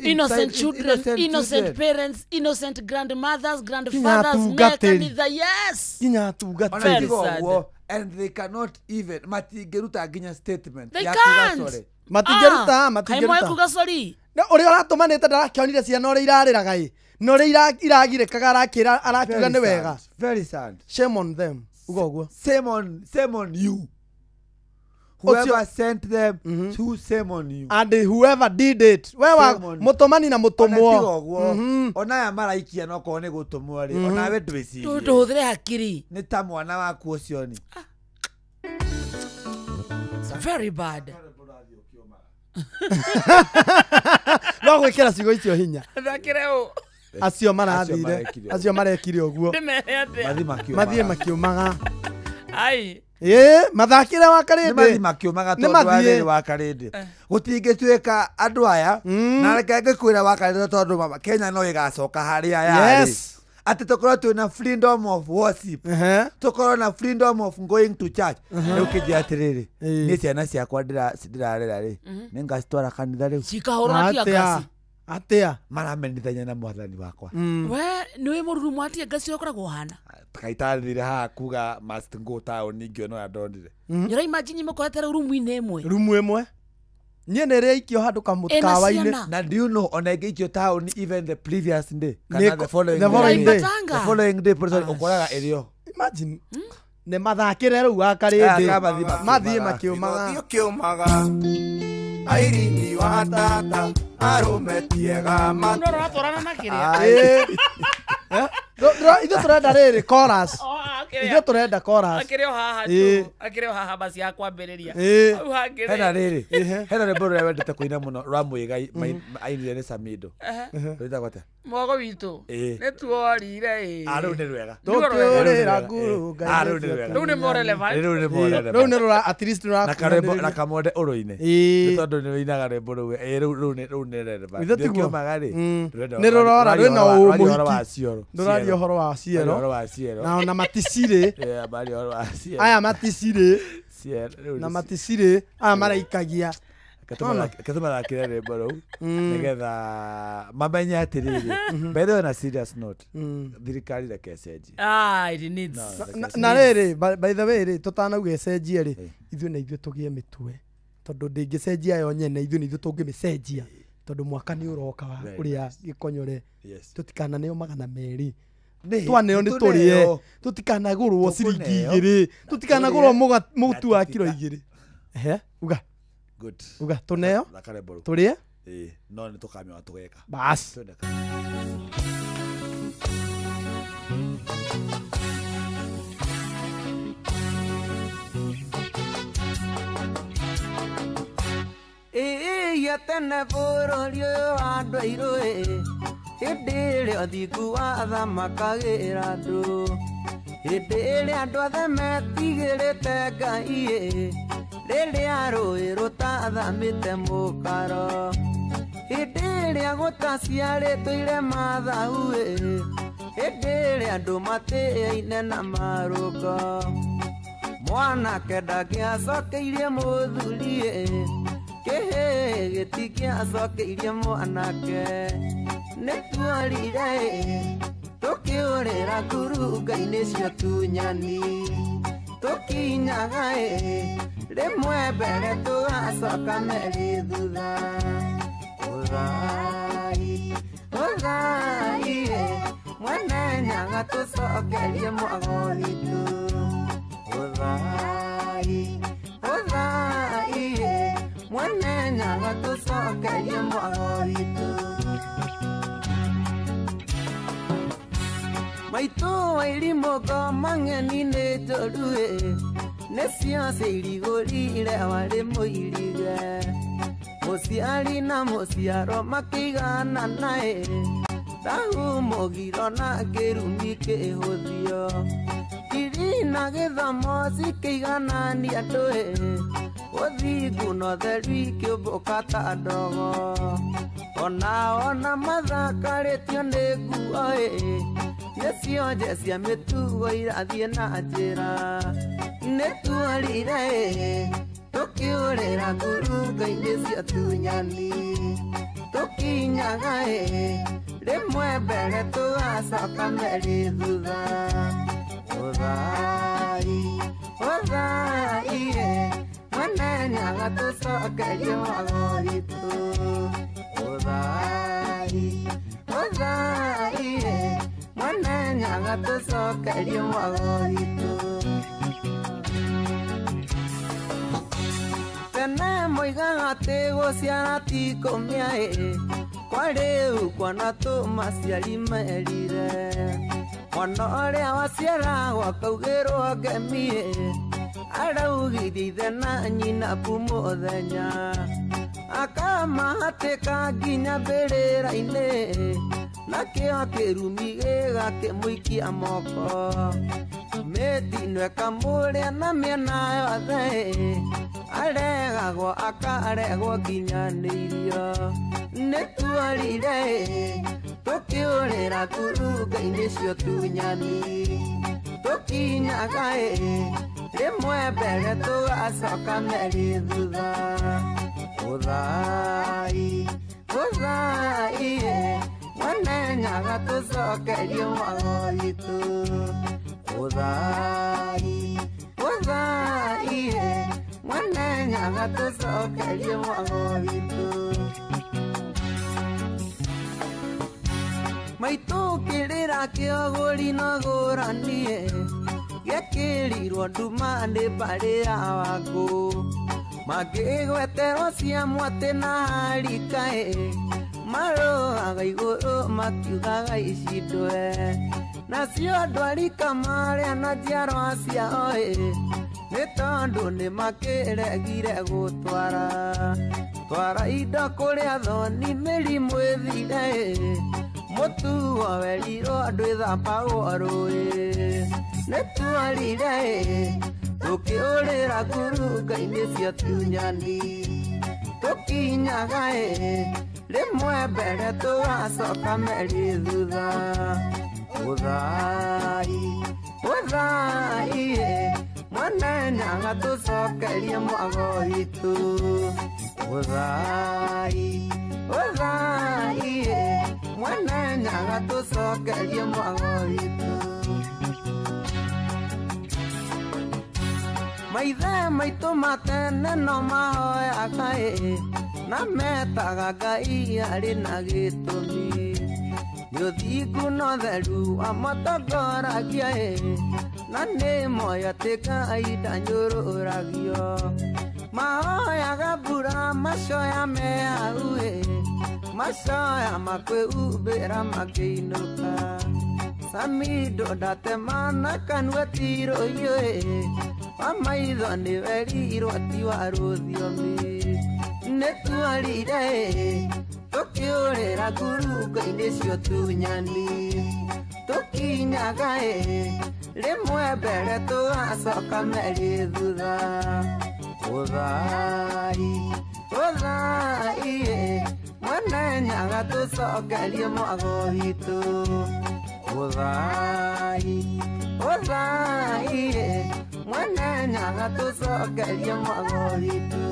innocent children innocent parents innocent grandmothers grandfathers kanitha yes
kinya tugatĩrwo
and they cannot even matingeruta nginya statement
they can't
matingeruta
kuga sorry
na uria uratumanite ndarakionire ciana uria irariraga no uria iragirekaga arakiuga ni wega
very sad
shame on them ugoguo
shame on you whoever sent them to shame on you
and whoever did it wewa mutomani na mutomwo
ona ya maraikia no ko ne gutomwo ri ona we ndwisi
tuhuthire hakiri
ni ta mwana waku ucio ni
very bad
no gwikira cigo icio hinya
ndakire u
acio marathire acio marekire uguo mathie makiumaga
ai
mathakire wa karindi
mathi makiumaga tondu wa karindi gutingituika andu aya na reke ngikwira wa karindi tondu Kenya no igacoka haria yari ati tukorwo twina freedom of worship tukorwo na freedom of going to church riu kinjia atiriri ni ciana ciakwa ndirarera ri ningacitwara kanitha riu
cikahurwo kiangasi
atia
maramenithania na mwathani wakwa
we niwe mururu mwatie ngasi ukoragwo hana
takaitathire haha kuga must go town ningio no andondire
nyora imagine mukorete rumu
imwe nye nere ikio handu kamukawaine
na do you know ona ikio town even the previous day kana the following day person ukoraga irio
imagine ne mathakire ru akarindi mathie makiumaga
airini wa tata arumetiega
matu no ratwarana na kiria
ithu turenda riri chorus ithu turenda chorus
akirio haha basi akwambiriria au hangire
hena rwimbo ruria wendete kuina muno rwa Muigai ainire ni Samido rwita gwate
mwogo witu ni tuorire
riu ni rwega
tuturira nguru
riu ni more relevant
riu ni rura at least rura
na kamode uruine ni tondu ni winaga rwimbo ruo riu ni relevant
ndio
magari
ni rurora rwina
umuhiki
ndurario horo wa ciero na ona maticire aya maticire na maticire aya maraikagia
katuma thakire rwimbo rũu nigetha mamenye atiriri bethe na serious note thirikari reke cenjie
it needs
na riri by the way ri tutanauga cenjie ri ithuĩ na ithuĩ tugie mitwe tondu ndingicenjia yo nyene ithuĩ na ithuĩ tungimicenjia tondu mwaka ni uroka wa uria gikonyore tutikana neo 200 twaneo ni turie tutikanagurwo ciringi 2 tutikanagurwo mutu wa kilo 2 uga
good
uga tuneo turie
no ni tukamya tugeka
bas
ya tene bũrũri ũyũ wa andũ airũ hĩndĩ ĩrĩa ũthingu wathamakagira andũ hĩndĩ ĩrĩa andũ othe metigĩrĩte Ngai rĩrĩa rũĩ rũtathamĩte mũkaro hĩndĩ ĩrĩa gũtaciarĩtwo ire mathahu hĩndĩ ĩrĩa andũ matĩaine na marũngo mwanake ndangĩacokeirie mũthuri kĩhĩ gĩtingĩacokeirie mwanake nĩtuorire tũkĩũrĩra ngurunga-inĩ cia tunyani tũkinyaga rĩmwe mbere tũgacoka merĩ thutha ũthai ũthai mwene nyaga tũcokerie mwago witũ ũthai ũthai mwene nyaga tũcokerie mwago witũ maitũ wa irimũgo mang'eni nĩ njũru nĩcio ciirigũrire warĩ mũirige mũciari na mũciaro makĩiganana thahu mũgiro na kĩrumi kĩhũthio kiri na gĩthomo cikĩiganania andũ ũthingu na ũtheru ikĩũmbũka ta ndogo ona mathakarĩtio nĩ nguo nĩcionje cia mĩtugo irathiĩ na njĩra nĩtuorire tũkĩũrĩra ngurunga-inĩ cia tunyani tũkinyaga rĩmwe mbere tũgacoka merĩ thutha ũthai ũthai mwene nyaga tũcokerie mwago witũ ũthai ũthai mwene nyaga tũcokerie mwago witũ tene moigaga atĩ gũciara ti kũmĩa kwa rĩu kwana tũmaciari merire mwana ũrĩa waciaragwo akaugĩrwo ngemi araugithia ithe na nyina pu mũthenya akamahatĩka nginya mbĩrĩra-inĩ nakĩo kĩrumi gĩgakĩmũikia moko mĩtino ĩkamũrĩa na mĩena yothe aregagwo akaregwo nginya nĩ irio nĩtuorire tũkĩũrĩra ngurunga-inĩ cio tunyani tũkinyaga rĩmwe mbere tũgacoka merĩ thutha ũthai ũthai mwene nyaga tũcokerie mwago witũ ũthai ũthai mwene nyaga tũcokerie mwago witũ maitũ kĩrĩra kĩogũri na gũranie gĩkĩrirwo nduma nĩ mbarĩ ya Wangũ mangĩgweterwo cia mwatĩ na harika marũaga igũrũ makiugaga icindwe nacio ndwarika marĩa na njiarwa ciao nĩ tondũ nĩ makĩregire gũtwara indo kũrĩa thoni mĩrimũ ĩthire mũtuo werirwo andũ ĩthambagwo rũĩ nĩtuorire tũkĩũrĩra ngurunga-inĩ cia tunyani tũkinyaga rĩmwe mbere tũgacoka merĩ thutha ũthai ũthai mwene nyaga tũcokerie mwago witũ ũthai ũthai mwene nyaga tũcokerie mwago witũ maithe maitũ matene no mahoyaga na metaga Ngai arĩ na gĩtũmi nĩ ũthingu na ũtheru amatongoragia na nĩ moya atĩ Ngai ndanyũrũragio mahoyaga mbura macoya me hau macoya makwĩhumbĩra makĩinũka samido ndatemana kanua tiroiyo amaitho nĩ werirwo ti wa rũthiomi nĩtuorire tũkĩũrĩra ngurunga-inĩ cio tunyani tũkinyaga rĩmwe mbere tũgacoka merĩ thutha Uthai, uthai, mwana nyaga tucokerie mwago witũ. Uthai, uthai, mwana nyaga tucokerie mwago witũ.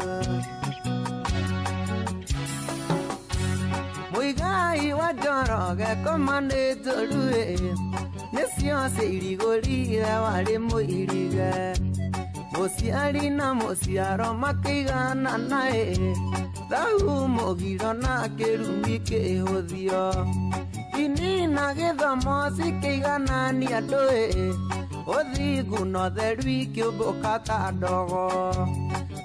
Muigai wa Njoroge komanĩtwo rũĩ, nĩcio ciirigũrire warĩ mũirige. Mũciari na mũciaro makĩigana naĩ, thau mũgiro na kĩrumi kĩhũthio. Ini na gĩthomo cikĩiganania andũ ũthingu na ũtheru ikĩũmbũka ta ndogo.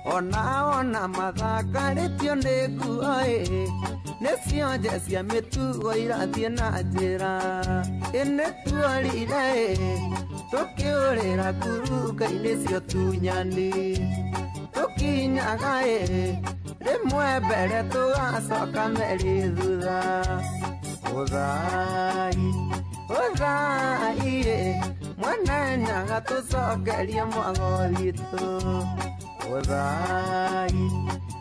Ona mathakarĩtio nĩ nguo nĩcio nje cia mĩtugo irathiĩ na njĩra. Nĩtuorire tũkĩũrĩra kuruka-inĩ cio tunyani, tũkinyaga rĩmwe mbere tũgacoka merĩ thutha. Uthai, uthai, mwana nyaga tũcokerie mwago witũ. Uthai,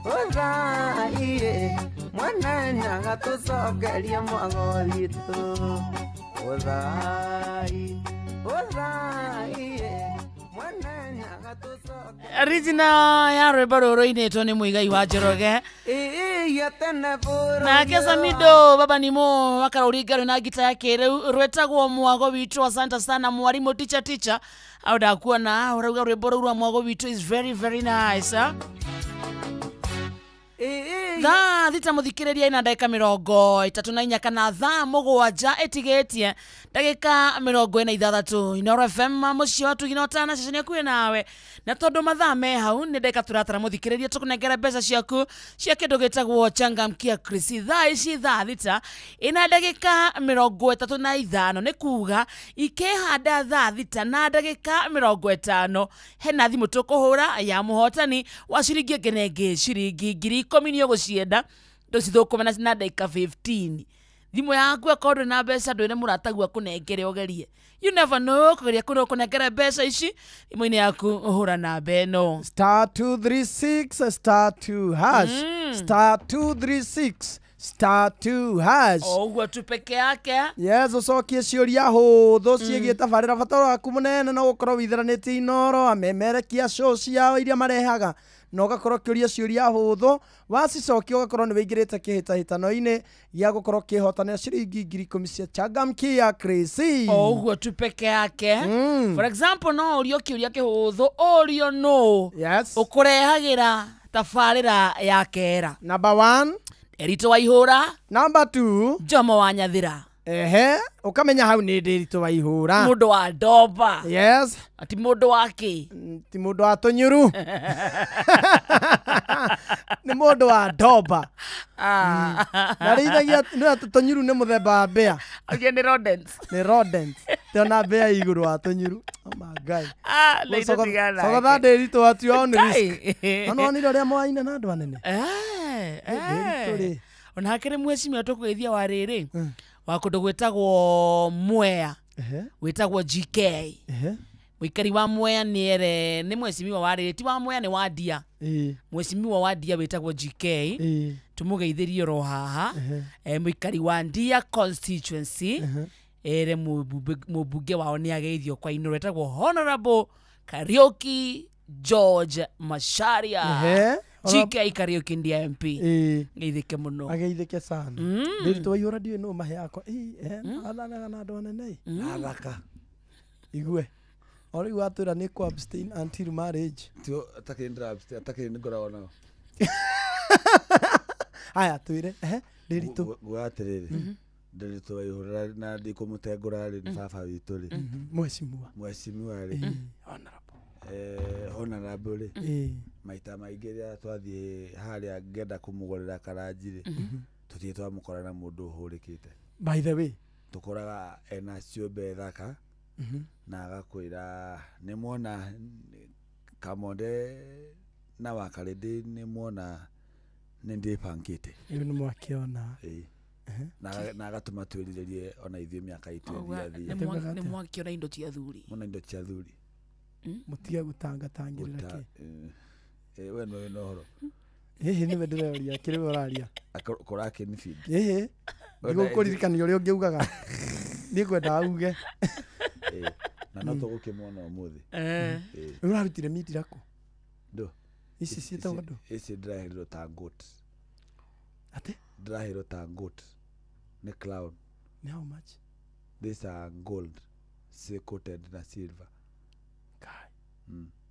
uthai, mwana nyaga tũcokerie mwago witũ. Uthai, uthai, mwana nyaga tũcokerie.
Original ya rwĩmbo rũrũ inĩtwo nĩ Muigai wa Njoroge. Nake Samido baba nimo wakarũringa na gita yake rwetagwo mwago witũ. Asante sana mwalimu teacher au ndakuona urauga rwĩmbo rũrũ rwa mwago witũ is very very nice. Thaa thita mũthikĩrĩria ina ndagĩka 34 kana thaa mũgwanja ĩtigĩtie ndagĩka 46 Inooro FM mũciĩ wa Tuginotana ceceni yakuĩ nawe. Na tondũ mathaa me hau nĩ ndagĩka tũratara mũthikĩrĩria tũkũnengera mbeca ciaku cia kĩndũ gĩtagwo Changamkia Chris. Thaa ici thaa thita ina ndagĩka 35 nĩ kuga ikĩhanda thaa thita na ndagĩka 50 hena thimũ tũkũhũra ya mũhotani wa ciringi ngenenge ciringi 10,000 nĩ ũgũcienda ndũcithũkũme na ndagĩka 15. Thimũ yaku akorwo na mbeca ndwĩne mũratagua kũnengere ũgerie. You never know kũgeria kũnengera mbeca ici thimũ-inĩ yaku ũhũra namba ĩno
*236 *2 hash *236 *2 hash.
Oguo tu peke yake.
Yes, ucokie ciũria hũthũ ciĩgiĩ tabarĩra. Bata waku mũnene no gũkorwo wĩtheranĩtie Inooro amemerekia show ciao iria marehaga na ũgakorwo kĩũria ciũria hũthũ. Wacicokia ũgakorwo nĩ wĩingĩrĩte kĩhĩtahĩtano-inĩ gĩa gũkorwo kĩhotanĩra ciringi 10,000 cia Changamkia Chris.
Oguo tu peke yake. For example no ũrio kĩũria kĩhũthũ ũrio no ũkũrehagĩra tabarĩra ya kera.
Number 1
Ndĩritũ Waihũra.
Number 2
Jomo wa Nyathira.
Ukamenya hau nĩ Ndĩritũ Waihũra.
Mũndũ wa ndomba.
Yes.
Ati mũndũ wa kĩ?
Ti mũndũ wa tũnyuru. Nĩ mũndũ wa ndomba. Na rĩithagia nĩ tũnyuru nĩ mũthemba wa mbĩa.
Agĩ nĩ rodents.
Nĩ rodents. Tena mbĩa igũrũ wa tũnyuru. Oh my God.
Leito tigana.
Sogotha Ndĩritũ watuo ni risk. Ano ni rĩrĩa mwaina na andũ anene. Ona hakĩrĩ mwecimia tũkũgeithia wa rĩrĩ. Wa kũndũ gwĩtagwo Mwea. Wĩtagwo GK. Mũikari wa Mwea nĩ mwecimiwa wa rĩrĩ. Ti wa Mwea nĩ wa Ndia. Mwecimiwa wa Ndia wĩtagwo GK. Tũmũgeithĩrie ro haha. Mũikari wa Ndia constituency. Ere mũbunge wao nĩ ageithio kwa Inooro wĩtagwo Honorable Kariuki George Macharia. GK Kariuki Ndia MP. Geithĩke mũno. Ageithĩke sana. Ndĩritũ Waihũra ndiũĩ no mahe yakwa. Athanaga na andũ anene. Athaka. Igue. Ori watũra nĩ ku abstain until marriage.
Tio atakĩndra abstain atakĩndra ngoragwo nao.
Aya twĩre Ndĩritũ.
Gwatirĩrĩ. Ndĩritũ Waihũra na ndikũmũtengũra rĩ nĩ baba witũ rĩ. Mwecimiwa rĩ. Honorable rĩ. Maita maingĩ rĩrĩa twathiĩ harĩa ngenda kũmũgũrĩra karanji rĩ. Tũthiĩ twamũkora na mũndũ ũhũrĩkĩte.
By the way.
Tũkoraga ena ciũmbe thaka. Na agakwĩra nĩ muona Kamonde na Wakarĩndĩ nĩ muona nĩ ndĩbangĩte.
Rĩu nĩ mwakĩona.
Na agatũma twĩrirĩrie ona ithuĩ mĩaka itũ ĩthiathia.
Nĩ mwakĩona indo cia thuri.
Mona indo cia thuri.
Mũtige gũtangatangĩrĩra kĩ.
we no horo
Nĩ ndĩreria kĩrĩa ũraria.
Akora kĩ ni feed.
Nĩgũkũririkania ũrĩa ũngĩugaga. Niĩ ngwenda uge.
Na no tũgũkĩmona ũmũthĩ.
Ũrarutire miti rako?
Ndo.
Ici ciĩtagwo ndo?
Ici ndĩraherirwo ta goat.
Ate?
Ndĩraherirwo ta goat. Nĩ clown.
Ni how much?
These are gold. Coated na silver.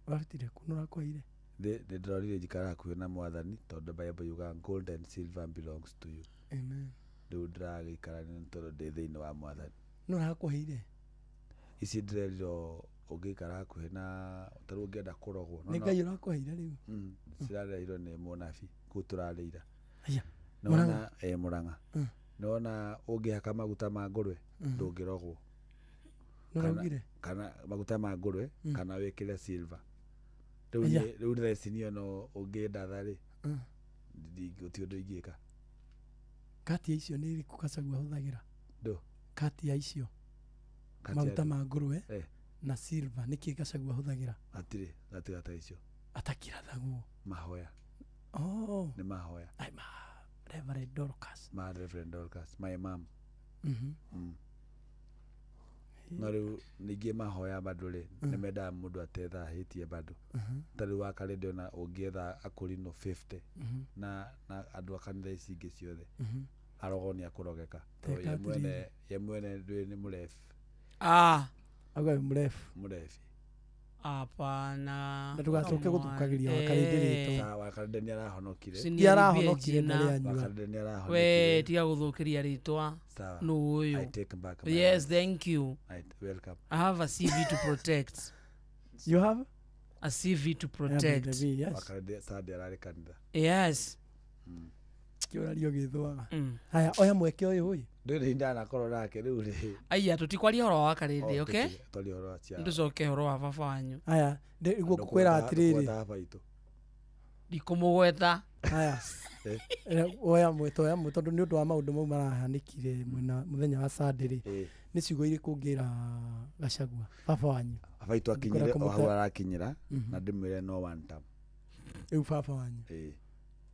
Ũrarutire kũ nũrakwaire?
Ndĩrorire njikara hakuhĩ na Mwathani tondũ Bible yuga gold and silver belongs to you.
Amen.
Rĩu ndĩragĩikara nĩ tondũ ndĩ thĩinĩ wa Mwathani.
Nũrakwaire?
Ici ndĩrerirwo ũngĩikara hakuhĩ na tarĩ ũngĩenda kũrogwo.
Nĩ Ngai ũrakwaire rĩu?
Cirarerirwo nĩ mũnabi kũu tũrarĩira.
Mũrang'a?
Mũrang'a. Nĩwona ũngĩhaka maguta ma ngũrwe ndũngĩrogwo.
Nũraugire?
Kana maguta ma ngũrwe kana wĩkĩre silver. Rĩu ndĩrecinio no ũngĩenda tharĩ gũtirĩ ũndũ ingĩka.
Kati ya icio nĩ ĩrĩkũ Gachagua ahũthagĩra?
Ndo.
Kati ya icio maguta ma ngũrwe na silver nĩkĩ Gachagua ahũthagĩra?
Atirĩ gatigata icio.
Atakirathagwo.
Mahoya. Nĩ mahoya.
Reverend Dorcas.
Reverend Dorcas, my mom. No rĩu ningĩ mahoya bado rĩ nĩmendaga mũndũ atethahĩtie bado. Tarĩ wa karĩndĩ ona ũngĩetha akũrinwo 50 na andũ a kanitha ici ingĩ ciothe arogo nĩ akũrogeka. Ye mwene ndũĩ nĩ mũrefu.
Agwe mũrefu.
Mũrefu.
Hapana.
Na tugacoke gũthukagĩria wakarĩndĩ rĩtwa.
Wakarĩndĩ nĩ arahonokire.
Nĩarahonokire ndarĩ anyua.
Wakarĩndĩ nĩ arahonokire.
We tiga gũthũkĩria rĩtwa. No ũyũ.
I take back my
Yes, thank you.
Welcome.
I have a CV to protect.
You have
a CV to protect?
Yes.
Wakarĩndĩ sadi ararĩ kanitha.
Yes.
Kĩũrario gĩthũaga. Haya, oya mweke ũyũ ũyũ.
Ndĩrĩ ndanakorwo nake rĩu rĩ.
Aya tũtikwaria horo wa karĩndĩ, okay?
Twaria horo wa cia.
Ndũcoke horo wa baba wanyu.
Haya, nĩguo ngũkwĩra atĩrĩrĩ.
Ndikũmũgweta.
Haya. Oya mwete tondũ nĩ ũndũ wa maũndũ mau marahanĩkire mũthenya wa Sunday rĩ. Nĩ ciugo irĩkũ ngĩra Gachagua baba wanyu?
Baba itu akinyire o hau arakinyira na ndĩmwĩre no one time.
Rĩu baba wanyu.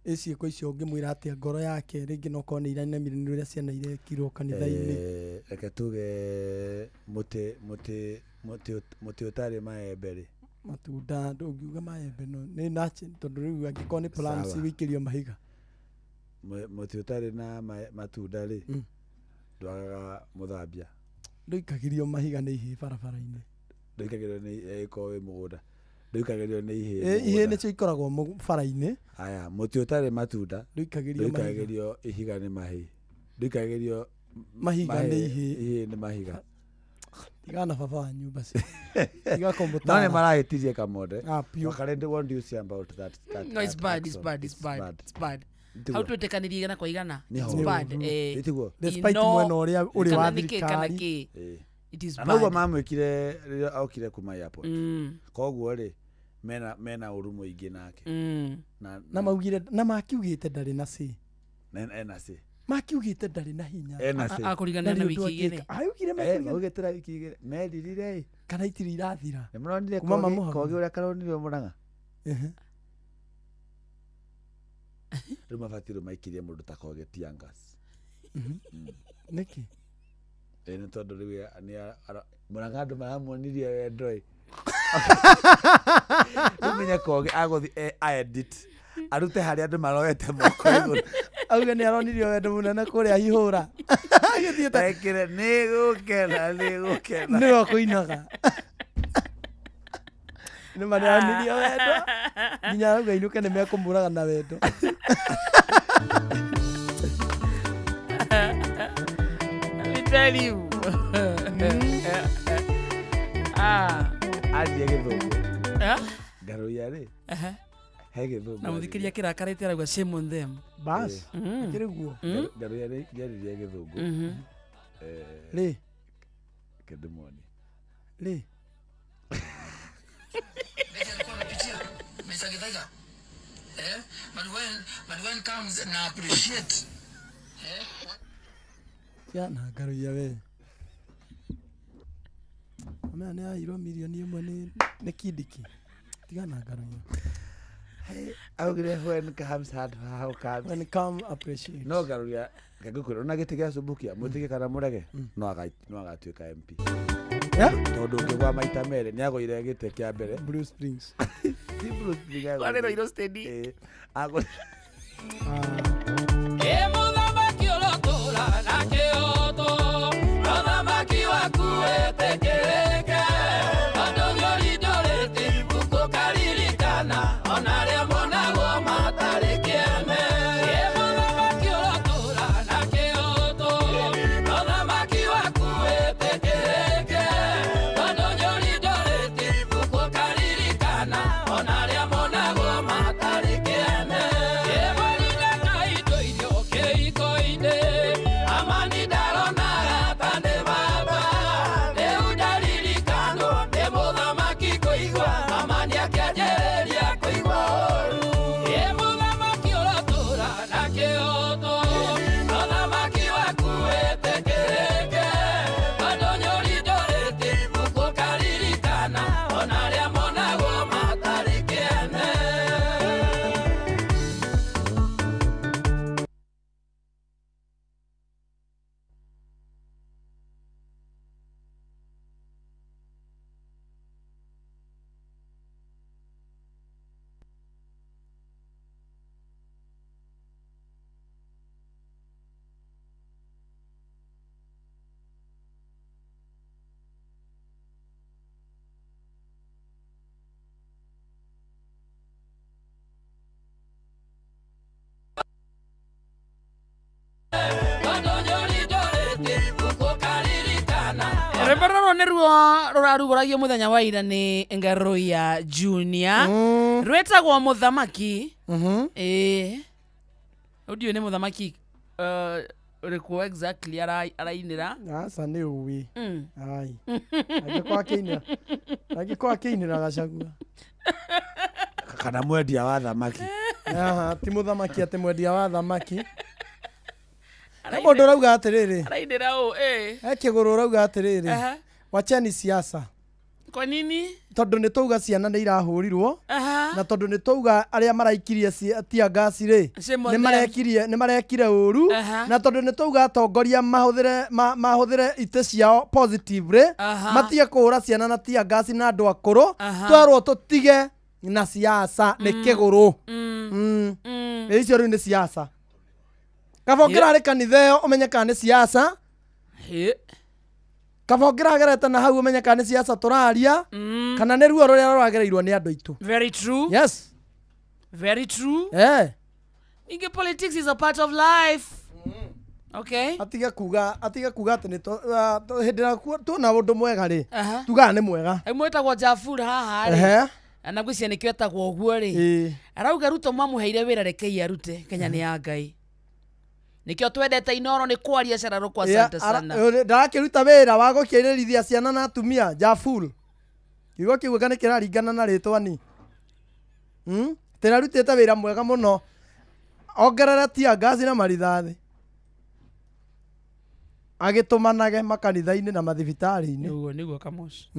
Ciĩko icio ũngĩmwĩra atĩa ngoro yake rĩngĩ no korwo nĩ iranemirwo nĩ ũrĩa ciana irekirwo kanitha-inĩ?
Reke tuge mũtĩ ũtarĩ maembe rĩ.
Matunda ndũngiuga maembe no nĩ nache tondũ rĩu angĩkorwo nĩ plums wĩikĩrio mahiga.
Mũtĩ ũtarĩ na matunda rĩ ndwagaga mũthambia.
Ndũikagĩrio mahiga nĩ ihĩ barabara-inĩ.
Ndũikagĩrio nĩ ĩkorwo wĩ mũgũnda. Ndũikagĩrio nĩ ihĩ.
Ihĩ nĩcio ikoragwo bara-inĩ.
Aya mũtĩ ũtarĩ matunda
ndũikagĩrio
ihiga nĩ mahĩ. Ndũikagĩrio
mahiga nĩ ihĩ
nĩ mahiga.
Tigana baba wa nyumba ci. Tiga kombuta.
None marahĩtirie Kamode.
Wakarĩndĩ,
what do you say about that?
No, it's bad. How to tekanĩria igana kwa igana? It's bad.
Despite mwena ũrĩa ũrĩ wa thirikari.
It is bad.
Anauga mamwĩkire rĩrĩa aukire kuma airport. Koguo rĩ mena ũru mũingĩ nake.
Na maugire na makiugĩte ndarĩ na ci.
Ena ci.
Makiugĩte ndarĩ na hinya.
Akũringana na wiki igĩrĩ.
Augire
maugĩte wiki igĩrĩ. Meririre
kana itiri irathira.
Nĩmũronire kogi ũrĩa karonire Mũrang'a. Rĩu mabatiĩ maikirie mũndũ ta kogi tiangas.
Nĩkĩ?
Nĩ tondũ rĩu Mũrang'a andũ maramuonirie wendo ĩ. Ũmenye kogi agũthiĩ edit. Arute harĩa andũ maroete moko igũrũ.
Auga nĩ aronirio wendo mũnene kũrĩa ihũra.
Agĩthiĩte ekĩre nĩ gũkena.
Nĩwe kũinaga. Nĩ maronirio wendo. Nginya auga inũke nĩ mekũmũraga na wendo.
Let me tell you.
Athie Gĩthũngũ. Ngaruya rĩ. He Gĩthũngũ.
Na mũthikĩria kĩrakarĩte arauga shame on them.
Bas. Kĩrĩ guo.
Ngaruya rĩ ngĩaririe Gĩthũngũ.
Rĩ.
Kĩndĩmoni.
Rĩ.
Mr. Githaga. But when comes na appreciate.
Ya na ngaruya we. Mama nĩ airwo milioni ĩmwe nĩ kidiki. Tigana ngaruya.
augire when comes hard how comes
when come appreciate
no garuya ngagukwira ona giti gia subukia mutike kana murege no agatuika MP tondu ngigwa maita mere ni agoire gite kia mbere
Bruce Springs
si Bruce Springs
Kwani Roiro steady
ago
Muthamaki urotura na kioto muthamaki waku etekereke tondu nyori ndorete ibuku karirikana ona ria monagwo matari kieme muthamaki urotura na kioto muthamaki waku etekereke tondu nyori ndorete ibuku karirikana ona ria monagwo matari kieme
Reverendo neruo rurarugoragio muthenya wa ira ni Ngaruya Junior rwetagwo muthamaki udio ni muthamaki uriku exactly arainira
asa ni uwi ai agikwa akeinira gacagua
kana mwendia wa thamaki
ti muthamaki ati mwendia wa thamaki mundu rauga atiriri
arainira u
kiguru rauga atiriri wacheni siasa
kwa nini
tondu ni tuga ciana ni irahurirwo na tondu ni tuga aria maraikirie tia gasi ri ni marekire uru na tondu ni tuga atongoria mahuthire ite ciao positively matie kuhura ciana na tia gasi na andu akuru twarwo tutige na siasa ni kiguru icio riu ni siasa kabongira ari kanitha yo umenye kana ni siasa kabongira gerete na hau umenye kana ni siasa turaria kana ni ruo ruria ruragereirwo ni andu aitu.
Very true.
Yes,
very true. Inge politics is a part of life. Okay,
atiga kuga ati ni hindira tuona undu mwega ri tuga ni mwega
mwetagwo Jafura haha ri anagwicia nikio etagwo guo ri arauga Ruto mwamuheire wira rekei arute Kenya ni ya Ngai nikio twendete Inoro ni kwaria cararo kwa asante sana
ndarakiruta wira wa gukirithia ciana na atumia Jaful kiugo kiugo kana kiraringana na ritwa ni tirarutite wira mwega muno ongerera tia gazi na marithathi agitumanage makanitha-ini na mathibitari-ini
uguo niguo kamosh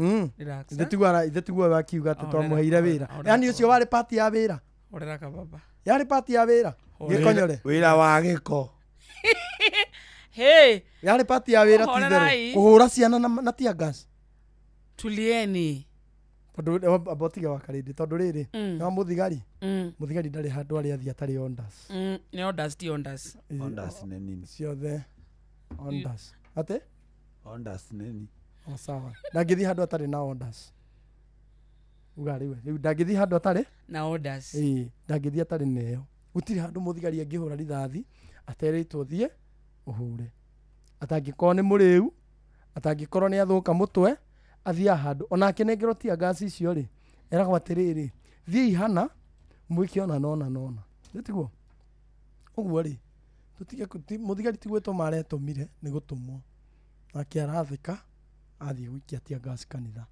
ithetiguo wakiuga twamuheire wira yani ucio wari party ya wira
oreraka baba
yari party ya wira gikonyore
wira wa giko
yari party ya wira tithere kuhura ciana na tia gas
tulieni
tondu abotiga wakarindi tondu riri na muthigari ndari handu ari athia tari ondas
ni ondas ti ondas
ni nini
ciothe ondas ate
ondas nini
sawa ndagithi handu atari na ondas ugari we riu ndagithi handu atari
na ondas
ndagithi atari neyo gutiri handu muthigari angihura rithathi ateritwo thie uhure atangikorwo ni muriu atangikorwo ni athuka mutwe athia handu onake nengerwo tia gas icio ri eragwo atiriri thii hana mwiki ona nona nitiguo uguo ri tutige muthigari tigwetwo maretumire ni gutumwo nake arathika athie gwikia tia gas kanitha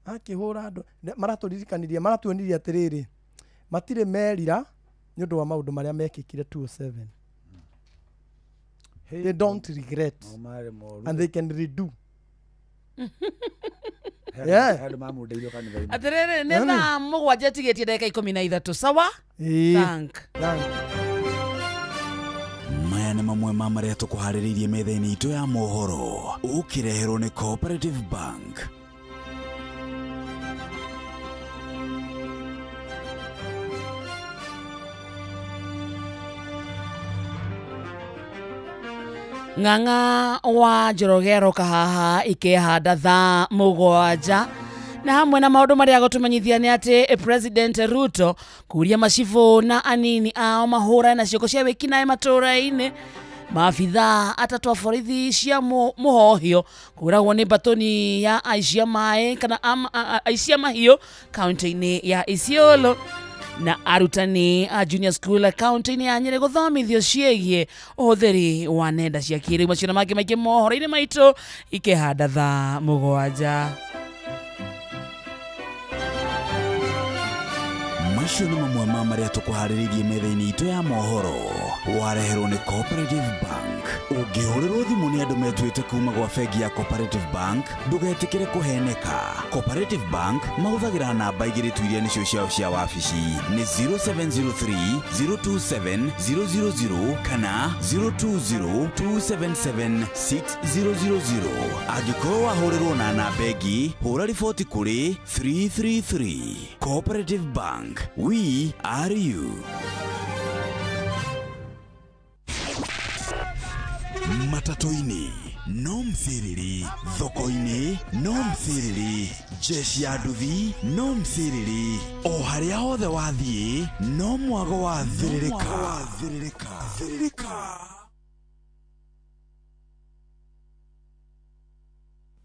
akihura andu maraturirikanirie maratuonirie atiriri matire merira ni undu wa maundu maria mekikire 207 they don't regret and they can redo
Handu mamundeithio kanitha-inĩ.
Atiriri nĩ thaa mũgwanja tigĩtie ndagĩka 13 sawa? Thank.
Maya nĩ mamwe ma marĩa tũkũharĩrĩirie metha-inĩ itũ ya mohoro ũkĩreherwo nĩ Cooperative Bank.
Ng'ang'a wa Njorogero Kahaha ikehanda thaa mũgwanja na hamwe na maũndũ marĩa gũtũmenyithia nĩ atĩ President Ruto kuria macibũ na anini ao mahũra na cioko cia wĩkinaĩ matũũra-inĩ. Maabitha atatũ a borithi cia mũhohio kũragwo nĩ mbatoni ya aicia maĩ kana aicia mahiũ kaunti-inĩ ya Isiolo. Na arutani a junior school kaunti-inĩ ya Nyeri gũthomithio ciĩgiĩ ũhũthĩri wa nenda cia kĩrĩu. Macio na mangĩ maingĩ mohoro-inĩ maitũ ikĩhanda thaa mũgwanja.
Macio nĩ mamwe ma marĩa tũkũharĩrĩirie metha-inĩ itũ ya mohoro wareherwo nĩ Cooperative Bank. Ũngĩhũrĩrwo thimũ nĩ andũ metuĩte kuma gwa bengi ya Cooperative Bank ndũgetĩkĩre kũheneka. Cooperative Bank mahũthagĩra namba igĩrĩ tu iria nĩcio ciao cia wabici nĩ 0703 027 000 kana 020 277 6000. Angĩkorwo wahũrĩrwo na namba ĩngĩ hũra riboti kũrĩ 333. Cooperative Bank, we are you. Matatu-inĩ no mthiriri, thoko-inĩ no mthiriri, jeshi ya nduthi no mthiriri, o harĩa hothe wathiĩ no mwago wa thiririka.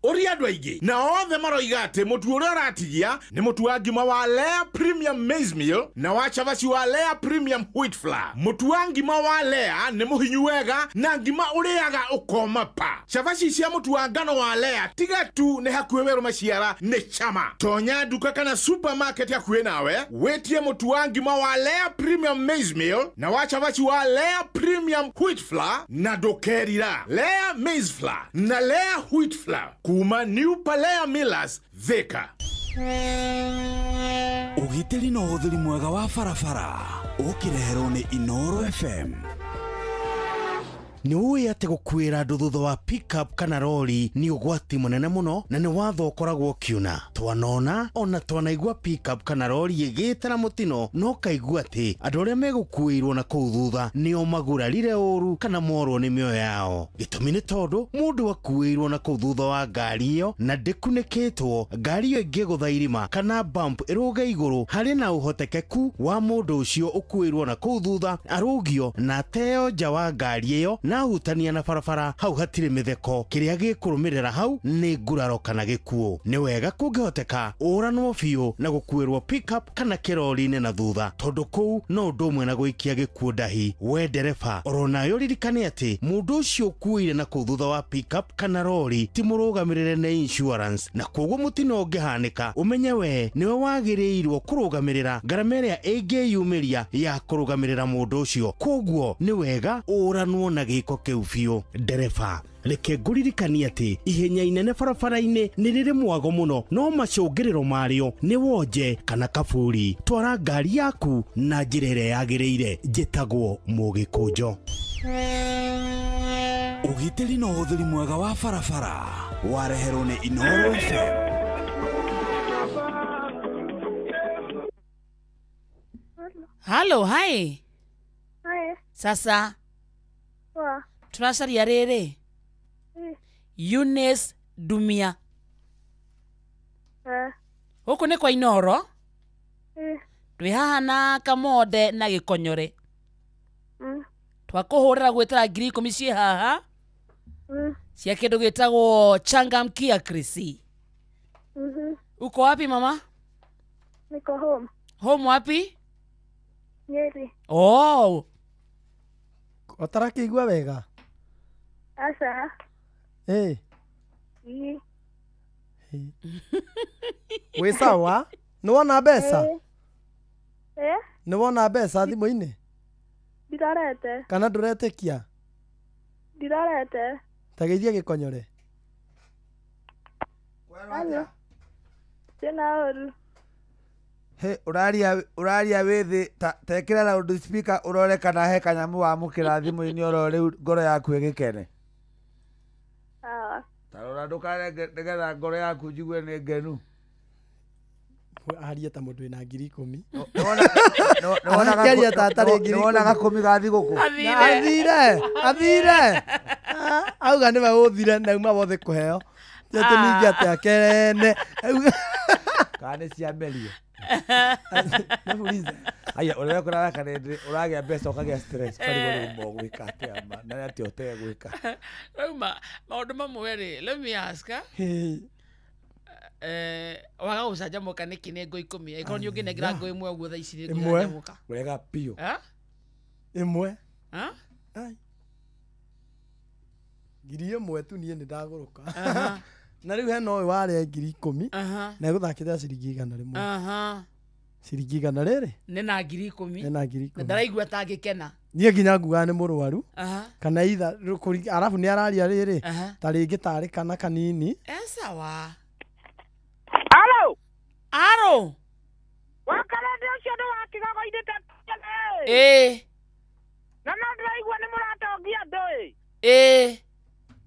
Uri andu aingi na othe maroiga ati mutu uria uratigia ni mutu wa ngima wa Lea Premium Maize Meal na wa chavaci wa Lea Premium Wheat Flour. Mutu wa ngima wa Lea ni muhinyu wega na ngima uriaga ukoma pa. Chavaci cia mutu wa ngano wa Lea tiga tu ni hakuhe weru maciara ni chama. Tonya duka kana supermarket ya kuhe nawe wetie mutu wa ngima wa Lea Premium Maize Meal na wa chavaci wa Lea Premium Wheat Flour na dokerira Lea Maize Flour na Lea Wheat Flour kuma New Palea Millers Thika.
Ũgitĩri na ũhũthĩri mwega wa barabara ũkĩreherwo nĩ Inoro FM. Nĩ ũĩ atĩ gũkuĩra andũ thutha wa pick-up kana rori nĩ ũgwati mũnene mũno na nĩ watho ũkoragwo ũkiuna. Twanona ona twanaigua pick-up kana rori ĩgĩte na mũtino no kaigua atĩ andũ arĩa megũkuĩirwo na kũu thutha nĩo magurarire ũru kana morwo nĩ mĩoyo yao. Gĩtũmi nĩ tondũ mũndũ akuĩirwo na kũu thutha wa ngari ĩyo na ndĩkunĩkĩtwo, ngari ĩyo ĩngĩgũtha irima kana bump ĩrũge igũrũ, harĩ na ũhotekeku wa mũndũ ũcio ũkuĩirwo na kũu thutha arũgio na ateo nja wa ngari ĩyo na hutania na barabara hau hatirĩ mĩtheko. Kĩrĩa gĩkũrũmĩrĩra hau nĩ nguraro kana gĩkuũ. Nĩ wega kũngĩhoteka ũranwo biũ na gũkuĩrwo pick-up kana kĩrori-inĩ na thutha, tondũ kũu no ũndũ ũmwe na gũikia gĩkuũ ndahi. We ndereba oronayo ũririkane atĩ mũndũ ũcio ũkuĩire na kũu thutha wa pick-up kana rori ti mũrũgamĩrĩre nĩ insurance, na koguo mũtino ũngĩhanĩka ũmenye we nĩwe wagĩrĩirwo kũrũgamĩrĩra ngarama ĩrĩa ĩngĩyumĩria ya kũrũgamĩrĩra mũndũ ũcio. Koguo nĩ wega ũranwo na gĩko kĩu biũ. Ndereba reke ngũririkanie atĩ ihenya inene barabara-inĩ nĩ rĩrĩ mwago mũno, no macũngĩrĩro marĩo nĩ wonje kana kaburi. Twara ngari yaku na njĩra ĩrĩa yagĩrĩire. Njĩtagwo Mũgĩkũnjo. Ũgitĩri na ũhũthĩri mwega wa barabara wareherwo nĩ Inoro FM.
Halo, hi.
Hi.
Sasa
Wa.
turacaria rĩrĩ Eunice Dumia. Gũkũ nĩ kwa Inoro. Twĩ haha na Kamode na Gĩkonyore. Twakũhũrĩra gwĩtara 10,000 ciĩ haha cia kĩndũ gĩtagwo Changamkia Krisi. Uko wapi mama?
Niko home.
Home wapi?
Nyeri.
Oh.
Ũtarakĩigua wega?
Asa.
Eh.
Ii.
Wĩ sawa? Nĩ wona mbeca? Nĩ wona mbeca thimũ-inĩ?
Ndirarete.
Kana ndũretĩkia?
Ndirarete.
Ta geithia Gĩkonyore.
Halo. Tena oru.
He uraria withi tekira loud speaker urore kana he kanyamu wa mukira thimu-ini oro riu ngoro yaku igikene.
Sawa.
Tarora ndukare ngegetha ngoro yaku njigue ni ngenu.
Aria ta mundu ina 10,000.
Nĩwona gakũmi gathi gũkũ.
Athire. Auga nĩ magũthire nauma bothe kũheo. Tete ningi ate akerene.
Kana nĩ ciamerio. Aya ũrĩa kũraga kanende ũragĩa mbeca ũkagĩa stress kari gũrĩ gwĩka atĩa ma na atĩ ũtege gwĩka.
Rauma maũndũ mamwe rĩ, let me ask waga gũcanjamũka nĩkĩ nĩ ngũ 10 ĩkorwo nĩ ũngĩnengera ngũ ĩmwe ũguo thaa ici nĩngũcanjamũka
wega piũ
ĩmwe ngiri ĩmwe tu niĩ nĩndagũrũka na rĩu hena ũyũ warĩa 10,000 na egũthakĩra ciringi 100 ciringi 100 rĩrĩ
nĩ na 10,000
na 10,000
na ndaraigua atangĩkena
niĩ nginya ngugaga nĩ mũrwaru kana itha arabu nĩ araria rĩrĩ ta rĩngĩ tarĩ kana kanini
sawa.
Aro.
Wakara
ndio cio nĩ wakigago indĩte na no ndĩraigua nĩ mũratongia ndũĩ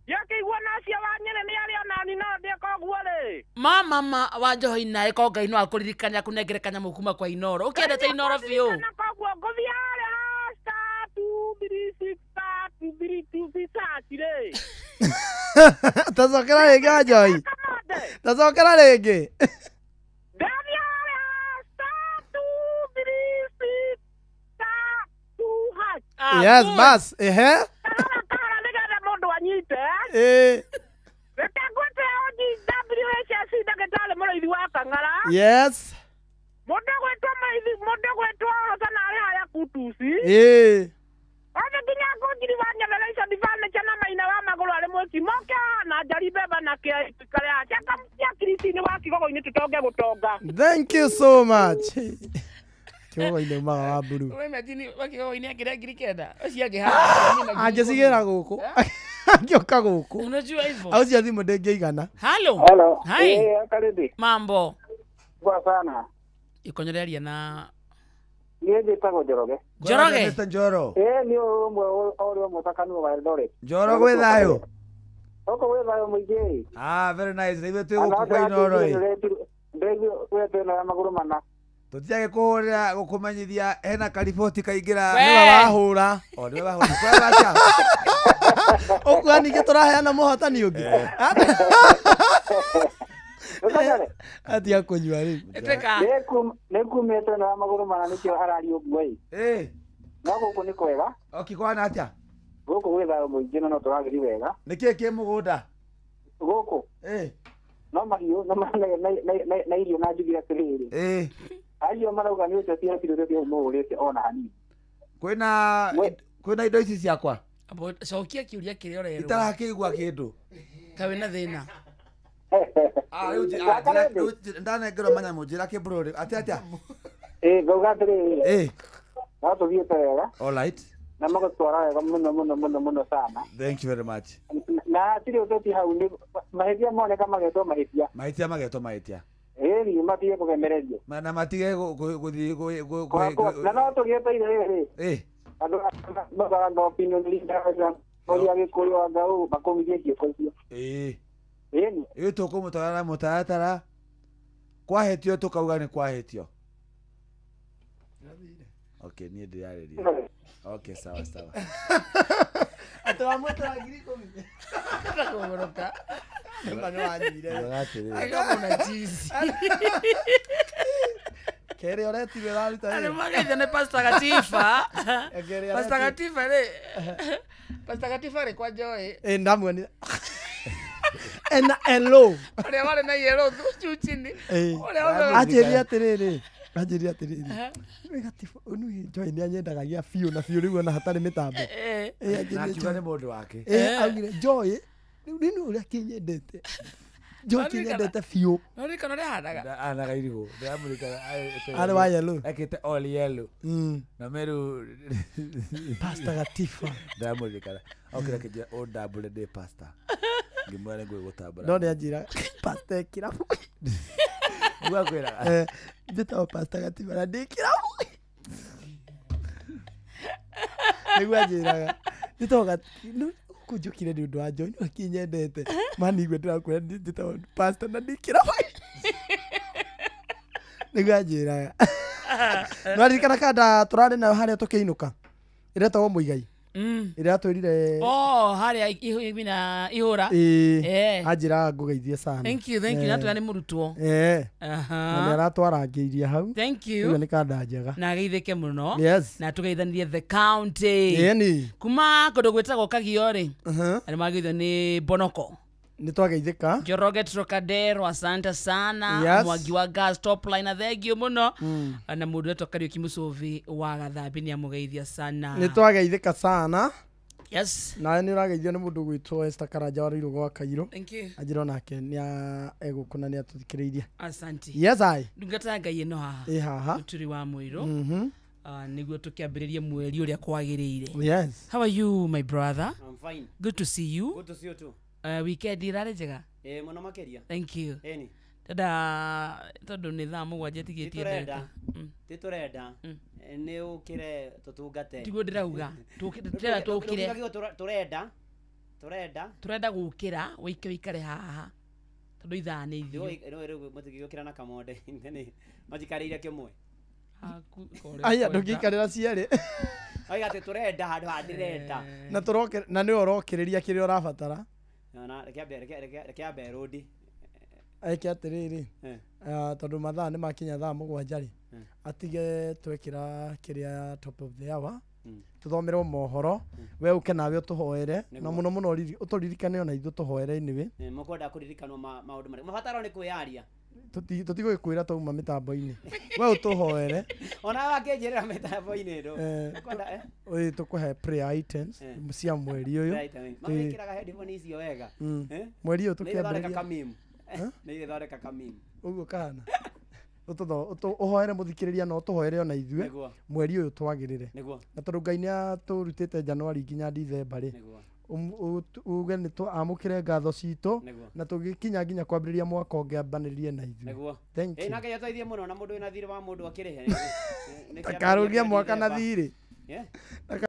ndiakĩigua nacio wa Nyĩrĩ nĩ arĩ onani no ndĩka ũguo rĩ
mama wa Njohi-na ĩko Ngai no akũririkania kũnengere kanyamũ kuma kwa Inoro ũkĩendete Inoro biũ
na koguo ngũthiĩ harĩa star 236 star 232 search rĩ
tacokera rĩngĩ wa Njohi tacokera rĩngĩ yes bas
nĩgetha mũndũ anyite rekagwete WHS ndagĩtarĩ mũrĩithi wa Kang'ara
yes
mũndũ gwĩtwo Hosana arĩ harĩa Kutusi othe nginya ngũnjiri wa Generation Furniture na Maina wa Magũrũ arĩ mwĩki moke na Njari Mbemba na kĩarĩa cia Kristini wa Kigogo-inĩ tũtonge gũtonga.
Thank you so much. Kigogo-inĩ maga wa mburu
we imagine wa Kigogo-inĩ akĩrĩa 9,000 ũcio angĩhana
angĩcigĩra gũkũ angĩoka gũkũ
unajua hivyo
au cia thimũ ndĩngĩigana.
Hello
hi
akaridi
mambo
kwa sana
ikonyoreria na
niĩ njĩtagwo Njoroge
Njoro
nĩ ũmwe ũrĩa mũtakanu wa Eldoret
Njoro gwĩ thayũ
oko gwĩ thayũ mũingĩ
very nice rĩu twĩ gũkũ kwa Inoro
ndĩgĩ kwetena ya magũrũ mana
tũtiage kũhũrĩra gũkũmenyithia hena kariboti kaingĩra
nĩwe wahũra
nĩwe wahũra kwa wacha
ũkuga ningĩ tũraheana mũhotani ũngĩ atia kũnyua rĩu
nĩkumĩte na magũrũ mana nĩkĩo araria ũguo no gũkũ nĩ kwega
kwana atĩa
gũkũ gwĩ thayũ mũingĩ no tũragĩri wega
nĩkĩĩ kĩ mũgũnda
gũkũ no mahiũ na irio na njugi atĩrĩrĩ ario marauga nĩ ũteti atirĩte mũhũrĩte ona hanini
kwĩna indo ici ciakwa
cokia kĩũria kĩrĩa ũrerwo
itarakĩigua kĩndũ
ta wĩna thĩna
ndanengerwo manyamũ njĩra kĩbũrũri atĩa
ngauga atĩrĩrĩ no tũthiĩte wega
alright
na magũtwara wega mũno sana.
Thank you very much.
Na tiri ũteti hau nĩ mahĩtia moneka magetwo
mahĩtia
ni matige kũgemererio
na matige gũthiĩ
na no tũgĩeteire rĩrĩ andũ magaranga opinion leader oria gĩkũyũ wa ngau makomithie ciĩko icio
ĩ tũkũmũtwara na mũtaratara kwahĩtio tũkauga nĩ kwahĩtio. Okay, niĩ ndĩrarĩria. Okay, sawa.
Atawamweta 10,000.
Atakũgũrũka.
Nĩ wanyire.
Akamona cheese.
Kere ũretigwo raruta.
Ani magaitha nĩ Pastor Gatifa. Pastor Gatifa rĩ. Pastor Gatifa rĩ kwa Joy.
Ndamuonire. Ena hello.
Ũrĩa warĩ na yellow chuchini.
Anjĩria atĩrĩrĩ. Gatifa ũnũ Joy nĩ anyendagagia biũ na biũ rĩu ona hatarĩ mĩtambo.
Akiuga nĩ mũndũ wake.
Augire Joy rĩu ũrĩa kĩnyendete. Joy kĩnyendete biũ.
Nĩ kana rĩ hanaga.
Anaga irigũ. Ndamũrika.
Arĩ wa yellow.
Ekĩte all yellow. Na meru
Pastor Gatifa.
Ndamũrika. Okira kĩnja o double day pastor. Ngimware ngwe gũtambara.
No nĩ anjira pastor kirabu.
Ngwa kwira.
Njĩtagwo Pastor Gatiba na ndĩ kĩrabu. Nĩguo anjĩraga. Njĩtagwo kũnjũkire nĩ ũndũ wa John akinyendete. Mani igwe ndĩrakwĩra njĩtagwo Pastor na ndĩ kĩrabu. Nĩguo anjĩraga. Nĩwaririkana kanda tũrarĩ nayo harĩa tũkĩinũka. Ĩretagwo Mũigai. Ĩrĩa atwĩrire
harĩa ihũra.
Anjĩra ngũgeithie sana.
Thank you natwe nĩ mũrutwo.
Na nĩaratwarangĩirie hau.
Thank you.
Ũguo nĩ kanda njega.
Na geithĩke mũno.
Na
tũgeithanirie the county. Kuma kũndũ gwĩtagwo Kagio-rĩ. Arĩ mageithio nĩ Bonoko.
Nĩtwageithĩka.
Njoroge Trocadero, asante sana. Mwangi wa gas top line thengio mũno. Na mũndũ wetwo Kariuki Mũcũvi wa Gathambi nĩamũgeithia sana.
Nĩtwageithĩka sana.
Yes.
Na nĩ ũrageithio nĩ mũndũ gwĩtwo Esther Karanja wa Rũirũ gwa Kairũ.
Thank you.
Anjĩra onake egũkũna nĩ atũthikĩrĩirie.
Asante.
Yes I.
Ndungata Ngai ĩno haha.
Haha.
Mũturi wa Mũirũ. Nĩguo tũkĩambĩrĩrie mweri ũrĩa kwagĩrĩire.
Yes.
How are you my brother?
I'm fine.
Good to see you.
Good to see you too.
Weekend irarĩ njega?
Mũno makĩria.
Thank you.
Eni.
Tondũ nĩ thaa mũgwanja tigĩtie ndagĩka.
Tũrenda nĩ ũkĩre tũtungate.
Tiguo ndĩrauga. Tũrenda gũkĩra ũikare haha. Tondũ ithaa nĩ ithiũ.
Rĩu mũtigĩũkĩra na kamonde. Majikarĩire kĩmwe.
Aya ndũngĩikarĩra cierĩ.
Oiga atĩ tũrenda handũ ha ndĩrenda.
Na nĩ ũrokĩrĩria kĩrĩa ũrabatara.
Na reke ambe rũndi.
Eke atĩrĩrĩ. Tondũ mathaa nĩ makinya thaa mũgwanja-rĩ. Atige twekĩra kĩrĩa top of the hour. Tuthomerwo mohoro. We ũke nawe ũtũhoere. Na mũno mũno ũtũririkane ona ithuĩ tũhoere anyway.
Mũkwenda kũririkanwo maũndũ marĩa. Mabataro nĩ kwĩyaria.
Tũtigũgĩkwĩra twauma mĩtambo-inĩ. We ũtũhoere.
Ona wakĩnjĩrĩra mĩtambo-inĩ ndo.
Tũkũhe prayer items cia mweri ũyũ.
Mawĩkĩraga headphone icio wega.
Mweri ũyũ tũkĩambĩrĩria.
Nĩ ĩthondeka kamimu.
Ũguo kana. Ũhoere mũthikĩrĩria na ũtũhoere ona ithuĩ. Mweri ũyũ twagĩrĩre. Na tondũ Ngai nĩatũrutĩte Januari nginya December-rĩ. Uge nĩ amũkĩre ngatho citũ na tũgĩkinya nginya kwambĩrĩria mwaka ũngĩambanĩrie na ithuĩ. Thank you.
Nake ũteithie mũno na mũndũ wĩna thirĩ wa mũndũ akĩrĩhe.
Takarũgia mwaka na thirĩ.